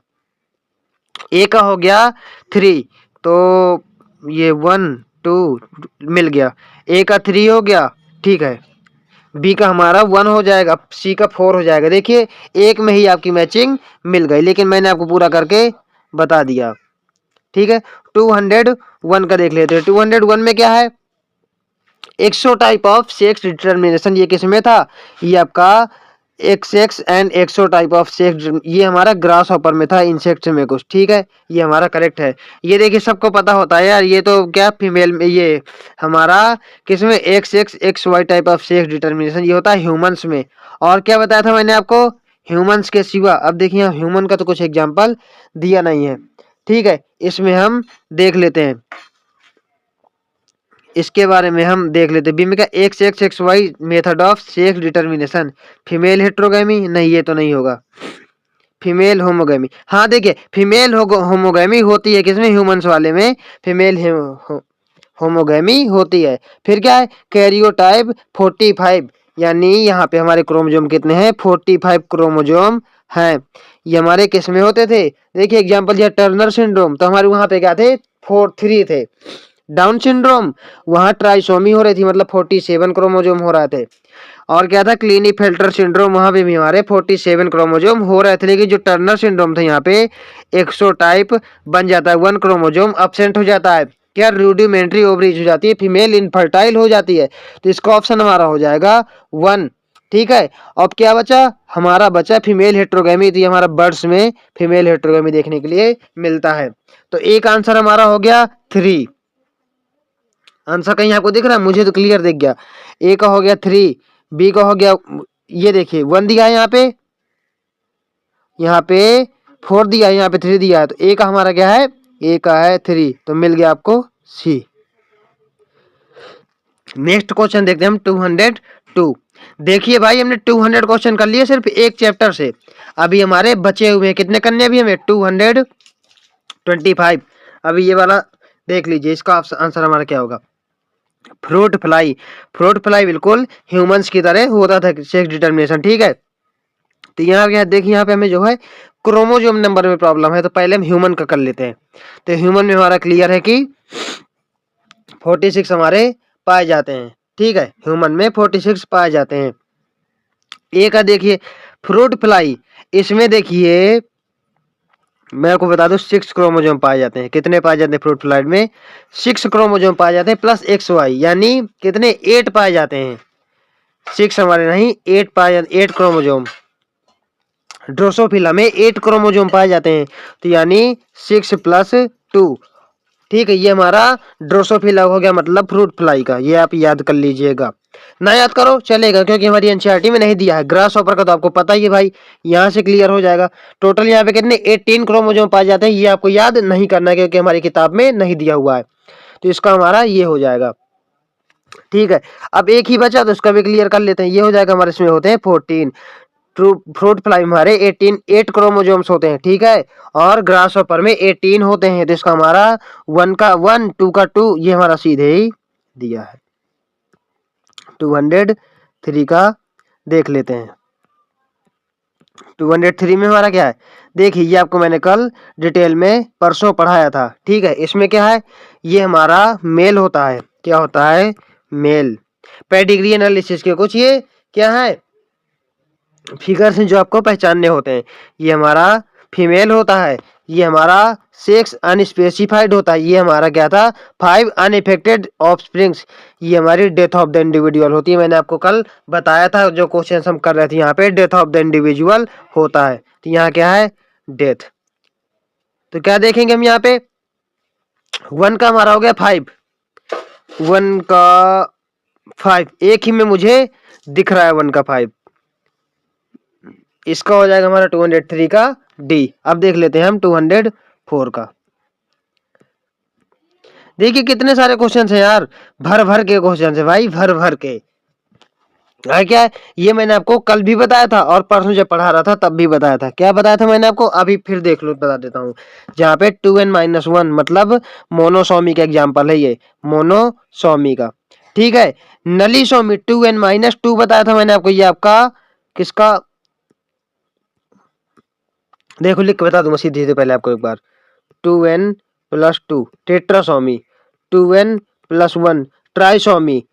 ए का हो गया 3, तो ये 1 2 मिल गया, ए का 3 हो गया, ठीक है, बी का हमारा 1 हो जाएगा, सी का 4 हो जाएगा। देखिए एक में ही आपकी मैचिंग मिल गई, लेकिन मैंने आपको पूरा करके बता दिया, ठीक है। 201 का देख लेते हैं, 201 में क्या है, XO type of sex determination, ये किस में था, ये आपका XX and XO type of sex, ये हमारा ग्रास हॉपर में था, इंसेक्ट में कुछ, ठीक है, ये हमारा करेक्ट है। ये देखिए सबको पता होता है यार, ये तो क्या फीमेल में, ये हमारा किसमें, XXXY type of sex determination, ये होता है ह्यूमंस में। और क्या बताया था मैंने आपको, ह्यूमंस के सिवा। अब देखिए यहाँ ह्यूमन का तो कुछ एग्जाम्पल दिया नहीं है, ठीक है, इसमें हम देख लेते हैं, इसके बारे में हम देख लेते हैं। बी में क्या, X X X Y method of sex determination, female heterogamy, नहीं ये तो नहीं होगा। फीमेल होमोगैमी, हाँ देखिए फीमेल होमोगैमी होती है किसमें, ह्यूमंस वाले में फीमेल होमोगैमी होती है। फिर क्या है, कैरियोटाइप 45, यानी यहाँ पे हमारे क्रोमोजोम कितने हैं, 45 क्रोमोजोम हैं। ये हमारे किस में होते थे, देखिए एग्जांपल दिया टर्नर सिंड्रोम, तो हमारे वहां पे क्या थे, 3 थे। डाउन सिंड्रोम, वहां ट्राइसोमी हो रही थी, मतलब 47 क्रोमोजोम हो रहे थे। और क्या था, क्लीनीफेल्टर सिंड्रोम, वहां पे भी हमारे 47 क्रोमोजोम हो रहे थे। लेकिन जो टर्नर सिंड्रोम था यहाँ पे एक्सोटाइप बन जाता है, 1 क्रोमोजोम अब्सेंट हो जाता है। क्या, रूडिमेंट्री ओवरीज हो जाती है, फीमेल इनफर्टाइल हो जाती है। तो इसका ऑप्शन हमारा हो जाएगा 1, ठीक है। अब क्या बचा, हमारा बचा फीमेल हेट्रोगैमी, तो हमारा बर्ड्स में फीमेल हेट्रोगैमी देखने के लिए मिलता है। तो एक आंसर हमारा हो गया 3। आंसर कहीं आपको दिख रहा है, मुझे तो क्लियर दिख गया। ए का हो गया 3, बी का हो गया, ये देखिए 1 दिया है यहाँ पे 4 दिया है, यहाँ पे 3 दिया है, तो ए का हमारा क्या है, ए का है 3, तो मिल गया आपको सी। नेक्स्ट क्वेश्चन देखते हैं हम 202। देखिए भाई हमने 200 क्वेश्चन कर लिए सिर्फ एक चैप्टर से, अभी हमारे बचे हुए हैं कितने करने, अभी हमें 225। अभी ये वाला देख लीजिए, इसका आंसर हमारा क्या होगा, फ्रूट फ्लाई। फ्रूट फ्लाई बिल्कुल ह्यूमंस की तरह होता था सेक्स डिटर्मिनेशन, ठीक है। तो यहाँ क्या देखिए, यहाँ पे हमें जो है क्रोमोजोम नंबर में प्रॉब्लम है, तो पहले हम ह्यूमन का कर लेते हैं। तो ह्यूमन में हमारा क्लियर है कि 46 हमारे पाए जाते हैं, ठीक है, ह्यूमन में 46 पाए जाते हैं। ए का देखिए फ्रूट फ्लाई, इसमें देखिए मैं आपको बता दूं 6 क्रोमोजोम पाए जाते हैं। कितने पाए जाते हैं फ्रूट फ्लाई में, 6 क्रोमोजोम पाए जाते हैं प्लस एक्स वाई, यानी कितने 8 पाए जाते हैं। 6 हमारे नहीं 8 पाए जाते, 8 क्रोमोजोम। ड्रोसोफिला में 8 क्रोमोजोम पाए जाते हैं, तो यानी 6 + 2, ठीक है। ये हमारा ड्रोसोफिला हो गया, मतलब फ्रूट फ्लाई का, ये आप याद कर लीजिएगा। ना याद करो चलेगा, क्योंकि हमारी एनसीईआरटी में नहीं दिया है। ग्रास ऑपर का तो आपको पता ही है भाई, यहाँ से क्लियर हो जाएगा। टोटल यहाँ पे कितने 18 क्रोमोजोम पाए जाते हैं, ये आपको याद नहीं करना है क्योंकि हमारी किताब में नहीं दिया हुआ है। तो इसका हमारा ये हो जाएगा, ठीक है। अब एक ही बचा तो इसका भी क्लियर कर लेते हैं, ये हो जाएगा हमारे, इसमें होते हैं 14। फ्रूट फ्लाई में हमारे 8 क्रोमोजोम्स होते हैं, ठीक है। और ग्रास ऑपर में 18 होते हैं, तो इसका हमारा 1 का 1, 2 का 2, ये हमारा सीधे ही दिया है। 203 का देख लेते हैं। 203 में हमारा क्या है, देखिए ये आपको मैंने कल डिटेल में परसों पढ़ाया था, ठीक है। इसमें क्या है, ये हमारा मेल होता है, क्या होता है, मेल। पेडिग्री एनालिसिस के कुछ ये क्या है, फिगर्स हैं जो आपको पहचानने होते हैं। ये हमारा फीमेल होता है, ये हमारा सेक्स अनस्पेसिफाइड होता है, ये हमारा क्या था 5 अनइफेक्टेड ऑफस्प्रिंग्स, ये हमारी डेथ ऑफ द इंडिविजुअल होती है। मैंने आपको कल बताया था, जो क्वेश्चन हम कर रहे थे यहाँ पे डेथ ऑफ द इंडिविजुअल होता है, तो यहाँ क्या है डेथ। तो क्या देखेंगे हम यहाँ पे, 1 का हमारा हो गया 5, 1 का 5 एक ही में मुझे दिख रहा है, 1 का 5, इसका हो जाएगा हमारा 203 का डी। अब देख लेते हैं हम 204 का। देखिए कितने सारे क्वेश्चन हैं यार, भर भर के क्वेश्चन है भाई, भर भर के। क्या है, ये मैंने आपको कल भी बताया था और परसों जब पढ़ा रहा था तब भी बताया था। क्या बताया था मैंने आपको, अभी फिर देख लो, बता देता हूँ। जहाँ पे 2n-1 मतलब मोनोसोमी का एग्जाम्पल है, ये मोनोसोमी का, ठीक है। नलीसोमी 2n-2 बताया था मैंने आपको, ये आपका किसका, देखो लिख के बता दूंगा सीधे सीधे पहले आपको एक बार। 2n+2 tetrasomy, 2n+1 trisomy,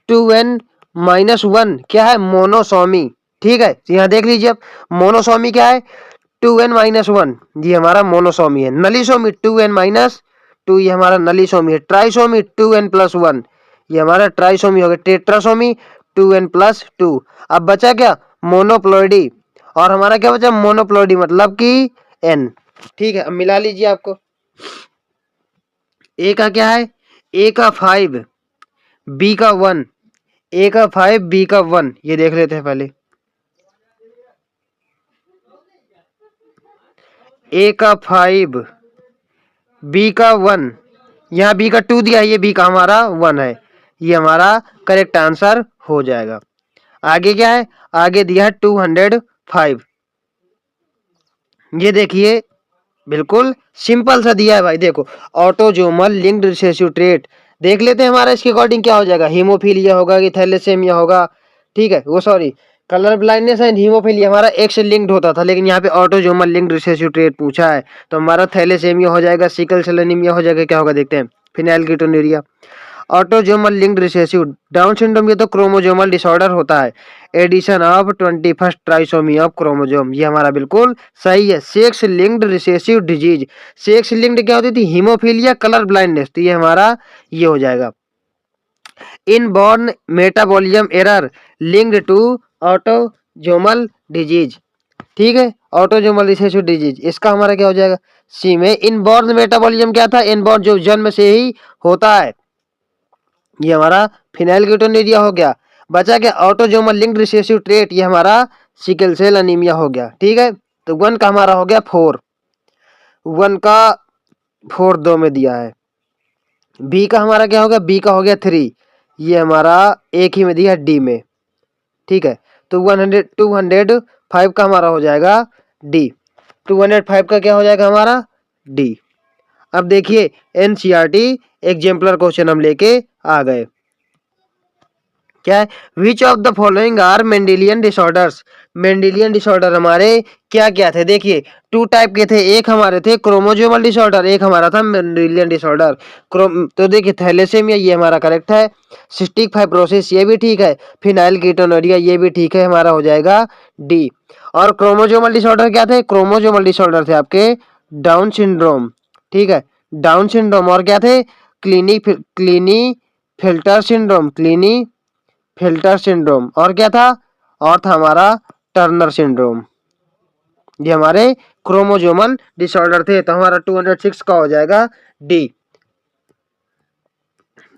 2n-1 क्या है मोनोसोमी, ठीक है। तो यहाँ देख लीजिए अब मोनोसोमी क्या है 2n-1, ये हमारा मोनोसोमी है। नलीसोमी 2n-2, ये हमारा नलीसोमी है। ट्राइसोमी 2n+1, ये हमारा ट्राइसोमी हो गया। Tetrasomy 2n+2। अब बचा क्या मोनोप्लॉइडी, और हमारा क्या बचा मोनोप्लॉइडी मतलब कि n, ठीक है। अब मिला लीजिए आपको, ए का क्या है, ए का 5, बी का 1, ए का 5 बी का 1, ये देख लेते हैं पहले। ए का 5, बी का 1, यहाँ बी का 2 दिया है, ये बी का हमारा 1 है, ये हमारा करेक्ट आंसर हो जाएगा। आगे क्या है, आगे दिया है 205। ये देखिए बिल्कुल सिंपल सा दिया है भाई, देखो ऑटोजोमल लिंक्ड रिसेसिव ट्रेट, देख लेते हैं हमारा इसके अकॉर्डिंग क्या हो जाएगा। हीमोफीलिया होगा कि थैलेसेमिया होगा, ठीक है, वो sorry colour blindness and haemophilia हमारा एक्स लिंक्ड होता था, लेकिन यहाँ पे ऑटोजोमल लिंक्ड रिसेसिव ट्रेट पूछा है, तो हमारा थैलेसेमिया हो जाएगा, सिकल सेल एनीमिया हो जाएगा, क्या होगा देखते हैं, phenylketonuria. Autosomal linked recessive Down syndrome, ये तो क्रोमोजोमल डिसऑर्डर होता है, addition of 21st trisomy of chromosome, ये हमारा बिल्कुल सही है। Sex linked recessive disease, sex linked क्या होती थी, हीमोफीलिया, कलर ब्लाइंडनेस, तो ये हमारा ये हो जाएगा। Inborn metabolism error linked to autosomal disease, ठीक है, ऑटोजोमल रिसेसिव डिजीज, इसका हमारा क्या हो जाएगा, सी में। इनबॉर्न मेटाबॉलिज्म क्या था, इनबॉर्न जो जन्म से ही होता है, ये हमारा फिनाइलकीटोनुरिया हो गया। बचा क्या, ऑटोजोमल लिंक्ड रिसेसिव ट्रेट, ये हमारा सिकल सेल अनीमिया हो गया, ठीक है। तो 1 का हमारा हो गया 4, 1 का 4 2 में दिया है। बी का हमारा क्या होगा, बी का हो गया 3, ये हमारा एक ही में दिया डी में, ठीक है। तो 205 का हमारा हो जाएगा डी, 205 का क्या हो जाएगा हमारा डी। अब देखिए एनसीईआरटी एग्जाम्पलर क्वेश्चन हम लेके आ गए। क्या है, which of the following are Mendelian disorders, Mendelian disorder हमारे क्या क्या थे, देखिए 2 टाइप के थे, एक हमारे थे क्रोमोजोमल डिसऑर्डर, एक हमारा था मेंडेलियन डिसऑर्डर। तो देखिए थैलेसेमिया ये हमारा करेक्ट है, सिस्टिक फाइब्रोसिस ये भी ठीक है, फिनाइलकीटोनुरिया ये भी ठीक है, हमारा हो जाएगा डी। और क्रोमोजोमल डिसऑर्डर क्या थे, क्रोमोजोमल डिसऑर्डर थे आपके डाउन सिंड्रोम, ठीक है, डाउन सिंड्रोम, और क्या थे, clini filter syndrome, clini filter syndrome, और क्या था, और था हमारा टर्नर सिंड्रोम, ये हमारे क्रोमोजोमल डिसऑर्डर थे। तो हमारा 206 का हो जाएगा डी,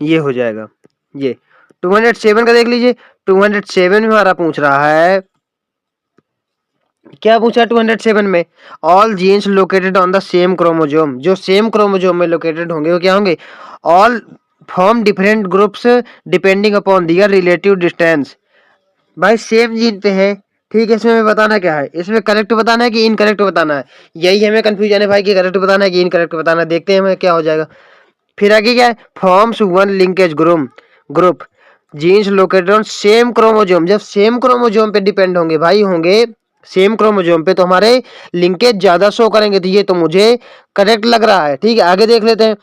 ये हो जाएगा। ये 207 का देख लीजिए, 207 में हमारा पूछ रहा है, क्या पूछा 207 में, all genes located on the same chromosome, जो सेम क्रोमोजोम में लोकेटेड होंगे वो क्या होंगे, all form different groups depending upon their relative distance, भाई सेम जीन पे है, ठीक है। इसमें हमें बताना क्या है, इसमें करेक्ट बताना है कि इनकरेक्ट बताना है, यही हमें कंफ्यूजन है भाई कि करेक्ट बताना है कि इनकरेक्ट बताना है, देखते हैं हमें क्या हो जाएगा। फिर आगे क्या है, forms one linkage group genes located on same chromosome, जब सेम क्रोमोजोम पे डिपेंड होंगे भाई, होंगे सेम क्रोमोजोम पे, तो हमारे लिंकेज ज्यादा शो करेंगे, तो ये तो मुझे करेक्ट लग रहा है, ठीक है। आगे देख लेते हैं,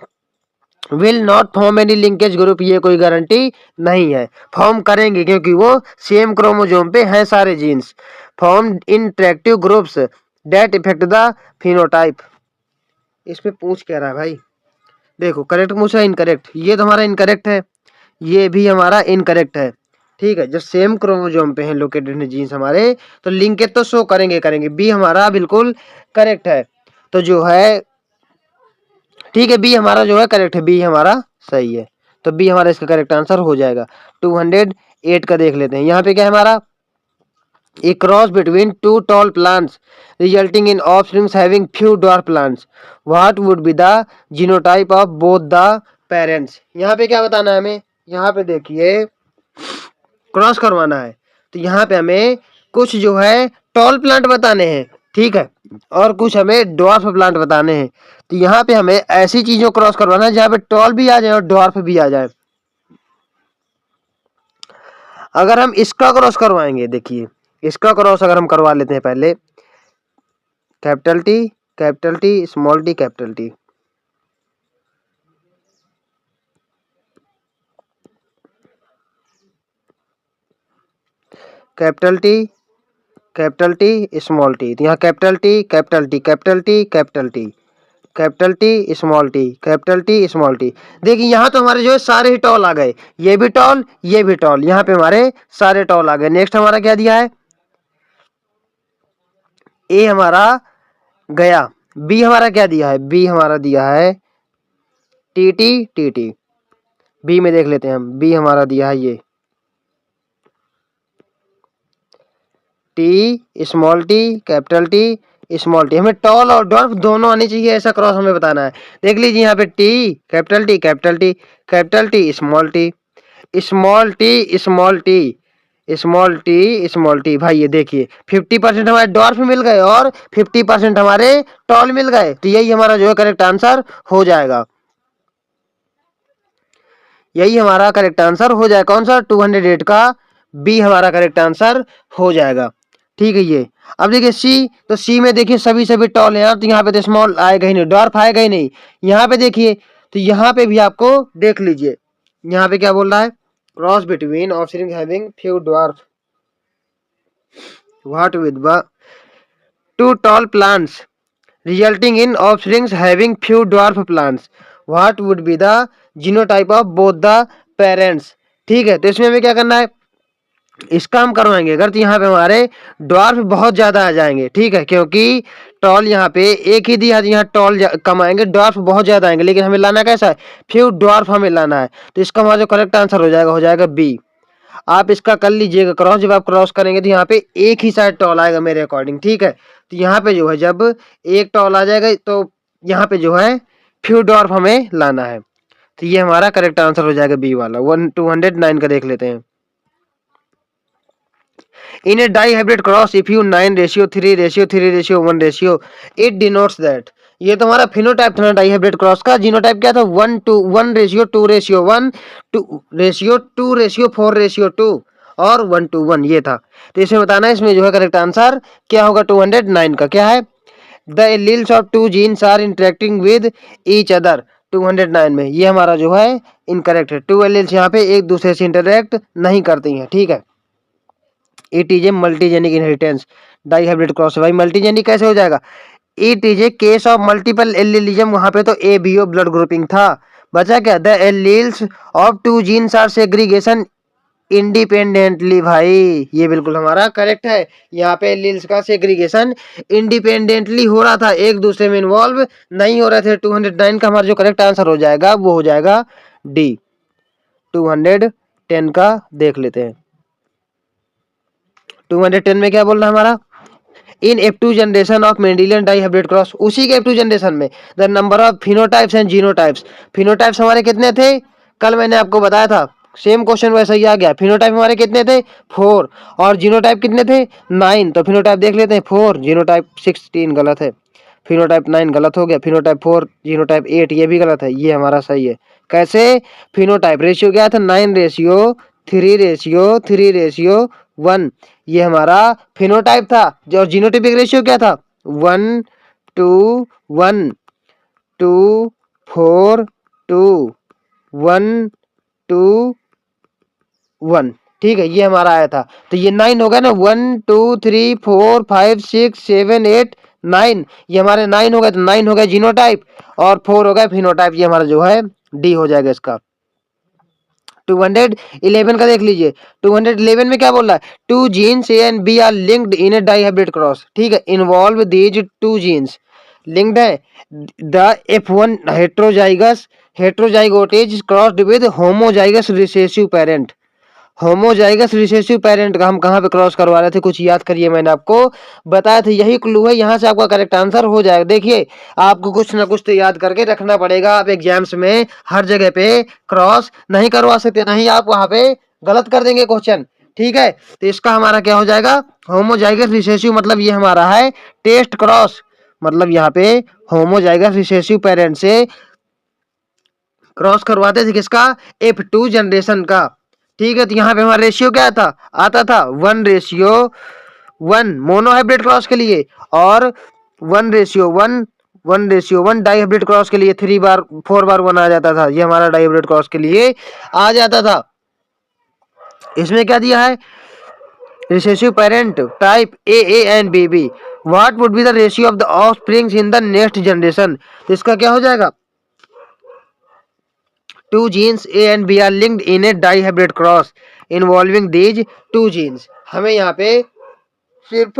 will not form any linkage group, ये कोई गारंटी नहीं है, फॉर्म करेंगे क्योंकि वो सेम क्रोमोजोम पे हैं सारे genes. Form interactive groups that effect the phenotype, इसमें पूछ क्या रहा है भाई, देखो करेक्ट पूछा है इनकरेक्ट, ये तो हमारा इनकरेक्ट है, ये भी हमारा इनकरेक्ट है, ठीक है। जो सेम क्रोमोजोम पे हैं लोकेटेड हैं जीन्स हमारे, तो लिंकेज तो शो करेंगे, बी हमारा बिल्कुल करेक्ट है, तो जो है ठीक है, बी हमारा जो है करेक्ट है, बी हमारा सही है, तो बी हमारा इसका करेक्ट आंसर हो जाएगा। 208 का देख लेते हैं, यहाँ पे क्या है हमारा, a cross between two tall plants resulting in offsprings having few dwarf plants, what would be the genotype of both the parents, यहाँ पे क्या बताना है हमें, यहाँ पे देखिए क्रॉस करवाना है, तो यहाँ पे हमें कुछ जो है टॉल प्लांट बताने हैं, ठीक है, और कुछ हमें ड्वार्फ प्लांट बताने हैं, तो यहाँ पे हमें ऐसी चीजों क्रॉस करवाना है जहाँ पे टॉल भी आ जाए और ड्वार्फ भी आ जाए। अगर हम इसका क्रॉस करवाएंगे, देखिए इसका क्रॉस अगर हम करवा लेते हैं पहले, capital T small T capital T, capital T small T, तो यहाँ capital T capital T capital T capital T capital T small T capital T small T, देखिए यहाँ तो हमारे जो है सारे ही टॉल आ गए, ये भी टॉल ये भी टॉल, यहाँ पे हमारे सारे टॉल आ गए। नेक्स्ट हमारा क्या दिया है, ए हमारा गया, बी हमारा क्या दिया है, बी हमारा दिया है टी, बी में देख लेते हैं हम, बी हमारा दिया है ये T small T capital T small T. हमें टॉल और डॉर्फ दोनों आनी चाहिए, ऐसा क्रॉस हमें बताना है। देख लीजिए यहाँ पे T capital T capital T capital T small T small T small T small T small T. भाई ये देखिए 50% हमारे डॉर्फ मिल गए और 50% हमारे टॉल मिल गए, तो यही हमारा जो है करेक्ट आंसर हो जाएगा। यही हमारा करेक्ट आंसर हो जाएगा। कौन सा? 208 का बी हमारा करेक्ट आंसर हो जाएगा। ठीक है ये। अब देखिए सी, तो सी में देखिए सभी टॉल है यार, तो यहाँ पे तो स्मॉल आएगा ही नहीं, डॉर्फ आएगा ही नहीं। यहाँ पे देखिए, तो यहाँ पे भी आपको देख लीजिए, यहाँ पे क्या बोल रहा है? Cross between offspring having few dwarf what with two tall plants resulting in offsprings having few dwarf plants, what would be the genotype of both the parents। ठीक है, तो इसमें हमें क्या करना है? इसका हम करवाएंगे अगर, तो यहाँ पे हमारे ड्वार्फ बहुत ज्यादा आ जाएंगे। ठीक है, क्योंकि टॉल यहाँ पे एक ही दिया, यहाँ टॉल कम आएंगे, ड्वार्फ बहुत ज्यादा आएंगे, लेकिन हमें लाना कैसा है? फ्यू ड्वार्फ हमें लाना है। तो इसका हमारा जो करेक्ट आंसर हो जाएगा बी। आप इसका कर लीजिएगा क्रॉस, जब आप क्रॉस करेंगे तो यहाँ पे एक ही साइड टॉल आएगा मेरे अकॉर्डिंग। ठीक है, तो यहाँ पे जो है जब एक टॉल आ जाएगा तो यहाँ पे जो है फ्यू डॉर्फ हमें लाना है, तो ये हमारा करेक्ट आंसर हो जाएगा बी वाला। 209 का देख लेते हैं। In a dihybrid cross if you 9:3:3:1 it denotes that. ये तो हमारा फिनोटाइप था ना डाई हाइब्रिड क्रॉस का। जीनोटाइप क्या था? 1:1:2:1 2:2:4:2 और 1:1 ये था। तो इसमें बताना है, इसमें जो है करेक्ट आंसर क्या होगा? 209 का क्या है? The alleles of two genes are interacting with each other. 209 में ये हमारा जो है इनकरेक्ट है। टू एलील्स यहाँ पे एक दूसरे से इंटरेक्ट नहीं करती हैं। ठीक है, it is a multigenic inheritance. Dihybrid cross है भाई, मल्टीजेनिक कैसे हो जाएगा? It is a case of multiple allelism. वहां पे तो A B O blood grouping था, बचा क्या? The alleles of two genes are segregation independently. भाई ये बिल्कुल हमारा करेक्ट है। यहाँ पे एलील्स का सेग्रीगेशन इंडिपेंडेंटली हो रहा था, एक दूसरे में इन्वॉल्व नहीं हो रहे थे। 209 का हमारा जो करेक्ट आंसर हो जाएगा वो हो जाएगा डी। 210 का देख लेते हैं। 210 में क्या बोल रहा है हमारा? In F2 generation of Mendelian dihybrid cross, उसी के F2 जनरेशन में the number of phenotypes and genotypes. Phenotypes हमारे कितने थे? कल मैंने आपको बताया था, सेम क्वेश्चन वैसा ही आ गया। फिनोटाइप हमारे कितने थे? 4। और जीनोटाइप कितने थे? 9। तो फिनोटाइप देख लेते हैं। 4 जीनोटाइप 16 गलत है, फिनोटाइप 9 गलत हो गया, फिनोटाइप 4 जीनोटाइप 8 ये भी गलत है, ये हमारा सही है। कैसे? फिनोटाइप रेशियो क्या था? 9:3:3:1 ये हमारा फिनोटाइप था। और जीनोटाइपिक रेशियो क्या था? 1:1 2:4:2 1:1। ठीक है, ये हमारा आया था। तो ये 9 हो गया ना, 1 2 3 4 5 6 7 8 9, ये हमारे 9 हो गए। तो 9 हो गया जीनोटाइप और 4 हो गया फिनोटाइप, ये हमारा जो है डी हो जाएगा इसका। 211 का देख लीजिए। 211 में क्या बोल रहा है? Two genes A and B are linked in a dihybrid cross. ठीक है, involve these two genes linked है। The F1 heterozygote is crossed with homozygous recessive parent. Homozygous recessive parent का हम कहाँ पे क्रॉस करवा रहे थे? कुछ याद करिए, मैंने आपको बताया था, यही क्लू है, यहाँ से आपका करेक्ट आंसर हो जाएगा। देखिए आपको कुछ ना कुछ तो याद करके रखना पड़ेगा। आप एग्जाम्स में हर जगह पे क्रॉस नहीं करवा सकते, नहीं आप वहां पे गलत कर देंगे क्वेश्चन। ठीक है, तो इसका हमारा क्या हो जाएगा? होमोजाइगस रिसेसिव मतलब ये हमारा है टेस्ट क्रॉस, मतलब यहाँ पे होमोजाइगस रिसेसिव पेरेंट से क्रॉस करवाते थे किसका? F2 जनरेशन का। ठीक है, तो यहाँ पे हमारा रेशियो क्या था? आता था 1:1 मोनो हाइब्रिड क्रॉस के लिए, और 1:1 डाई हाइब्रिड क्रॉस के लिए 4 बार 1 आ जाता था, ये हमारा डाई हाइब्रिड क्रॉस के लिए आ जाता था। इसमें क्या दिया है? Recessive parent type A and B. What would be the ratio of the offsprings in the next generation? तो इसका क्या हो जाएगा? Two genes A and B are linked in a dihybrid cross involving these two genes। हमें यहाँ पे सिर्फ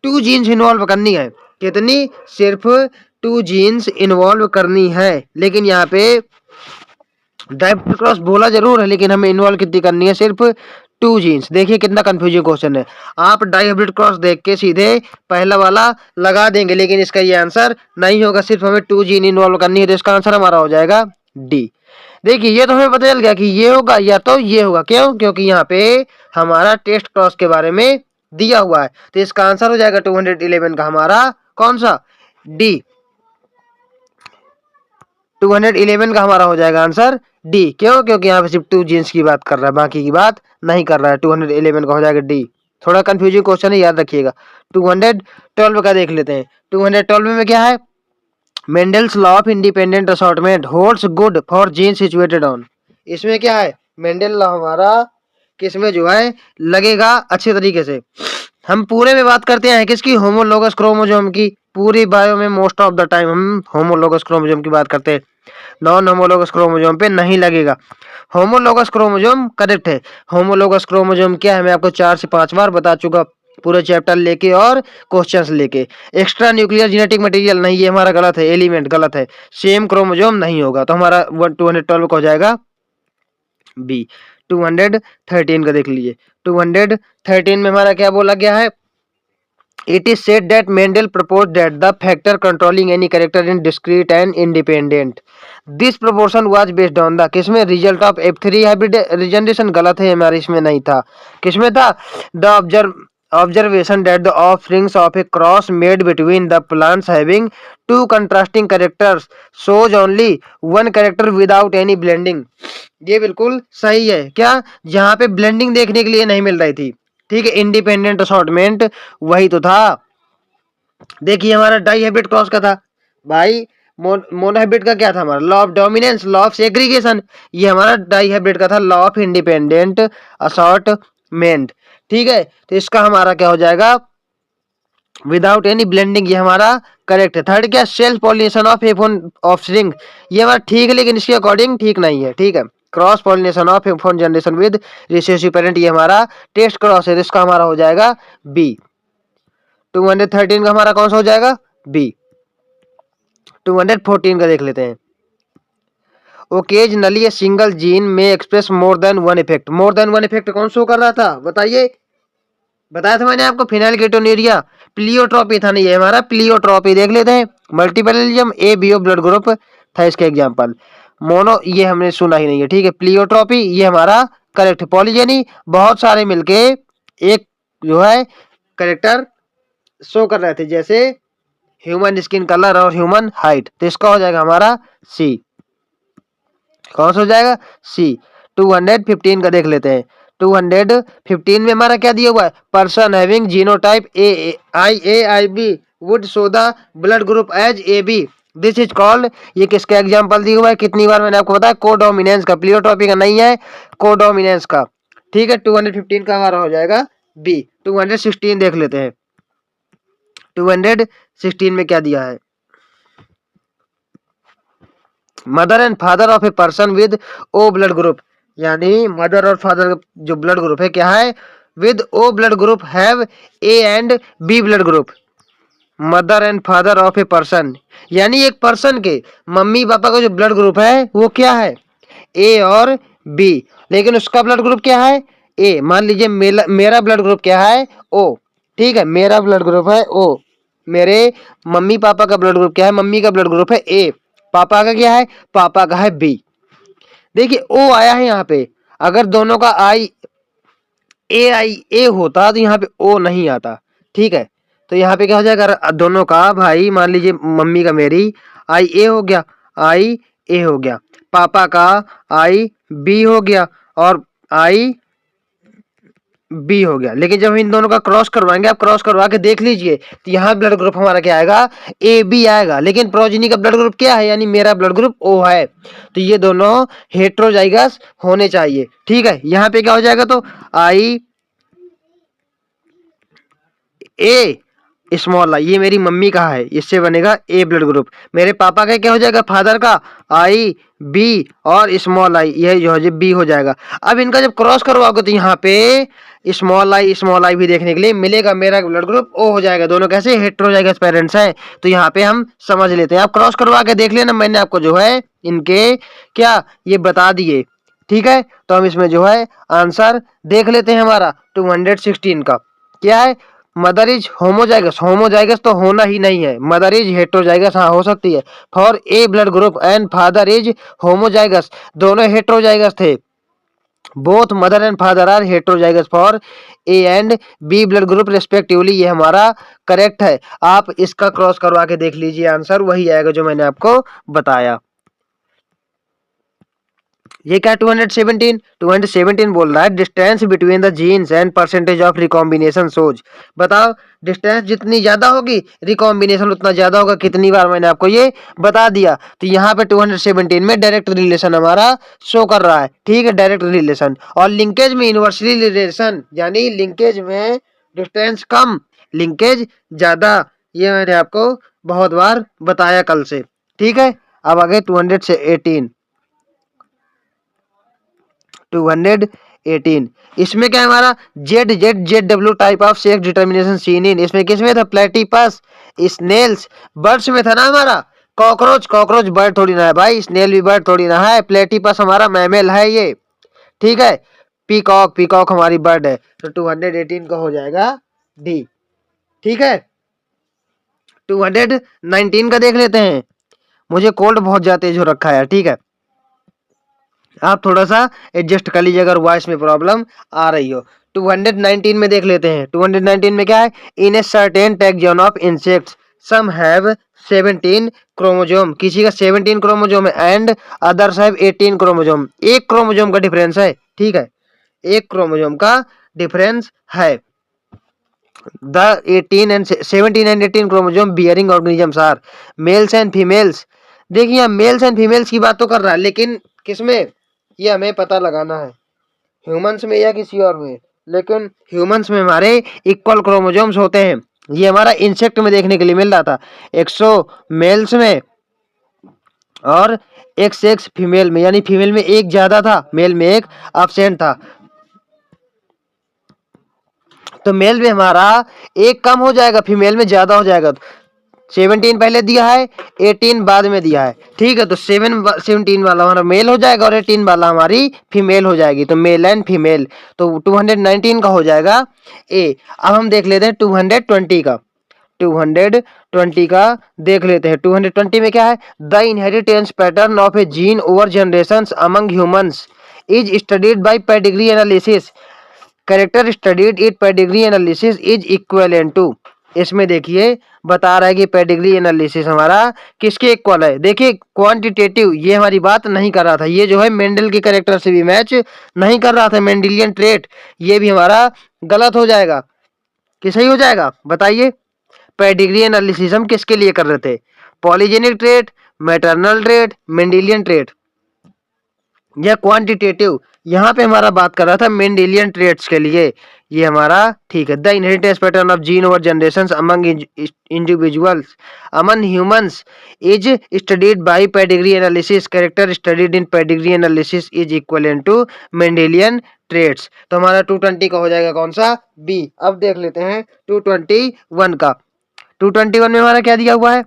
2 jeans involve करनी है। कितनी? सिर्फ 2 जीन्स इन्वॉल्व करनी है, लेकिन यहाँ पे डायहाइब्रिड क्रॉस बोला जरूर है, लेकिन हमें इन्वॉल्व कितनी करनी है? सिर्फ टू जीन्स। देखिए कितना कंफ्यूजिंग क्वेश्चन है। आप डाइहाइब्रिड क्रॉस देख के सीधे पहला वाला लगा देंगे, लेकिन इसका ये आंसर नहीं होगा, सिर्फ हमें टू जीन इन्वॉल्व करनी है, तो इसका आंसर हमारा हो जाएगा डी। देखिए ये तो हमें पता चल गया कि ये होगा या तो ये होगा, क्यों? क्योंकि यहाँ पे हमारा टेस्ट क्रॉस के बारे में दिया हुआ है, तो इसका आंसर हो जाएगा 211 का हमारा कौन सा? डी। 211 का हमारा हो जाएगा आंसर डी। क्यों? क्योंकि यहाँ पे सिर्फ टू जीन्स की बात कर रहा है, बाकी की बात नहीं कर रहा है। 211 का हो जाएगा डी। थोड़ा कंफ्यूजिंग क्वेश्चन है, याद रखिएगा। 212 का देख लेते हैं। 212 में क्या है? Mendel's law of independent assortment holds good for gene situated on. इसमें क्या है? मेंडल लॉ हमारा किसमें जो है लगेगा अच्छे तरीके से। हम पूरे में बात करते हैं किसकी? होमोलोगस क्रोमोसोम की। पूरी बायो में मोस्ट ऑफ द टाइम हम होमोलोगस क्रोमोसोम की बात करते हैं, नॉन होमोलोगस क्रोमोसोम पे नहीं लगेगा। होमोलोगस क्रोमोसोम करेक्ट है। होमोलोगस क्रोमोसोम क्या है मैं आपको 4 से 5 बार बता चुका, पूरे चैप्टर लेके और क्वेश्चंस लेके। एक्स्ट्रा न्यूक्लियर जेनेटिक मटेरियल नहीं, ये हमारा गलत है, एलिमेंट गलत है। सेम क्रोमोसोम नहीं होगा, तो हमारा 212 का हो जाएगा बी। 213 का देख लीजिए। 213 में हमारा क्या बोला गया है? It is said that Mendel proposed that the factor controlling any character in discrete and independent. This proportion was based on the किसमें? result of F3 hybrid regeneration। गलत है, हमारे इसमें नहीं था। किसमें था? The observation that the offsprings of a cross made between the plants having two contrasting characters shows only one character without any blending। ये बिल्कुल सही है। क्या? जहाँ पे ब्लेंडिंग देखने के लिए नहीं मिल रही थी, ठीक है, इंडिपेंडेंट असॉर्टमेंट वही तो था। देखिए हमारा डाइहाइब्रिड क्रॉस का था भाई, मोनोहाइब्रिड का क्या था? हमारा law of dominance, law of segregation. ये हमारा डाइहाइब्रिड का था लॉ ऑफ इंडिपेंडेंट असॉर्टमेंट, ठीक है। तो इसका हमारा क्या हो जाएगा? विदाउट एनी ब्लेंडिंग, ये हमारा करेक्ट है। थर्ड क्या? Self pollination of F1 offspring. ये हमारा ठीक है, लेकिन इसके अकॉर्डिंग ठीक नहीं है, ठीक है। Cross pollination of F1 generation with recessive parent, ये हमारा टेस्ट क्रॉस है, इसका हमारा हो जाएगा बी। 213 का हमारा कौन सा हो जाएगा? बी। 214 का देख लेते हैं। ओकेजनली ए सिंगल जीन में एक्सप्रेस मोर देन वन इफेक्ट। मोर देन वन इफेक्ट कौन शो कर रहा था बताइए? बताया था मैंने आपको, फिनाइलकेटोन्यूरिया, प्लियोट्रॉपी था। नहीं, ये हमारा प्लियोट्रॉपी। देख लेते हैं। Multiple allelism A B O blood group था इसका एग्जांपल। मोनो ये हमने सुना ही नहीं है, ठीक है। प्लियोट्रॉपी ये हमारा करेक्ट। पॉलीजेनी बहुत सारे मिलके एक जो है करेक्टर शो कर रहे थे, जैसे ह्यूमन स्किन कलर और ह्यूमन हाइट, तो इसका हो जाएगा हमारा सी। कौन सा हो जाएगा? सी। 215 का देख लेते हैं। 215 में हमारा क्या दिया हुआ है? Person having genotype A I B would show the blood group as A B, this is called. ये किसका एग्जांपल दिया हुआ है? कितनी बार मैंने आपको बताया? कोडोमिनेंस का। प्लियोट्रॉपी का नहीं है, कोडोमिनेंस का, ठीक है। 215 का हमारा हो जाएगा बी। 216 देख लेते हैं। 216 में क्या दिया है? Mother and father of a person with O blood group, यानी मदर और फादर जो ब्लड ग्रुप है क्या है? With O blood group have A and B blood group. Mother and father of a person, यानी एक पर्सन के mummy papa का जो ब्लड ग्रुप है वो क्या है? ए और बी, लेकिन उसका ब्लड ग्रुप क्या है? ए। मान लीजिए मेरा ब्लड ग्रुप क्या है? ओ, ठीक है। मेरा ब्लड ग्रुप है ओ। मेरे मम्मी पापा का ब्लड ग्रुप क्या है? मम्मी का ब्लड ग्रुप है ए। पापा का क्या है? पापा का है बी। देखिए ओ आया है यहाँ पे, अगर दोनों का आई ए होता तो यहाँ पे ओ नहीं आता, ठीक है। तो यहाँ पे क्या हो जाएगा? दोनों का भाई, मान लीजिए मम्मी का मेरी आई ए हो गया, आई ए हो गया, पापा का आई बी हो गया और आई बी हो गया। लेकिन जब इन दोनों का क्रॉस करवाएंगे, आप क्रॉस करवा के देख लीजिए, तो यहाँ ब्लड ग्रुप हमारा क्या आएगा? ए बी आएगा। लेकिन प्रोजेनी का ब्लड ग्रुप क्या है? यानी मेरा ब्लड ग्रुप ओ है, तो ये दोनों हेट्रोजाइगस होने चाहिए, ठीक है। यहाँ पे क्या हो जाएगा? तो आई ए स्मॉल आई, ये मेरी मम्मी का है, इससे बनेगा ए ब्लड ग्रुप। मेरे पापा का क्या हो जाएगा? फादर का आई बी और स्मॉल आई, यह जो है बी हो जाएगा। अब इनका जब क्रॉस करवाओगे तो यहाँ पे स्मॉल आई भी देखने के लिए मिलेगा। मेरा ब्लड ग्रुप ओ हो जाएगा। दोनों कैसे? हेट्रोजाइगस पेरेंट्स हैं, तो यहाँ पे हम समझ लेते हैं। आप क्रॉस करवा के देख लेना, मैंने आपको जो है इनके क्या ये बता दिए, ठीक है, तो हम इसमें जो है आंसर देख लेते हैं हमारा 216 का क्या है। मदर इज होमोजाइगस, होमोजाइगस तो होना ही नहीं है। मदर इज हेट्रोजाइगस हाँ हो सकती है for A blood group and father is homozygous, दोनों हेट्रोजाइगस थे। Both mother and father are heterozygous for A and B blood group respectively, ये हमारा करेक्ट है। आप इसका क्रॉस करवा के देख लीजिए, आंसर वही आएगा जो मैंने आपको बताया। ये क्या 217 बोल रहा है distance between the genes and percentage of recombination shows. बताओ डिस्टेंस जितनी ज्यादा होगी रिकॉम्बिनेशन उतना ज्यादा होगा। कितनी बार मैंने आपको ये बता दिया। तो यहाँ पे 217 में डायरेक्ट रिलेशन हमारा शो कर रहा है। ठीक है, डायरेक्ट रिलेशन। और लिंकेज में इनवर्सली रिलेशन, यानी लिंकेज में डिस्टेंस कम लिंकेज ज्यादा, ये मैंने आपको बहुत बार बताया कल से। ठीक है, अब आगे 218 इसमें क्या है हमारा Z W type of sex determination seen in, इसमें किसमें था प्लेटिपस स्नेल्स बर्ड्स में था ना हमारा। कॉकरोच बर्ड थोड़ी ना है भाई, स्नेल भी बर्ड थोड़ी ना है। प्लेटिपस हमारा मैमल है ये। ठीक है, पीकॉक हमारी बर्ड है। तो 218 का हो जाएगा डी। ठीक है, 219 का देख लेते हैं। मुझे कोल्ड बहुत ज्यादा तेज हो रखा है। ठीक है, आप थोड़ा सा एडजस्ट कर लीजिए अगर वॉइस में प्रॉब्लम आ रही हो। 219 में देख लेते हैं। 219 में क्या है, in a certain taxon of insects some have 17 chromosome, किसी का 17 क्रोमोजोम है एंड अदर्स हैव 18 क्रोमोजोम, एक क्रोमोजोम का डिफरेंस है। ठीक है, एक क्रोमोजोम का डिफरेंस है। The 18 and 17 and 18 chromosome bearing organisms are males and females. देखिए मेल्स एंड फीमेल्स की बात तो कर रहा है, लेकिन किसमें ये हमें पता लगाना है, ह्यूमंस में या किसी और में। लेकिन ह्यूमंस में हमारे इक्वल क्रोमोजोम्स होते हैं। ये हमारा इंसेक्ट में देखने के लिए मिल रहा था, 100 मेल्स में और XX फीमेल में, यानी फीमेल में एक ज्यादा था, मेल में एक एब्सेंट था। तो मेल में हमारा एक कम हो जाएगा, फीमेल में ज्यादा हो जाएगा। 17 पहले दिया है, 18 बाद में दिया है। ठीक है, तो 17 वाला हमारा मेल हो जाएगा और 18 वाला हमारी फीमेल हो जाएगी। तो मेल एंड फीमेल, तो 219 का हो जाएगा ए। अब हम देख लेते हैं 220 का। 220 का देख लेते हैं। 220 में क्या है, the inheritance pattern of a gene over generations among humans is studied by pedigree analysis, character studied it pedigree analysis is equivalent to. इसमें देखिए बता रहा है कि पेडिग्री एनालिसिस हमारा किसके इक्वल है। देखिए क्वांटिटेटिव ये हमारी बात नहीं कर रहा था, ये जो है मेंडल के कैरेक्टर से भी मैच नहीं कर रहा था। मेंडेलियन ट्रेट ये भी हमारा गलत हो जाएगा कि सही हो जाएगा, बताइए। पेडिग्री एनालिसिस हम किसके लिए कर रहे थे, polygenic trait, maternal trait, Mendelian trait या क्वांटिटेटिव। यहाँ पे हमारा बात कर रहा था मेंडेलियन ट्रेट्स के लिए, ये हमारा ठीक है। The inheritance pattern of gene over generations among individuals among humans is studied by pedigree analysis, character studied in pedigree analysis is equivalent to Mendelian traits. तो हमारा 220 का हो जाएगा कौन सा, बी। अब देख लेते हैं 221 का। 221 में हमारा क्या दिया हुआ है,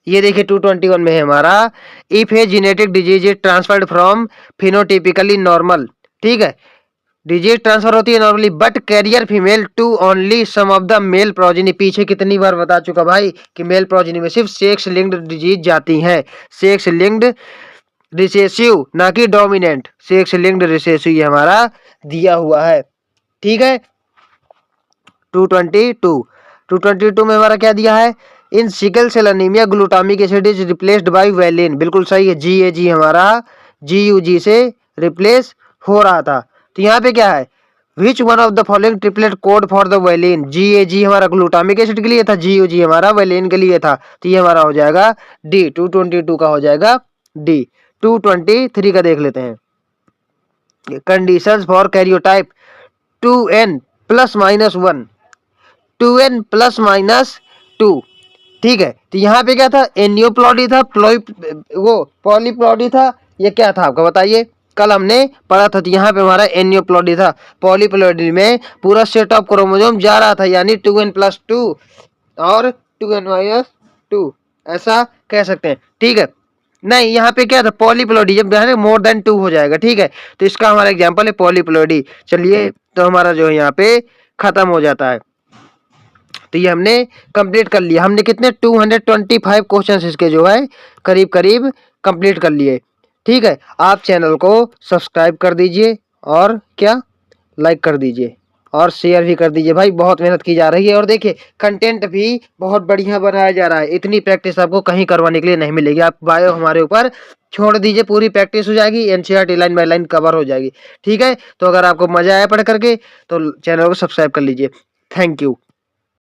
ये देखिए 221 में है हमारा, if a genetic disease is transferred from phenotypically normal. ठीक है, डिजीज ट्रांसफर होती है normally but carrier female to only some of the male progeny. पीछे कितनी बार बता चुका भाई कि मेल प्रोजेनी में सिर्फ सेक्स लिंक्ड डिजीज जाती हैं, सेक्स लिंक्ड रिसेसिव ना कि डोमिनेंट, सेक्स लिंक्ड रिसेसिव ये हमारा दिया हुआ है। ठीक है, 222 में हमारा क्या दिया है, in sickle cell anaemia glutamic acid is replaced by valine. बिल्कुल सही है, GAG हमारा GUG से रिप्लेस हो रहा था। तो यहाँ पे क्या है, विच one of the following triplet code for the valine. GAG हमारा ग्लूटामिक एसिड के लिए था, GUG हमारा वैलिन के लिए था। तो ये हमारा हो जाएगा डी, 222 का हो जाएगा डी। 223 का देख लेते हैं, conditions for karyotype 2n+-1, 2n+-2। ठीक है, तो यहाँ पे क्या था, एनियोप्लॉडी था, वो पॉलीप्लॉडी था, ये क्या था आपका बताइए। कल हमने पढ़ा था, तो यहाँ पे हमारा एनियोप्लॉडी था। पॉलीप्लॉडी में पूरा सेट ऑफ क्रोमोसोम जा रहा था, यानी 2n+2 और 2n-2 ऐसा कह सकते हैं। ठीक है, नहीं, यहाँ पे क्या था, पॉलीप्लोइडी जब मोर देन 2 हो जाएगा, ठीक है, तो इसका हमारा एग्जांपल है पॉलीप्लोइडी। चलिए, तो हमारा जो है यहाँ पे खत्म हो जाता है। तो ये हमने कंप्लीट कर लिया। हमने कितने 225 क्वेश्चंस इसके जो है करीब करीब कंप्लीट कर लिए। ठीक है, आप चैनल को सब्सक्राइब कर दीजिए और क्या लाइक कर दीजिए और शेयर भी कर दीजिए भाई, बहुत मेहनत की जा रही है। और देखिए कंटेंट भी बहुत बढ़िया बनाया जा रहा है, इतनी प्रैक्टिस आपको कहीं करवाने के लिए नहीं मिलेगी। आप बायो हमारे ऊपर छोड़ दीजिए, पूरी प्रैक्टिस हो जाएगी, NCERT line by line cover हो जाएगी। ठीक है, तो अगर आपको मजा आया पढ़ करके तो चैनल को सब्सक्राइब कर लीजिए। Thank you.